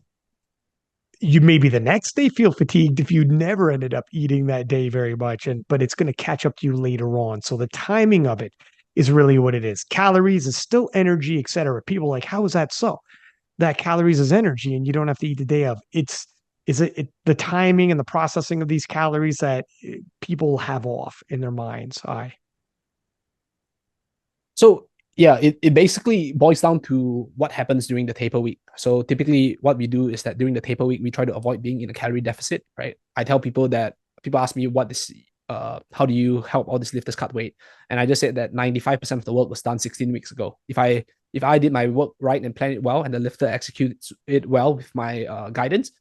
you maybe the next day feel fatigued if you never ended up eating that day very much, but it's going to catch up to you later on. So the timing of it is really what it is. Calories is still energy, etc. People are like, how is that so? That calories is energy and you don't have to eat the day of. The timing and the processing of these calories that people have off in their minds. So yeah, it basically boils down to what happens during the taper week. So typically what we do is that during the taper week, we try to avoid being in a calorie deficit, right? I tell people that people ask me how do you help all these lifters cut weight? And I just said that 95% of the work was done 16 weeks ago. If I did my work right and plan it well and the lifter executes it well with my guidance,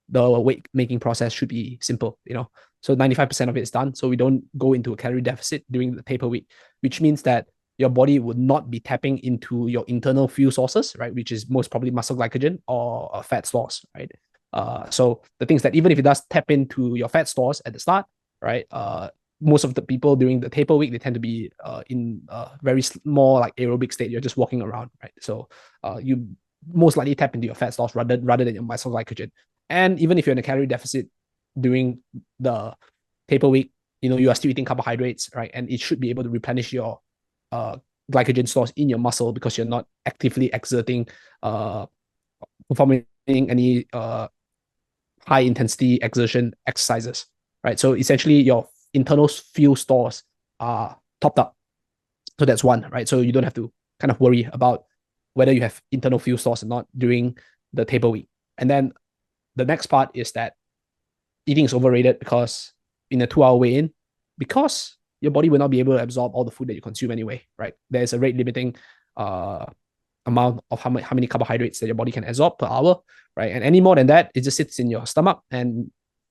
the weight making process should be simple, you know. So 95% of it is done. So we don't go into a calorie deficit during the taper week, which means that your body would not be tapping into your internal fuel sources, right? Which is most probably muscle glycogen or fat stores, right? So the things that even if it does tap into your fat stores at the start, right? Most of the people during the taper week, they tend to be in a very more like aerobic state. You're just walking around, right? So you most likely tap into your fat stores rather than your muscle glycogen. And even if you're in a calorie deficit during the taper week, you know, you are still eating carbohydrates, right? And it should be able to replenish your glycogen stores in your muscle because you're not actively exerting, performing any high intensity exertion exercises, right? So essentially, your internal fuel stores are topped up. So that's one, right? So you don't have to kind of worry about whether you have internal fuel stores or not during the taper week. And then the next part is that eating is overrated because in a 2 hour weigh in, because your body will not be able to absorb all the food that you consume anyway, right? There's a rate limiting amount of how many carbohydrates that your body can absorb per hour, right? And any more than that, it just sits in your stomach, and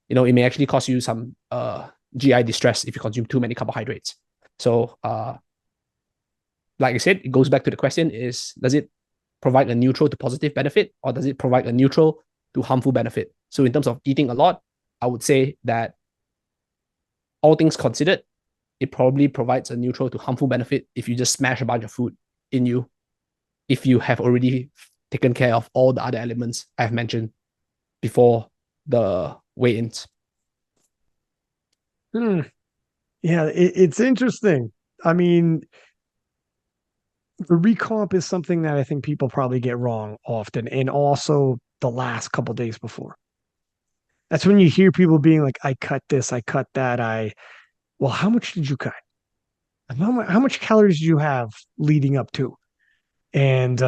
you know it may actually cause you some GI distress if you consume too many carbohydrates. So, like I said, it goes back to the question: does it provide a neutral to positive benefit, or does it provide a neutral to harmful benefit? So, in terms of eating a lot, I would say that all things considered, it probably provides a neutral to harmful benefit if you just smash a bunch of food in you, if you have already taken care of all the other elements I've mentioned before the weigh-ins. Yeah, it's interesting. I mean, the recomp is something that I think people probably get wrong often, and also the last couple days before. That's when you hear people being like, "I cut this, I cut that." Well, how much did you cut? How much calories do you have leading up to? And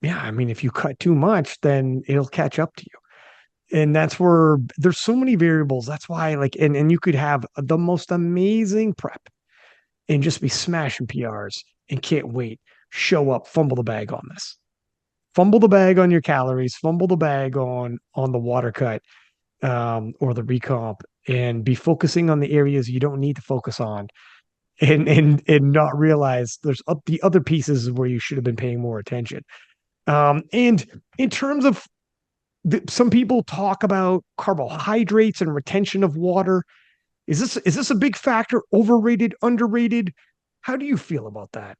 yeah, I mean, if you cut too much, then it'll catch up to you. And that's where there's so many variables. That's why, like, and you could have the most amazing prep and just be smashing PRs and can't wait. Show up, fumble the bag on this. Fumble the bag on your calories, fumble the bag on the water cut or the recomp, and be focusing on the areas you don't need to focus on and not realize there's up the other pieces where you should have been paying more attention. And in terms of some people talk about carbohydrates and retention of water. Is this a big factor? Overrated, underrated? How do you feel about that?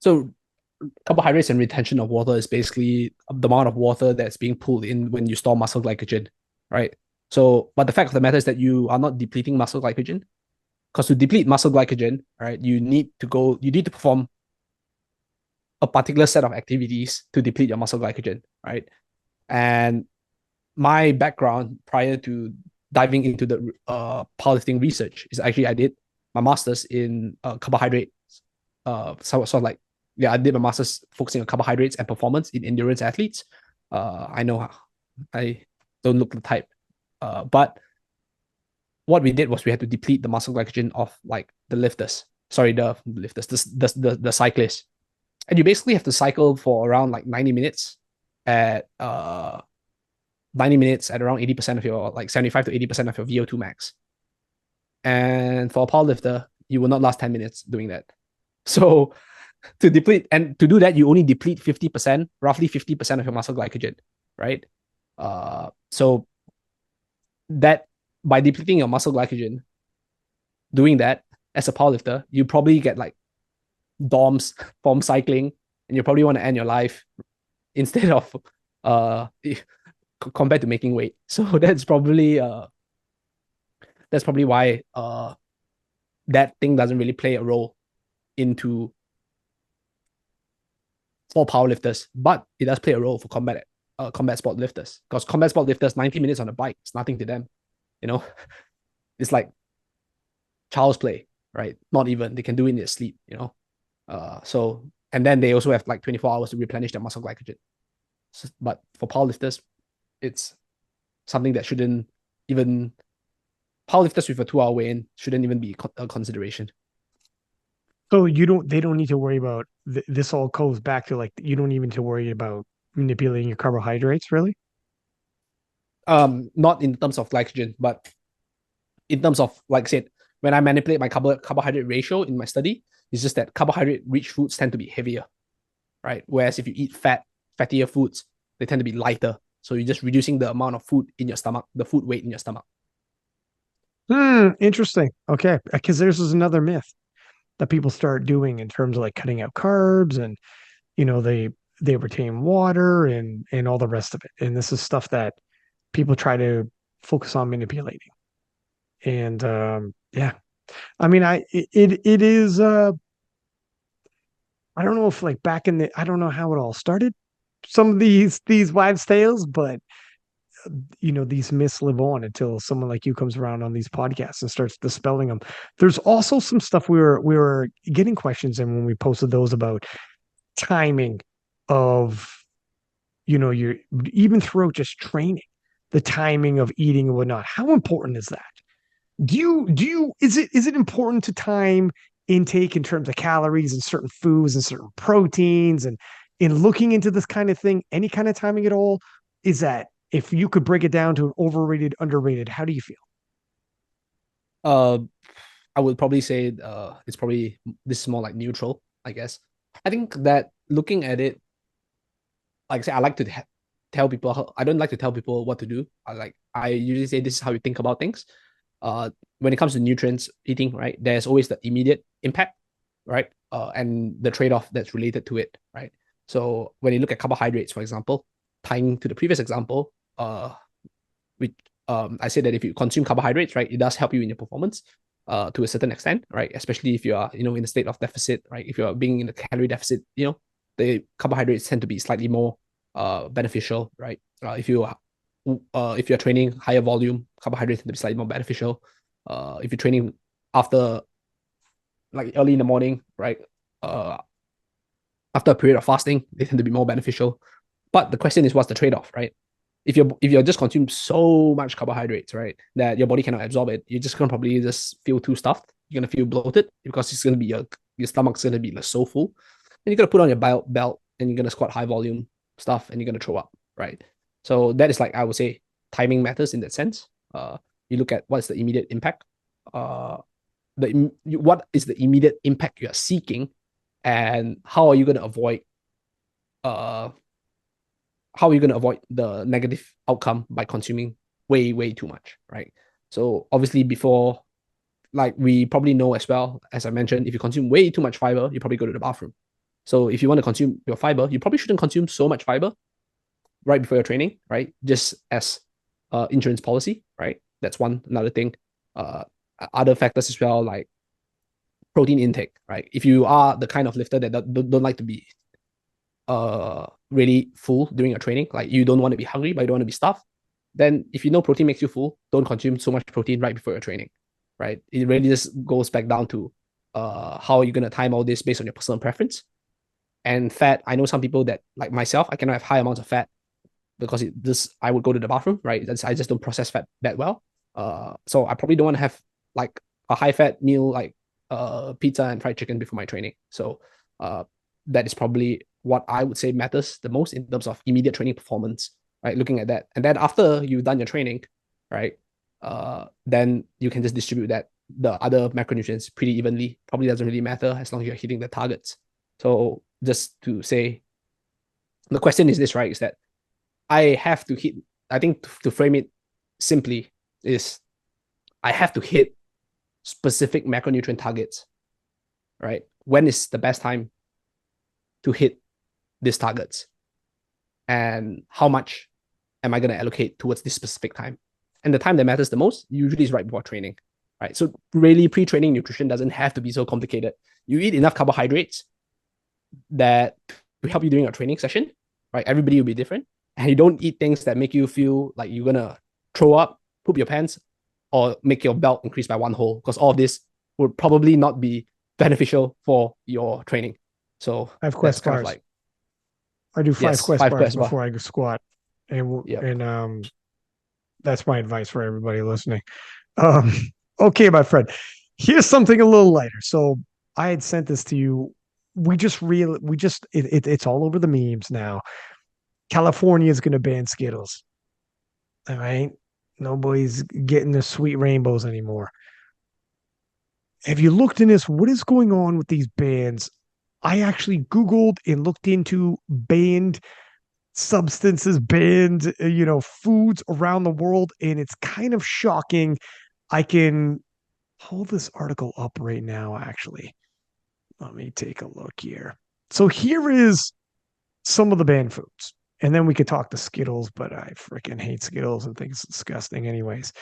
So carbohydrates and retention of water is basically the amount of water that's being pulled in when you store muscle glycogen, right? So, but the fact of the matter is that you are not depleting muscle glycogen, because to deplete muscle glycogen, right, you need to perform a particular set of activities to deplete your muscle glycogen, right? And my background prior to diving into the powerlifting research is actually I did my master's in carbohydrates. So like, yeah, I did my master's focusing on carbohydrates and performance in endurance athletes. I know I don't look the type, but what we did was we had to deplete the muscle glycogen of like the lifters. Sorry, the lifters, the cyclists, and you basically have to cycle for around like 90 minutes at 90 minutes at around 80% of your, like 75 to 80% of your VO2 max. And for a powerlifter, you will not last 10 minutes doing that. So to deplete, and to do that, you only deplete 50%, roughly 50% of your muscle glycogen, right? So that by depleting your muscle glycogen, doing that as a powerlifter, you probably get like DOMs from cycling, and you probably want to end your life instead of compared to making weight. So that's probably why that thing doesn't really play a role into for powerlifters, but it does play a role for combat sport lifters, because combat sport lifters 90 minutes on a bike is nothing to them. You know, it's like child's play, right? Not even, they can do it in their sleep. So and then they also have like 24 hours to replenish their muscle glycogen. So, but for powerlifters, it's something that shouldn't even, powerlifters with a 2 hour weigh-in shouldn't even be a consideration. So they don't need to worry about this. All goes back to like you don't even need to worry about manipulating your carbohydrates, really. Not in terms of glycogen, but in terms of, like I said, when I manipulate my carbohydrate ratio in my study, it's just that carbohydrate rich foods tend to be heavier, right? Whereas if you eat fattier foods, they tend to be lighter. So you're just reducing the amount of food in your stomach, the food weight in your stomach. Interesting. Okay, because this is another myth that people start doing in terms of like cutting out carbs, and they retain water and all the rest of it. And this is stuff that people try to focus on manipulating. And yeah, I mean, it is. I don't know if like back in the, I don't know how it all started. Some of these wives' tales, but these myths live on until someone like you comes around on these podcasts and starts dispelling them. There's also some stuff we were getting questions in when we posted those about timing of your, even throughout just training, the timing of eating and whatnot. How important is that? Is it important to time intake in terms of calories and certain foods and certain proteins, and in looking into this kind of thing, any kind of timing at all? Is that, if you could break it down to an overrated, underrated, how do you feel? Uh, I would probably say it's probably, this is more like neutral, I guess. I think that looking at it, like I say, I like to tell people I don't like to tell people what to do. I usually say this is how you think about things. When it comes to nutrients eating, right, there's always the immediate impact, right, and the trade-off that's related to it, right. So when you look at carbohydrates, for example, tying to the previous example, which I said that if you consume carbohydrates, right, it does help you in your performance. to a certain extent, right? Especially if you are, in a state of deficit, right? If you're being in a calorie deficit, the carbohydrates tend to be slightly more beneficial, right? If you're training higher volume, carbohydrates tend to be slightly more beneficial. If you're training after like early in the morning, right? Uh, After a period of fasting, they tend to be more beneficial. But the question is, what's the trade-off, right? If you're just consuming so much carbohydrates, right, that your body cannot absorb it, you're just gonna probably just feel too stuffed. You're gonna feel bloated because it's gonna be your stomach's gonna be like so full, and you're gonna put on your belt and you're gonna squat high volume stuff and you're gonna throw up, right? So that is like I would say timing matters in that sense. You look at what's the immediate impact. What is the immediate impact you're seeking, and how are you going to avoid uh the negative outcome by consuming way too much, right? So obviously before, like we probably know as well, as I mentioned, if you consume way too much fiber, you probably go to the bathroom. So if you want to consume your fiber, you probably shouldn't consume so much fiber right before your training, right? Just as insurance policy, right? That's another thing. uh Other factors as well, like protein intake, right? If you are the kind of lifter that don't like to be really full during a training, like you don't want to be hungry but you don't want to be stuffed, then if you know protein makes you full, don't consume so much protein right before your training, right? It really just goes back down to how are you going to time all this based on your personal preference. And fat, I know some people that, like myself, I cannot have high amounts of fat because I would go to the bathroom, right? I just don't process fat that well. So I probably don't want to have like a high fat meal like pizza and fried chicken before my training. So that is probably what I would say matters the most in terms of immediate training performance, right? Looking at that. And then after you've done your training, right, then you can just distribute the other macronutrients pretty evenly. Probably doesn't really matter as long as you're hitting the targets. So just to say, the question is this, right? Is that I have to hit, I think to frame it simply is I have to hit specific macronutrient targets, right? When is the best time to hit these targets? And how much am I going to allocate towards this specific time? And the time that matters the most usually is right before training, right? So really pre-training nutrition doesn't have to be so complicated. You eat enough carbohydrates that to help you during a training session, right? Everybody will be different. And you don't eat things that make you feel like you're going to throw up, poop your pants, or make your belt increase by 1 hole, because all of this would probably not be beneficial for your training. So I have that's quest kind of bars. like, I do 5 yes, quest five bars quest bar. before I go squat, and Yep. that's my advice for everybody listening. Um, okay, my friend. Here's something a little lighter. So I had sent this to you. It's all over the memes now. California is going to ban Skittles. All right. Nobody's getting the sweet rainbows anymore. Have you looked in this? What is going on with these bans? I actually Googled and looked into banned substances, banned, foods around the world, and it's kind of shocking. I can hold this article up right now, actually. Let me take a look here. So here is some of the banned foods. And then we could talk to Skittles, but I freaking hate Skittles and think it's disgusting, anyways.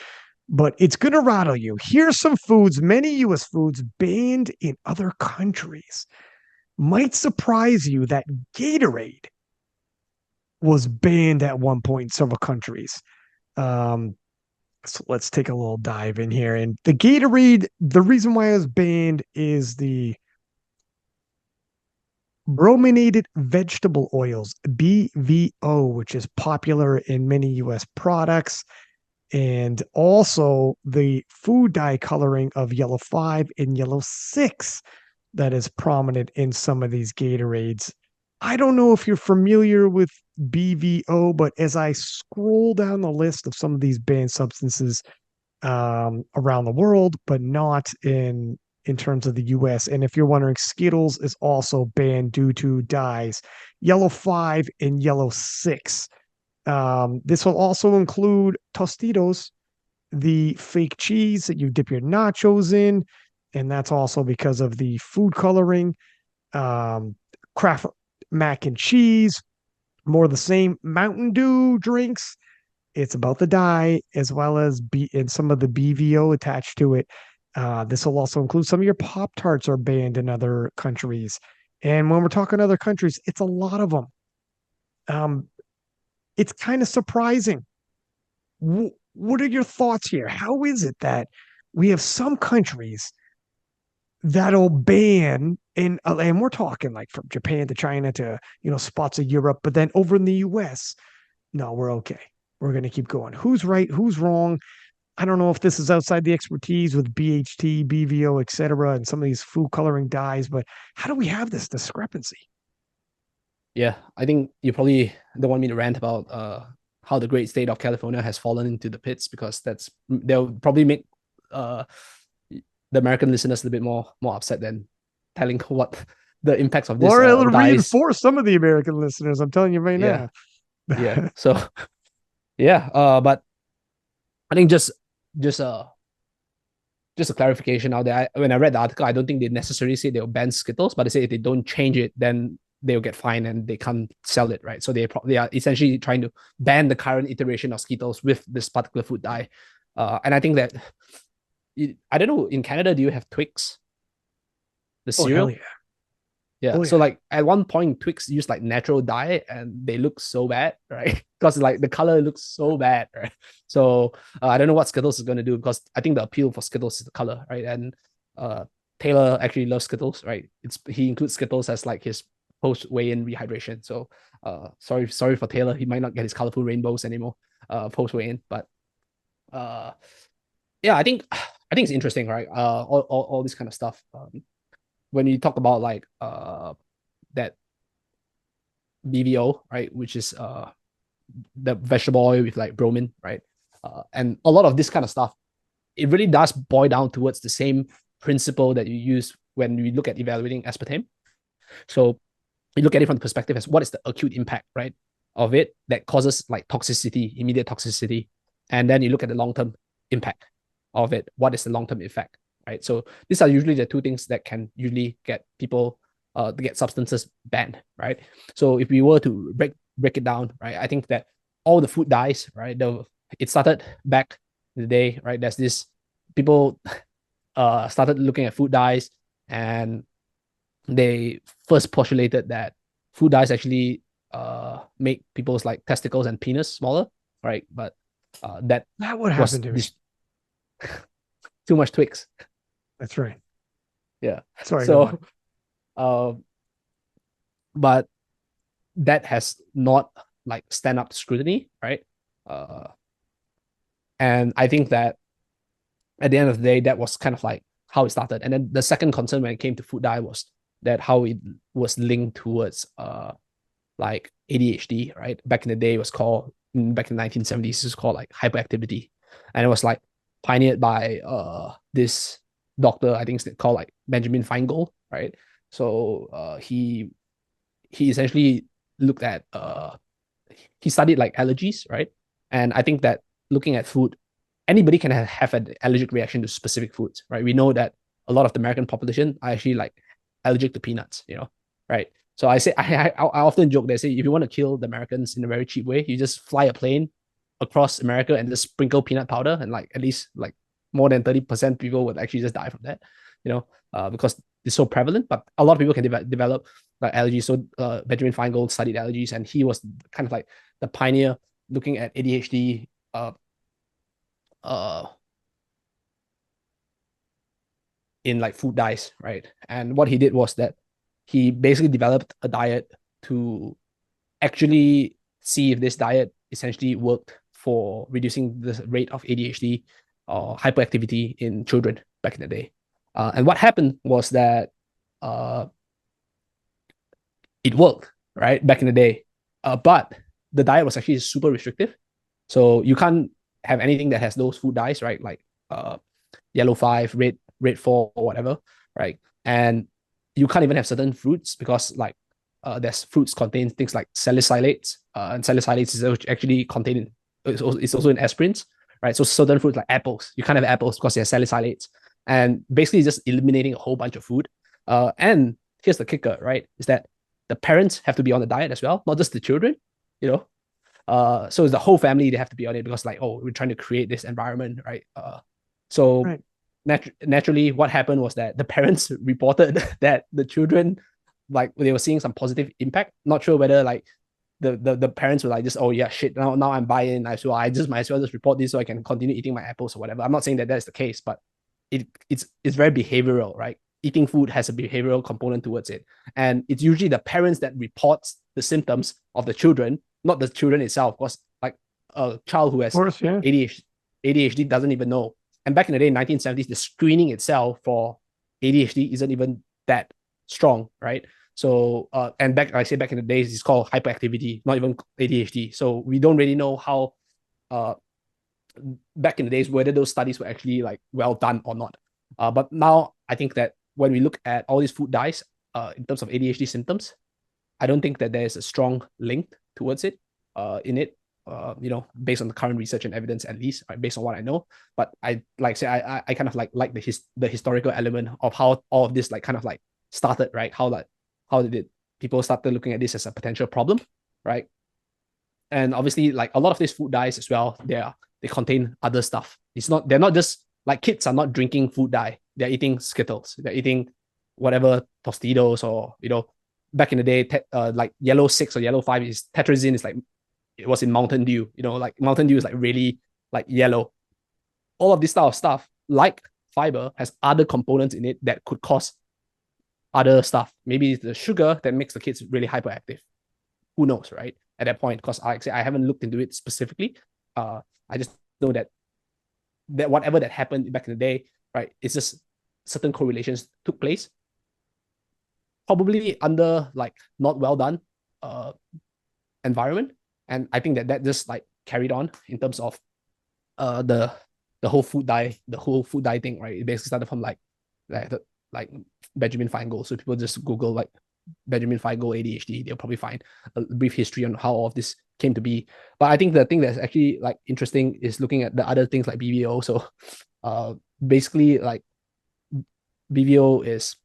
But it's going to rattle you. Here's some foods, many US foods banned in other countries. Might surprise you that Gatorade was banned at one point in several countries. Um, so let's take a little dive in here. And the Gatorade, the reason why it was banned is the brominated vegetable oils, BVO, which is popular in many US products, and also the food dye coloring of yellow 5 and yellow 6 that is prominent in some of these Gatorades. I don't know if you're familiar with BVO, but as I scroll down the list of some of these banned substances around the world, but not in terms of the US. And if you're wondering, Skittles is also banned due to dyes, yellow 5 and yellow 6. This will also include Tostitos, the fake cheese that you dip your nachos in, and that's also because of the food coloring. Kraft mac and cheese, more of the same. Mountain Dew drinks, it's about the dye as well as and some of the BVO attached to it. This will also include some of your Pop Tarts are banned in other countries. And when we're talking other countries, it's a lot of them. Um, it's kind of surprising. What are your thoughts here? How is it that we have some countries that'll ban and we're talking like from Japan to China to spots of Europe, but then over in the US, no, we're okay. We're going to keep going. Who's right? Who's wrong? I don't know if this is outside the expertise with BHT, BVO, et cetera, and some of these food coloring dyes, but how do we have this discrepancy? Yeah, I think you probably don't want me to rant about how the great state of California has fallen into the pits, because they'll probably make the American listeners a bit more upset than telling what the impacts of this Or it'll dyes. reinforce some of the American listeners. I'm telling you right Yeah, now. yeah. So yeah, but I think just uh just a clarification out there. When I read the article, I don't think they necessarily say they'll ban Skittles, but they say if they don't change it, then they'll get fined and they can't sell it, right? So they are essentially trying to ban the current iteration of Skittles with this particular food dye. And I think that I don't know, in Canada, do you have Twix, the Oh hell cereal? yeah. Yeah. Oh So yeah. like at one point, Twix used like natural dye and they look so bad, right? Because like the color looks so bad, right? So I don't know what Skittles is going to do, because I think the appeal for Skittles is the color, right? And uh, Taylor actually loves Skittles, right? He includes Skittles as like his post weigh-in rehydration. So sorry for Taylor. He might not get his colorful rainbows anymore post weigh-in, but uh, yeah, I think it's interesting, right? All this kind of stuff. When you talk about like that BVO, right, which is the vegetable oil with like bromine, right, and a lot of this kind of stuff, it really does boil down towards the same principle that you use when we look at evaluating aspartame. So you look at it from the perspective as what is the acute impact, right, of it that causes like toxicity, immediate toxicity, and then you look at the long term impact of it. What is the long term effect, right? So these are usually the two things that can usually get people to get substances banned, right? So if we were to break it down, right, I think that all the food dyes, right, it started back in the day, right? There's this people started looking at food dyes, and they first postulated that food dyes actually make people's like testicles and penis smaller, right? But that That what was happened to me. this too much Twix. That's right. Yeah. Sorry, go on. So, uh, but that has not like stand up to scrutiny, right? Uh, and I think that at the end of the day, that was kind of like how it started. And then the second concern when it came to food dye was that how it was linked towards like ADHD, right? Back in the day, it was called back in the 1970s, it was called like hyperactivity, and it was like pioneered by this doctor, I think it's called like Benjamin Feingold, right? So he essentially looked at he studied like allergies, right? And I think that looking at food, anybody can have an allergic reaction to specific foods, right? We know that a lot of the American population are actually like allergic to peanuts, right? So I often joke that I say if you want to kill the Americans in a very cheap way, you just fly a plane across America and just sprinkle peanut powder, and like at least like more than 30% people would actually just die from that, because it's so prevalent. But a lot of people can develop like allergies. So Benjamin Feingold studied allergies, and he was kind of like the pioneer looking at ADHD uh in like food dyes, right? And what he did was that he basically developed a diet to actually see if this diet essentially worked for reducing the rate of ADHD or hyperactivity in children back in the day. And what happened was that uh, it worked, right, back in the day. But the diet was actually super restrictive. So you can't have anything that has those food dyes, right? Like yellow 5, red 4, or whatever, right? And you can't even have certain fruits because like there's fruits contain things like salicylates, and salicylates is actually contained in it's also in aspirins, right? So certain fruits like apples, you can't have apples because they're salicylates, and basically just eliminating a whole bunch of food. And here's the kicker, right? Is that the parents have to be on the diet as well, not just the children, you know. So the whole family they have to be on it because like, oh, we're trying to create this environment, right? So Right. naturally, what happened was that the parents reported that the children, like they were seeing some positive impact. Not sure whether like the parents were like just, oh yeah, shit, now I'm buying, so I just might as well just report this so I can continue eating my apples or whatever. I'm not saying that that's the case, but it's very behavioral, right? Eating food has a behavioral component towards it, and it's usually the parents that reports the symptoms of the children, not the children itself. Because like a child who Of has course, yeah. ADHD doesn't even know. And back in the day, 1970s, the screening itself for ADHD isn't even that strong, right? So, and back, I say back in the days, it's called hyperactivity, not even ADHD. So we don't really know how, uh, back in the days, whether those studies were actually like well done or not. But now I think that when we look at all these food dyes, in terms of ADHD symptoms, I don't think that there's a strong link towards it, in it, based on the current research and evidence, at least, right, based on what I know. But I like say I kind of like the historical element of how all of this like kind of like started, right? How did people started looking at this as a potential problem, right? And obviously, like a lot of these food dyes as well, they contain other stuff. They're not just like kids are not drinking food dye. They're eating Skittles. They're eating whatever Tostitos or back in the day, like yellow 6 or yellow 5 is tetrazine is like it was in Mountain Dew. Like Mountain Dew is like really like yellow. All of this style of stuff, like fiber, has other components in it that could cause other stuff. Maybe it's the sugar that makes the kids really hyperactive. Who knows, right? At that point, because I haven't looked into it specifically. I just know that whatever that happened back in the day, right, it's just certain correlations took place, probably under like not well done environment, and I think that just like carried on in terms of the whole food dye thing, right? It basically started from like Benjamin Feingold. So people just Google like Benjamin Feingold ADHD, they'll probably find a brief history on how all of this came to be. But I think the thing that's actually like interesting is looking at the other things like BVO. So basically like BVO is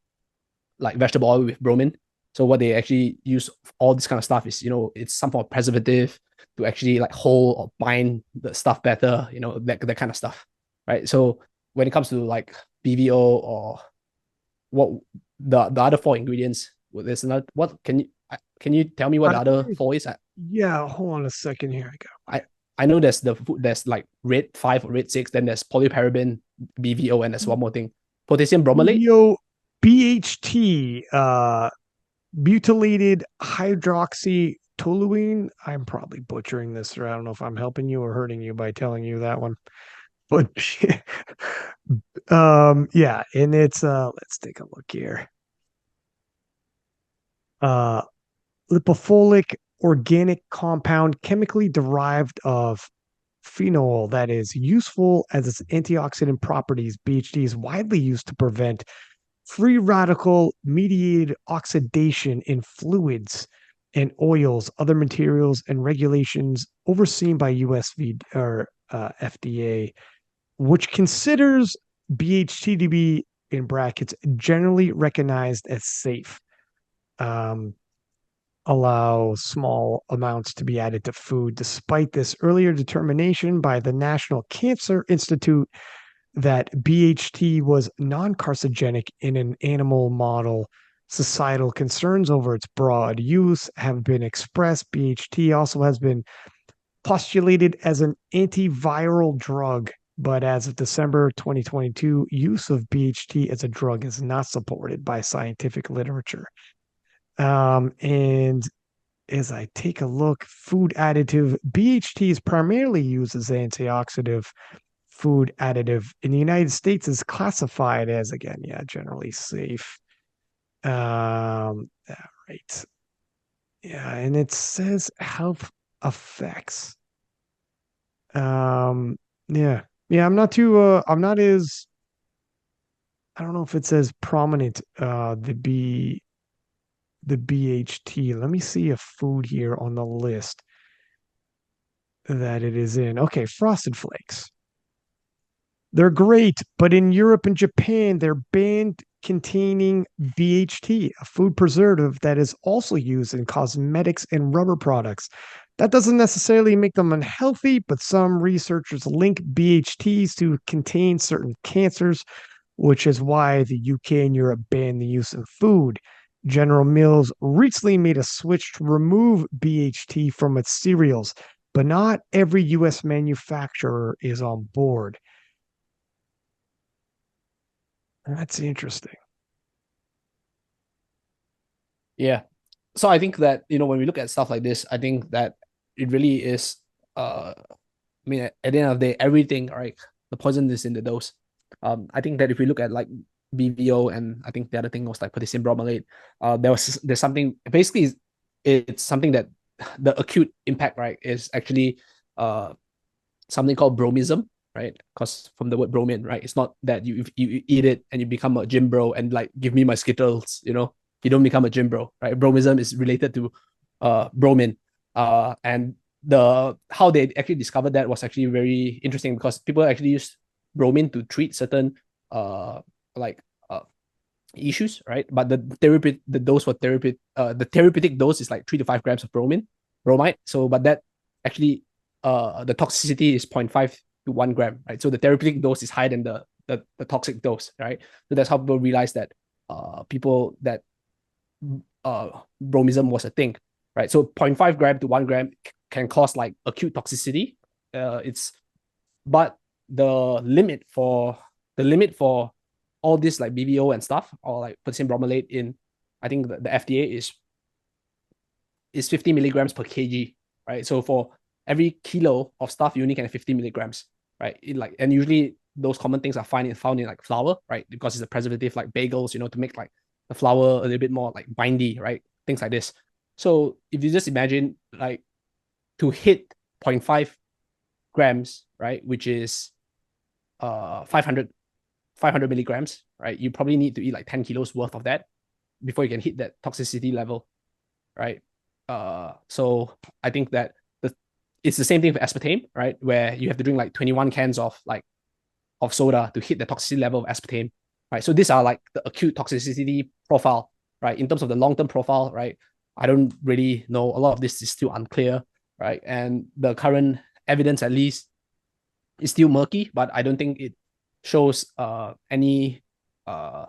like vegetable oil with bromine. So what they actually use all this kind of stuff is, it's some form of preservative to actually like hold or bind the stuff better, that kind of stuff, right? So when it comes to like BVO or what the other four ingredients, there's another. What can you tell me what the other four is? Yeah, hold on a second. Here I go. I know there's there's like red 5 or red 6, then there's polyparaben, BVO, and there's one more thing, potassium bromelate. BVO, BHT, butylated hydroxytoluene. I'm probably butchering this, or I don't know if I'm helping you or hurting you by telling you that one. But yeah, and it's let's take a look here. Lipofolic organic compound chemically derived of phenol that is useful as its antioxidant properties. BHD is widely used to prevent free radical mediated oxidation in fluids and oils, other materials, and regulations overseen by FDA, which considers BHT to be, in brackets, generally recognized as safe. Allow small amounts to be added to food. Despite this earlier determination by the National Cancer Institute that BHT was non-carcinogenic in an animal model, societal concerns over its broad use have been expressed. BHT also has been postulated as an antiviral drug, but as of December 2022, use of BHT as a drug is not supported by scientific literature. And as I take a look, food additive, BHT is primarily used as antioxidant food additive. In the United States, is classified as, again, generally safe. Right. Yeah, and it says health effects. Yeah. I'm not too I'm not as, I don't know if it says prominent the BHT. Let me see a food here on the list that it is in. Okay, Frosted Flakes. They're great, but in Europe and Japan, they're banned containing BHT, a food preservative that is also used in cosmetics and rubber products. That doesn't necessarily make them unhealthy, but some researchers link BHTs to contain certain cancers, which is why the UK and Europe banned the use in food. General Mills recently made a switch to remove BHT from its cereals, but not every US manufacturer is on board. That's interesting. Yeah. So I think that, when we look at stuff like this, I think that it really is, I mean, at the end of the day, everything, right? The poison is in the dose. I think that if we look at like BVO, and I think the other thing was like potassium bromylate, there's something basically, it's something that the acute impact, right, is actually something called bromism, right? Because from the word bromine, right? It's not that you eat it and you become a gym bro and like give me my Skittles, you don't become a gym bro, right? Bromism is related to bromine. And how they actually discovered that was actually very interesting, because people actually use bromine to treat certain like issues, right? But the dose for therapy, the therapeutic dose is like 3 to 5 grams of bromide. So, but that actually, the toxicity is 0.5 to 1 gram, right? So the therapeutic dose is higher than the toxic dose, right? So that's how people realize that people that bromism was a thing, right? So 0.5 gram to 1 gram can cause like acute toxicity. It's but the limit for all this like BVO and stuff, or like potassium bromylate in, I think the FDA is 50 milligrams per kg, right? So for every kilo of stuff, you only can have 50 milligrams, right? And usually those common things are found in like flour, right? Because it's a preservative, like bagels, to make like the flour a little bit more like bindy, right? Things like this. So if you just imagine like to hit zero point 0.5 grams, right, which is 500 milligrams, right? You probably need to eat like 10 kilos worth of that before you can hit that toxicity level, right? So I think that it's the same thing for aspartame, right? Where you have to drink like 21 cans of soda to hit the toxicity level of aspartame, right? So these are like the acute toxicity profile, right? In terms of the long-term profile, right? I don't really know. A lot of this is still unclear, right? And the current evidence, at least, is still murky, but I don't think it shows any uh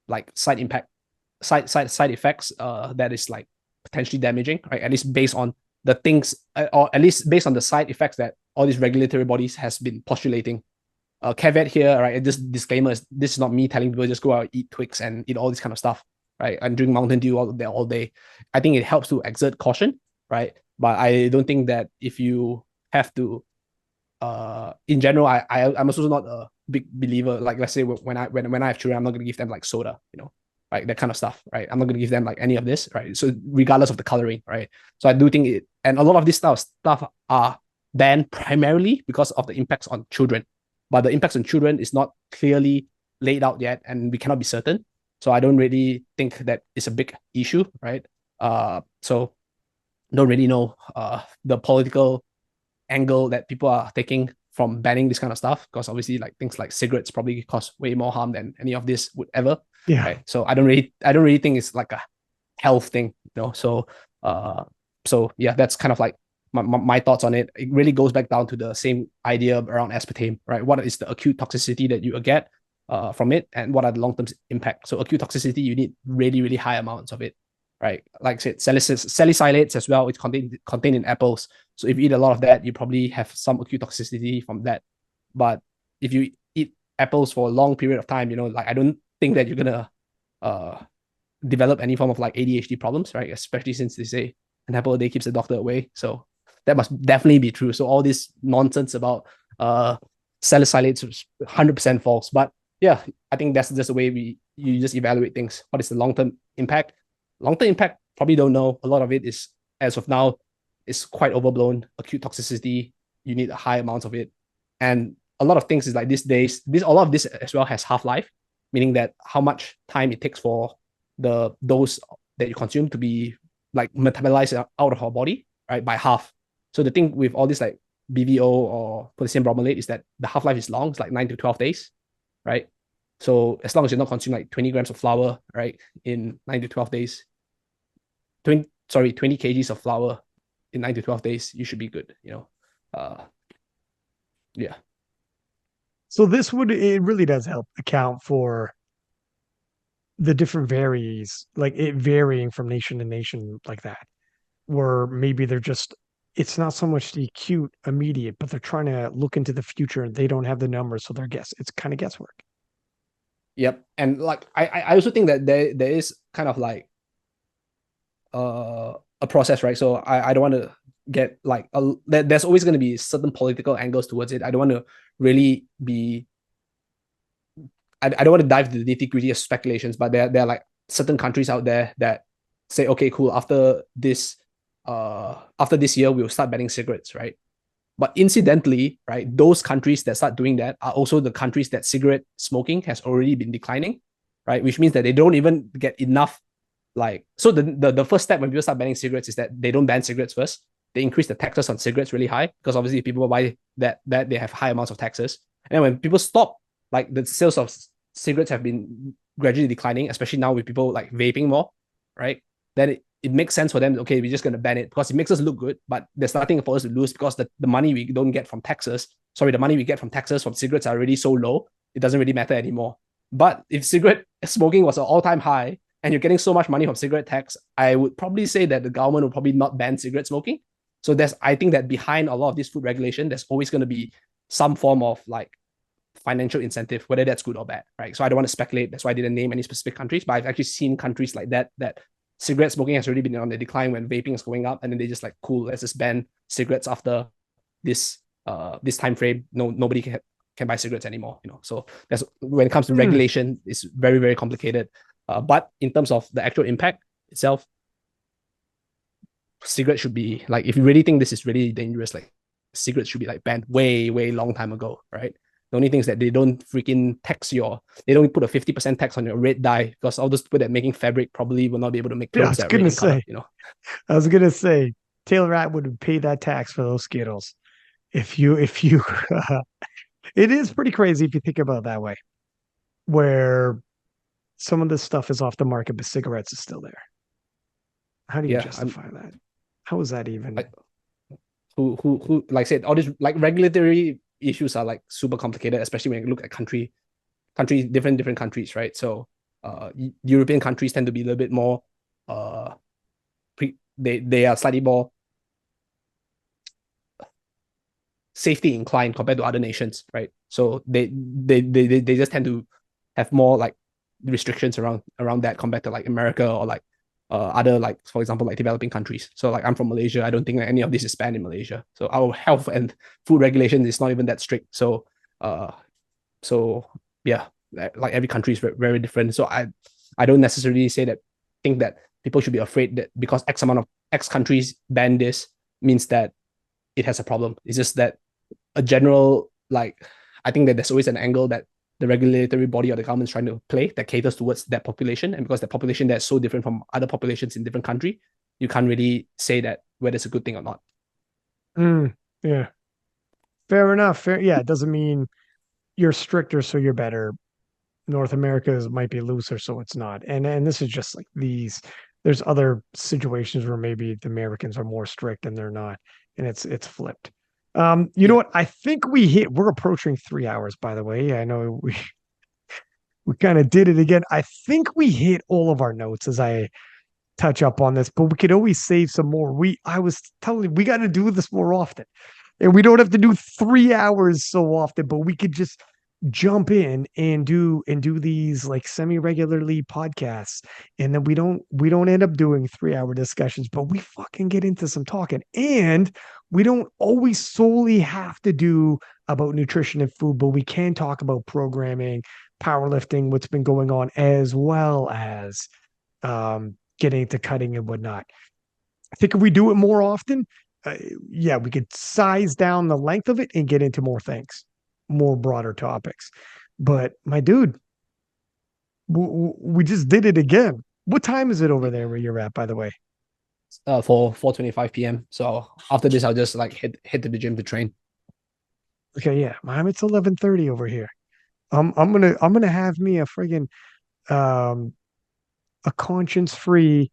like side effects that is like potentially damaging, right? At least based on the things, or at least based on the side effects that all these regulatory bodies has been postulating. Caveat here, right? This disclaimer is, this is not me telling people just go out, eat Twix and eat all this kind of stuff, right? And drink Mountain Dew all day. I think it helps to exert caution, right? But I don't think that if you have to, in general, I'm also not a big believer. Like, let's say when I have children, I'm not gonna give them like soda, right? That kind of stuff, right? I'm not gonna give them like any of this, right? So regardless of the coloring, right? So I do think it, and a lot of this stuff are banned primarily because of the impacts on children, but the impacts on children is not clearly laid out yet, and we cannot be certain. So I don't really think that it's a big issue, right? So don't really know the political angle that people are taking from banning this kind of stuff, because obviously like things like cigarettes probably cause way more harm than any of this would ever. Yeah. Right. So I don't really think it's like a health thing, uh so yeah, that's kind of like my thoughts on it. It really goes back down to the same idea around aspartame, right? What is the acute toxicity that you get from it, and what are the long-term impact? So acute toxicity, you need really, really high amounts of it, right? Like I said, salicylates as well, it's contained in apples. So if you eat a lot of that, you probably have some acute toxicity from that. But if you eat apples for a long period of time, like I don't think that you're gonna uh develop any form of like ADHD problems, right? Especially since they say an apple a day keeps the doctor away. So that must definitely be true. So all this nonsense about salicylates is 100% false. But yeah, I think that's just the way you just evaluate things. What is the long-term impact? Long-term impact, probably don't know. A lot of it is, as of now, is quite overblown. Acute toxicity, you need a high amounts of it. And a lot of things is like these days, a lot of this as well has half-life, meaning that how much time it takes for the dose that you consume to be like metabolized out of our body, right, by half. So the thing with all this like BVO or potassium bromylate is that the half-life is long. It's like 9 to 12 days, right? So as long as you're not consuming like 20 grams of flour, right, in 9 to 12 days, 20 kgs of flour in 9 to 12 days, you should be good. Uh, yeah. So it really does help account for the different varies, like it varying from nation to nation like that, where maybe they're just, it's not so much the acute immediate, but they're trying to look into the future and they don't have the numbers. So it's kind of guesswork. Yep. And like I also think that there is kind of like a process, right? So I don't want to get like there's always going to be certain political angles towards it. I don't want to really be I don't want to dive into the nitty gritty of speculations, but there are like certain countries out there that say, okay, cool, after this year we'll start banning cigarettes, right? But incidentally, right, those countries that start doing that are also the countries that cigarette smoking has already been declining, right? Which means that they don't even get enough. Like, so the first step when people start banning cigarettes is that they don't ban cigarettes first. They increase the taxes on cigarettes really high because obviously if people buy that they have high amounts of taxes. And then when people stop, like the sales of cigarettes have been gradually declining, especially now with people like vaping more, right? Then it makes sense for them. Okay, we're just going to ban it because it makes us look good, but there's nothing for us to lose because the money we don't get from taxes, sorry, the money we get from taxes from cigarettes are already so low, it doesn't really matter anymore. But if cigarette smoking was an all-time high and you're getting so much money from cigarette tax, I would probably say that the government will probably not ban cigarette smoking. So I think that behind a lot of this food regulation, there's always going to be some form of like financial incentive, whether that's good or bad, right? So I don't want to speculate. That's why I didn't name any specific countries, but I've actually seen countries like that cigarette smoking has already been on the decline when vaping is going up, and then they just like, cool, let's just ban cigarettes after this time frame. Nobody can buy cigarettes anymore. So that's when it comes to regulation, it's very, very complicated. But in terms of the actual impact itself, cigarettes should be like, if you really think this is really dangerous, like cigarettes should be like banned way, way long time ago, right? The only thing is that they don't freaking they don't put a 50% tax on your red dye because all those people that are making fabric probably will not be able to make Yeah, I clothes was that are red gonna in color, say, I was gonna say, Taylor Atwood would pay that tax for those Skittles. If you, it is pretty crazy if you think about it that way, where some of this stuff is off the market, but cigarettes is still there. How do you Yeah, justify that? How is that even? like who like I said, all these like regulatory issues are like super complicated, especially when you look at different countries, right? So European countries tend to be a little bit more they are slightly more safety inclined compared to other nations, right? So they just tend to have more like restrictions around that compared to like America or like other, like for example, like developing countries. So like I'm from Malaysia, I don't think that any of this is banned in Malaysia. So our health and food regulation is not even that strict. So uh so yeah, like every country is very different. So I don't necessarily think that people should be afraid that because X amount of X countries ban this means that it has a problem. It's just that a general, like, I think that there's always an angle that the regulatory body or the government is trying to play that caters towards that population. And because the population that's so different from other populations in different country, you can't really say that whether it's a good thing or not. Yeah, fair enough. Yeah, it doesn't mean you're stricter, so you're better. North America might be looser, so it's not. And this is just like these. There's other situations where maybe the Americans are more strict and they're not, and it's flipped. You know Yeah. what? I think we're approaching 3 hours, by the way. I know we kind of did it again. I think we hit all of our notes as I touch up on this, but we could always save some more. I was telling you, we got to do this more often. And we don't have to do 3 hours so often, but we could just jump in and do these like semi-regularly podcasts. And then we don't end up doing 3 hour discussions, but we fucking get into some talking. And we don't always solely have to do about nutrition and food, but we can talk about programming, powerlifting, what's been going on, as well as getting into cutting and whatnot. I think if we do it more often, uh, yeah, we could size down the length of it and get into more things, more broader topics. But my dude, we just did it again. What time is it over there where you're at, by the way? For 4:25 p.m. So after this, I'll just like head to the gym to train. Okay, yeah, mom, it's 11:30 over here. I'm gonna have me a friggin' a conscience free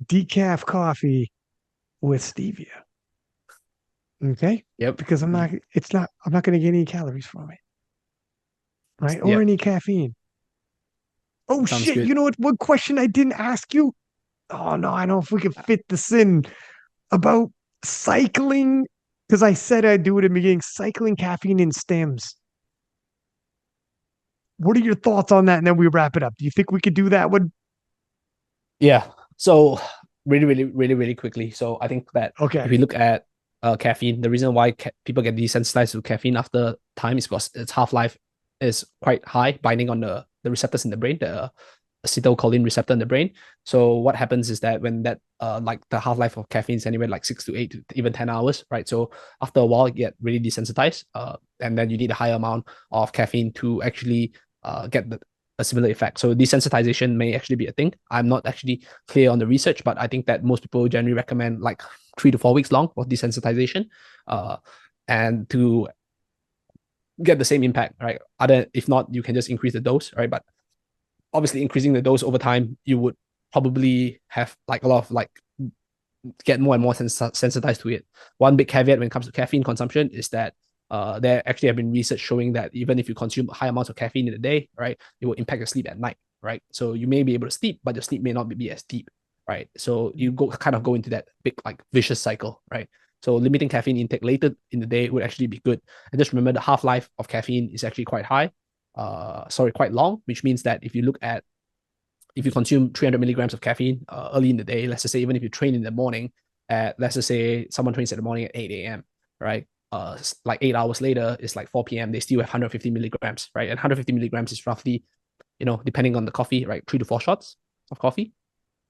decaf coffee with stevia. Okay. Yep. Because I'm not going to get any calories from it. Right. Or Yep. any caffeine. Oh Sounds shit. good. You know what? One question I didn't ask you. Oh no, I don't know if we can fit this in about cycling. Because I said I'd do it in the beginning, cycling caffeine in stems. What are your thoughts on that? And then we wrap it up. Do you think we could do that one? Yeah. So really quickly. So I think that if Okay. you look at caffeine, the reason why people get desensitized to caffeine after time is because its half life is quite high, binding on the receptors in the brain, the acetylcholine receptor in the brain. So what happens is that when that like the half life of caffeine is anywhere like 6 to 8 to even 10 hours, right? So after a while, you get really desensitized, and then you need a higher amount of caffeine to actually get a similar effect. So desensitization may actually be a thing. I'm not actually clear on the research, but I think that most people generally recommend like 3 to 4 weeks long of desensitization, uh, and to get the same impact, right? Other, if not, you can just increase the dose, right? But obviously, increasing the dose over time, you would probably have like a lot of like get more and more sensitized to it. One big caveat when it comes to caffeine consumption is that there actually have been research showing that even if you consume high amounts of caffeine in the day, right, it will impact your sleep at night, right? So you may be able to sleep, but your sleep may not be as deep, right? So you go into that big like vicious cycle, right? So limiting caffeine intake later in the day would actually be good. And just remember the half life of caffeine is actually quite high. Quite long, which means that if you consume 300 milligrams of caffeine early in the day, let's just say even if you train in the morning, let's just say someone trains in the morning at 8 a.m., right? Like 8 hours later, it's like 4 p.m. They still have 150 milligrams, right? And 150 milligrams is roughly, depending on the coffee, right, 3 to 4 shots of coffee.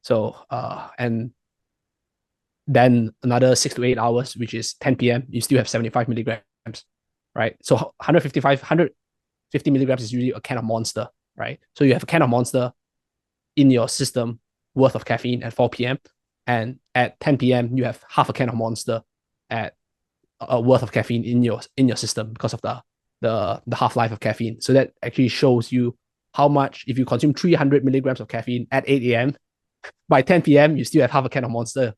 So, and then another 6 to 8 hours, which is 10 p.m., you still have 75 milligrams, right? So 150 milligrams is usually a can of Monster, right? So you have a can of Monster in your system worth of caffeine at 4 p.m. And at 10 p.m. you have half a can of Monster at a worth of caffeine in your system because of the half life of caffeine. So that actually shows you how much if you consume 300 milligrams of caffeine at 8 a.m. by 10 p.m. you still have half a can of Monster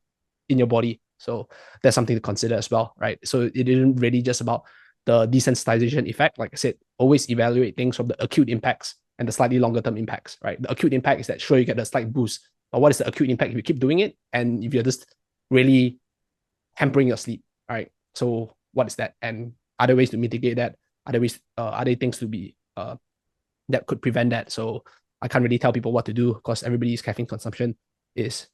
in your body. So that's something to consider as well, right? So it isn't really just about the desensitization effect. Like I said, always evaluate things from the acute impacts and the slightly longer term impacts, right? The acute impact is that sure you get a slight boost, but what is the acute impact if you keep doing it and if you're just really hampering your sleep, right? So what is that? And other ways to mitigate that, other things to be that could prevent that. So I can't really tell people what to do because everybody's caffeine consumption is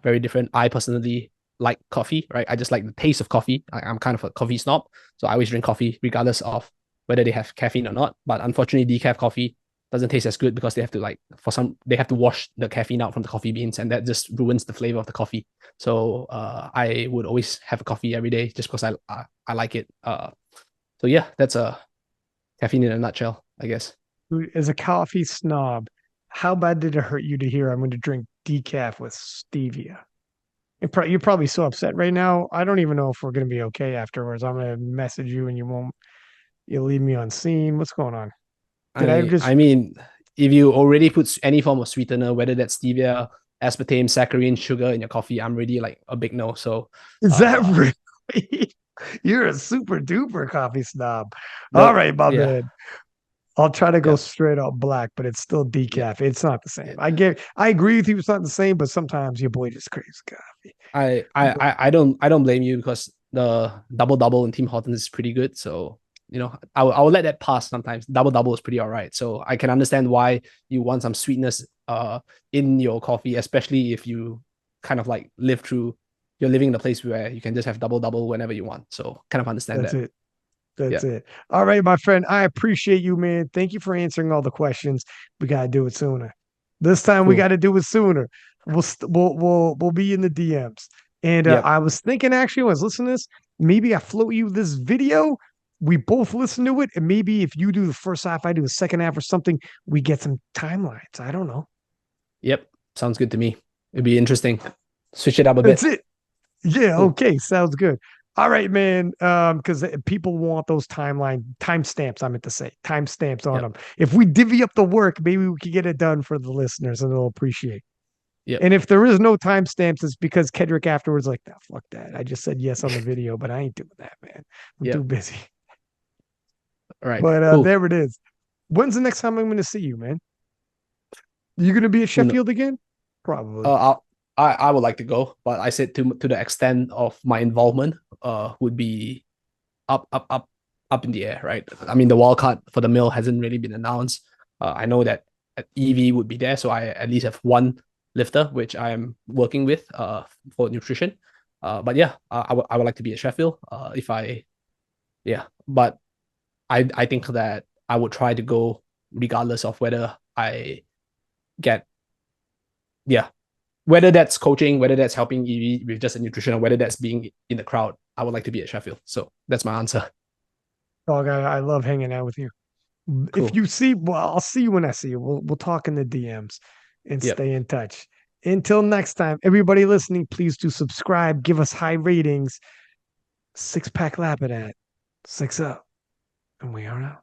very different. I personally like coffee, right? I just like the taste of coffee. I'm kind of a coffee snob, so I always drink coffee regardless of whether they have caffeine or not. But unfortunately, decaf coffee doesn't taste as good because they have to wash the caffeine out from the coffee beans, and that just ruins the flavor of the coffee. So I would always have a coffee every day just because I like it. So yeah, that's a caffeine in a nutshell, I guess. As a coffee snob, how bad did it hurt you to hear I'm going to drink decaf with stevia? You're probably so upset right now. I don't even know if we're going to be okay afterwards. I'm going to message you and you'll leave me on scene. What's going on? Did I I just, mean, if you already put any form of sweetener, whether that's stevia, aspartame, saccharin, sugar in your coffee, I'm really like a big no. So, is that uh, really? You're a super duper coffee snob. All the right, my yeah, man. I'll try to go yeah, straight up black, but it's still yeah, decaf. It's not the same. yeah. I agree with you. It's not the same, but sometimes your boy just craves coffee. But I don't blame you because the double double in Tim Hortons is pretty good. So I will let that pass sometimes. Double double is pretty all right. So I can understand why you want some sweetness in your coffee, especially if you kind of like you're living in a place where you can just have double double whenever you want. So kind of understand that's that. it. Yeah, That's it. All right, my friend. I appreciate you, man. Thank you for answering all the questions. We gotta do it sooner. This time we got cool. to do it sooner. We'll be in the DMs. And Yep. I was thinking actually, when I was listening to this, maybe I float you this video. We both listen to it, and maybe if you do the first half, I do the second half or something, we get some timelines. I don't know. Yep. Sounds good to me. It'd be interesting. Switch it up a That's bit. it. Yeah, Cool. okay, sounds good. All right, man. Because people want those timestamps. I meant to say timestamps on Yep. them. If we divvy up the work, maybe we could get it done for the listeners, and they'll appreciate. Yep. And if there is no timestamps, it's because Kedrick afterwards like, nah, fuck that. I just said yes on the video, but I ain't doing that, man. I'm too Yep. busy. All right. But Cool. there it is. When's the next time I'm going to see you, man? You going to be at Who kn- Sheffield again? Probably. I'll, I would like to go, but I said to the extent of my involvement would be up up up up in the air, right? I mean, the wild card for the mill hasn't really been announced. I know that EV would be there, so I at least have one lifter which I am working with for nutrition. But yeah, I would like to be at Sheffield. If I Yeah, but I think that I would try to go regardless of whether I get yeah, whether that's coaching, whether that's helping EV with just a nutrition, or whether that's being in the crowd. I would like to be at Sheffield. So that's my answer. Dog, I love hanging out with you. If Cool. you see, well, I'll see you when I see you. We'll talk in the DMs and Yep. stay in touch. Until next time, everybody listening, please do subscribe, give us high ratings. Six pack Lapadat, 6 up, and we are out.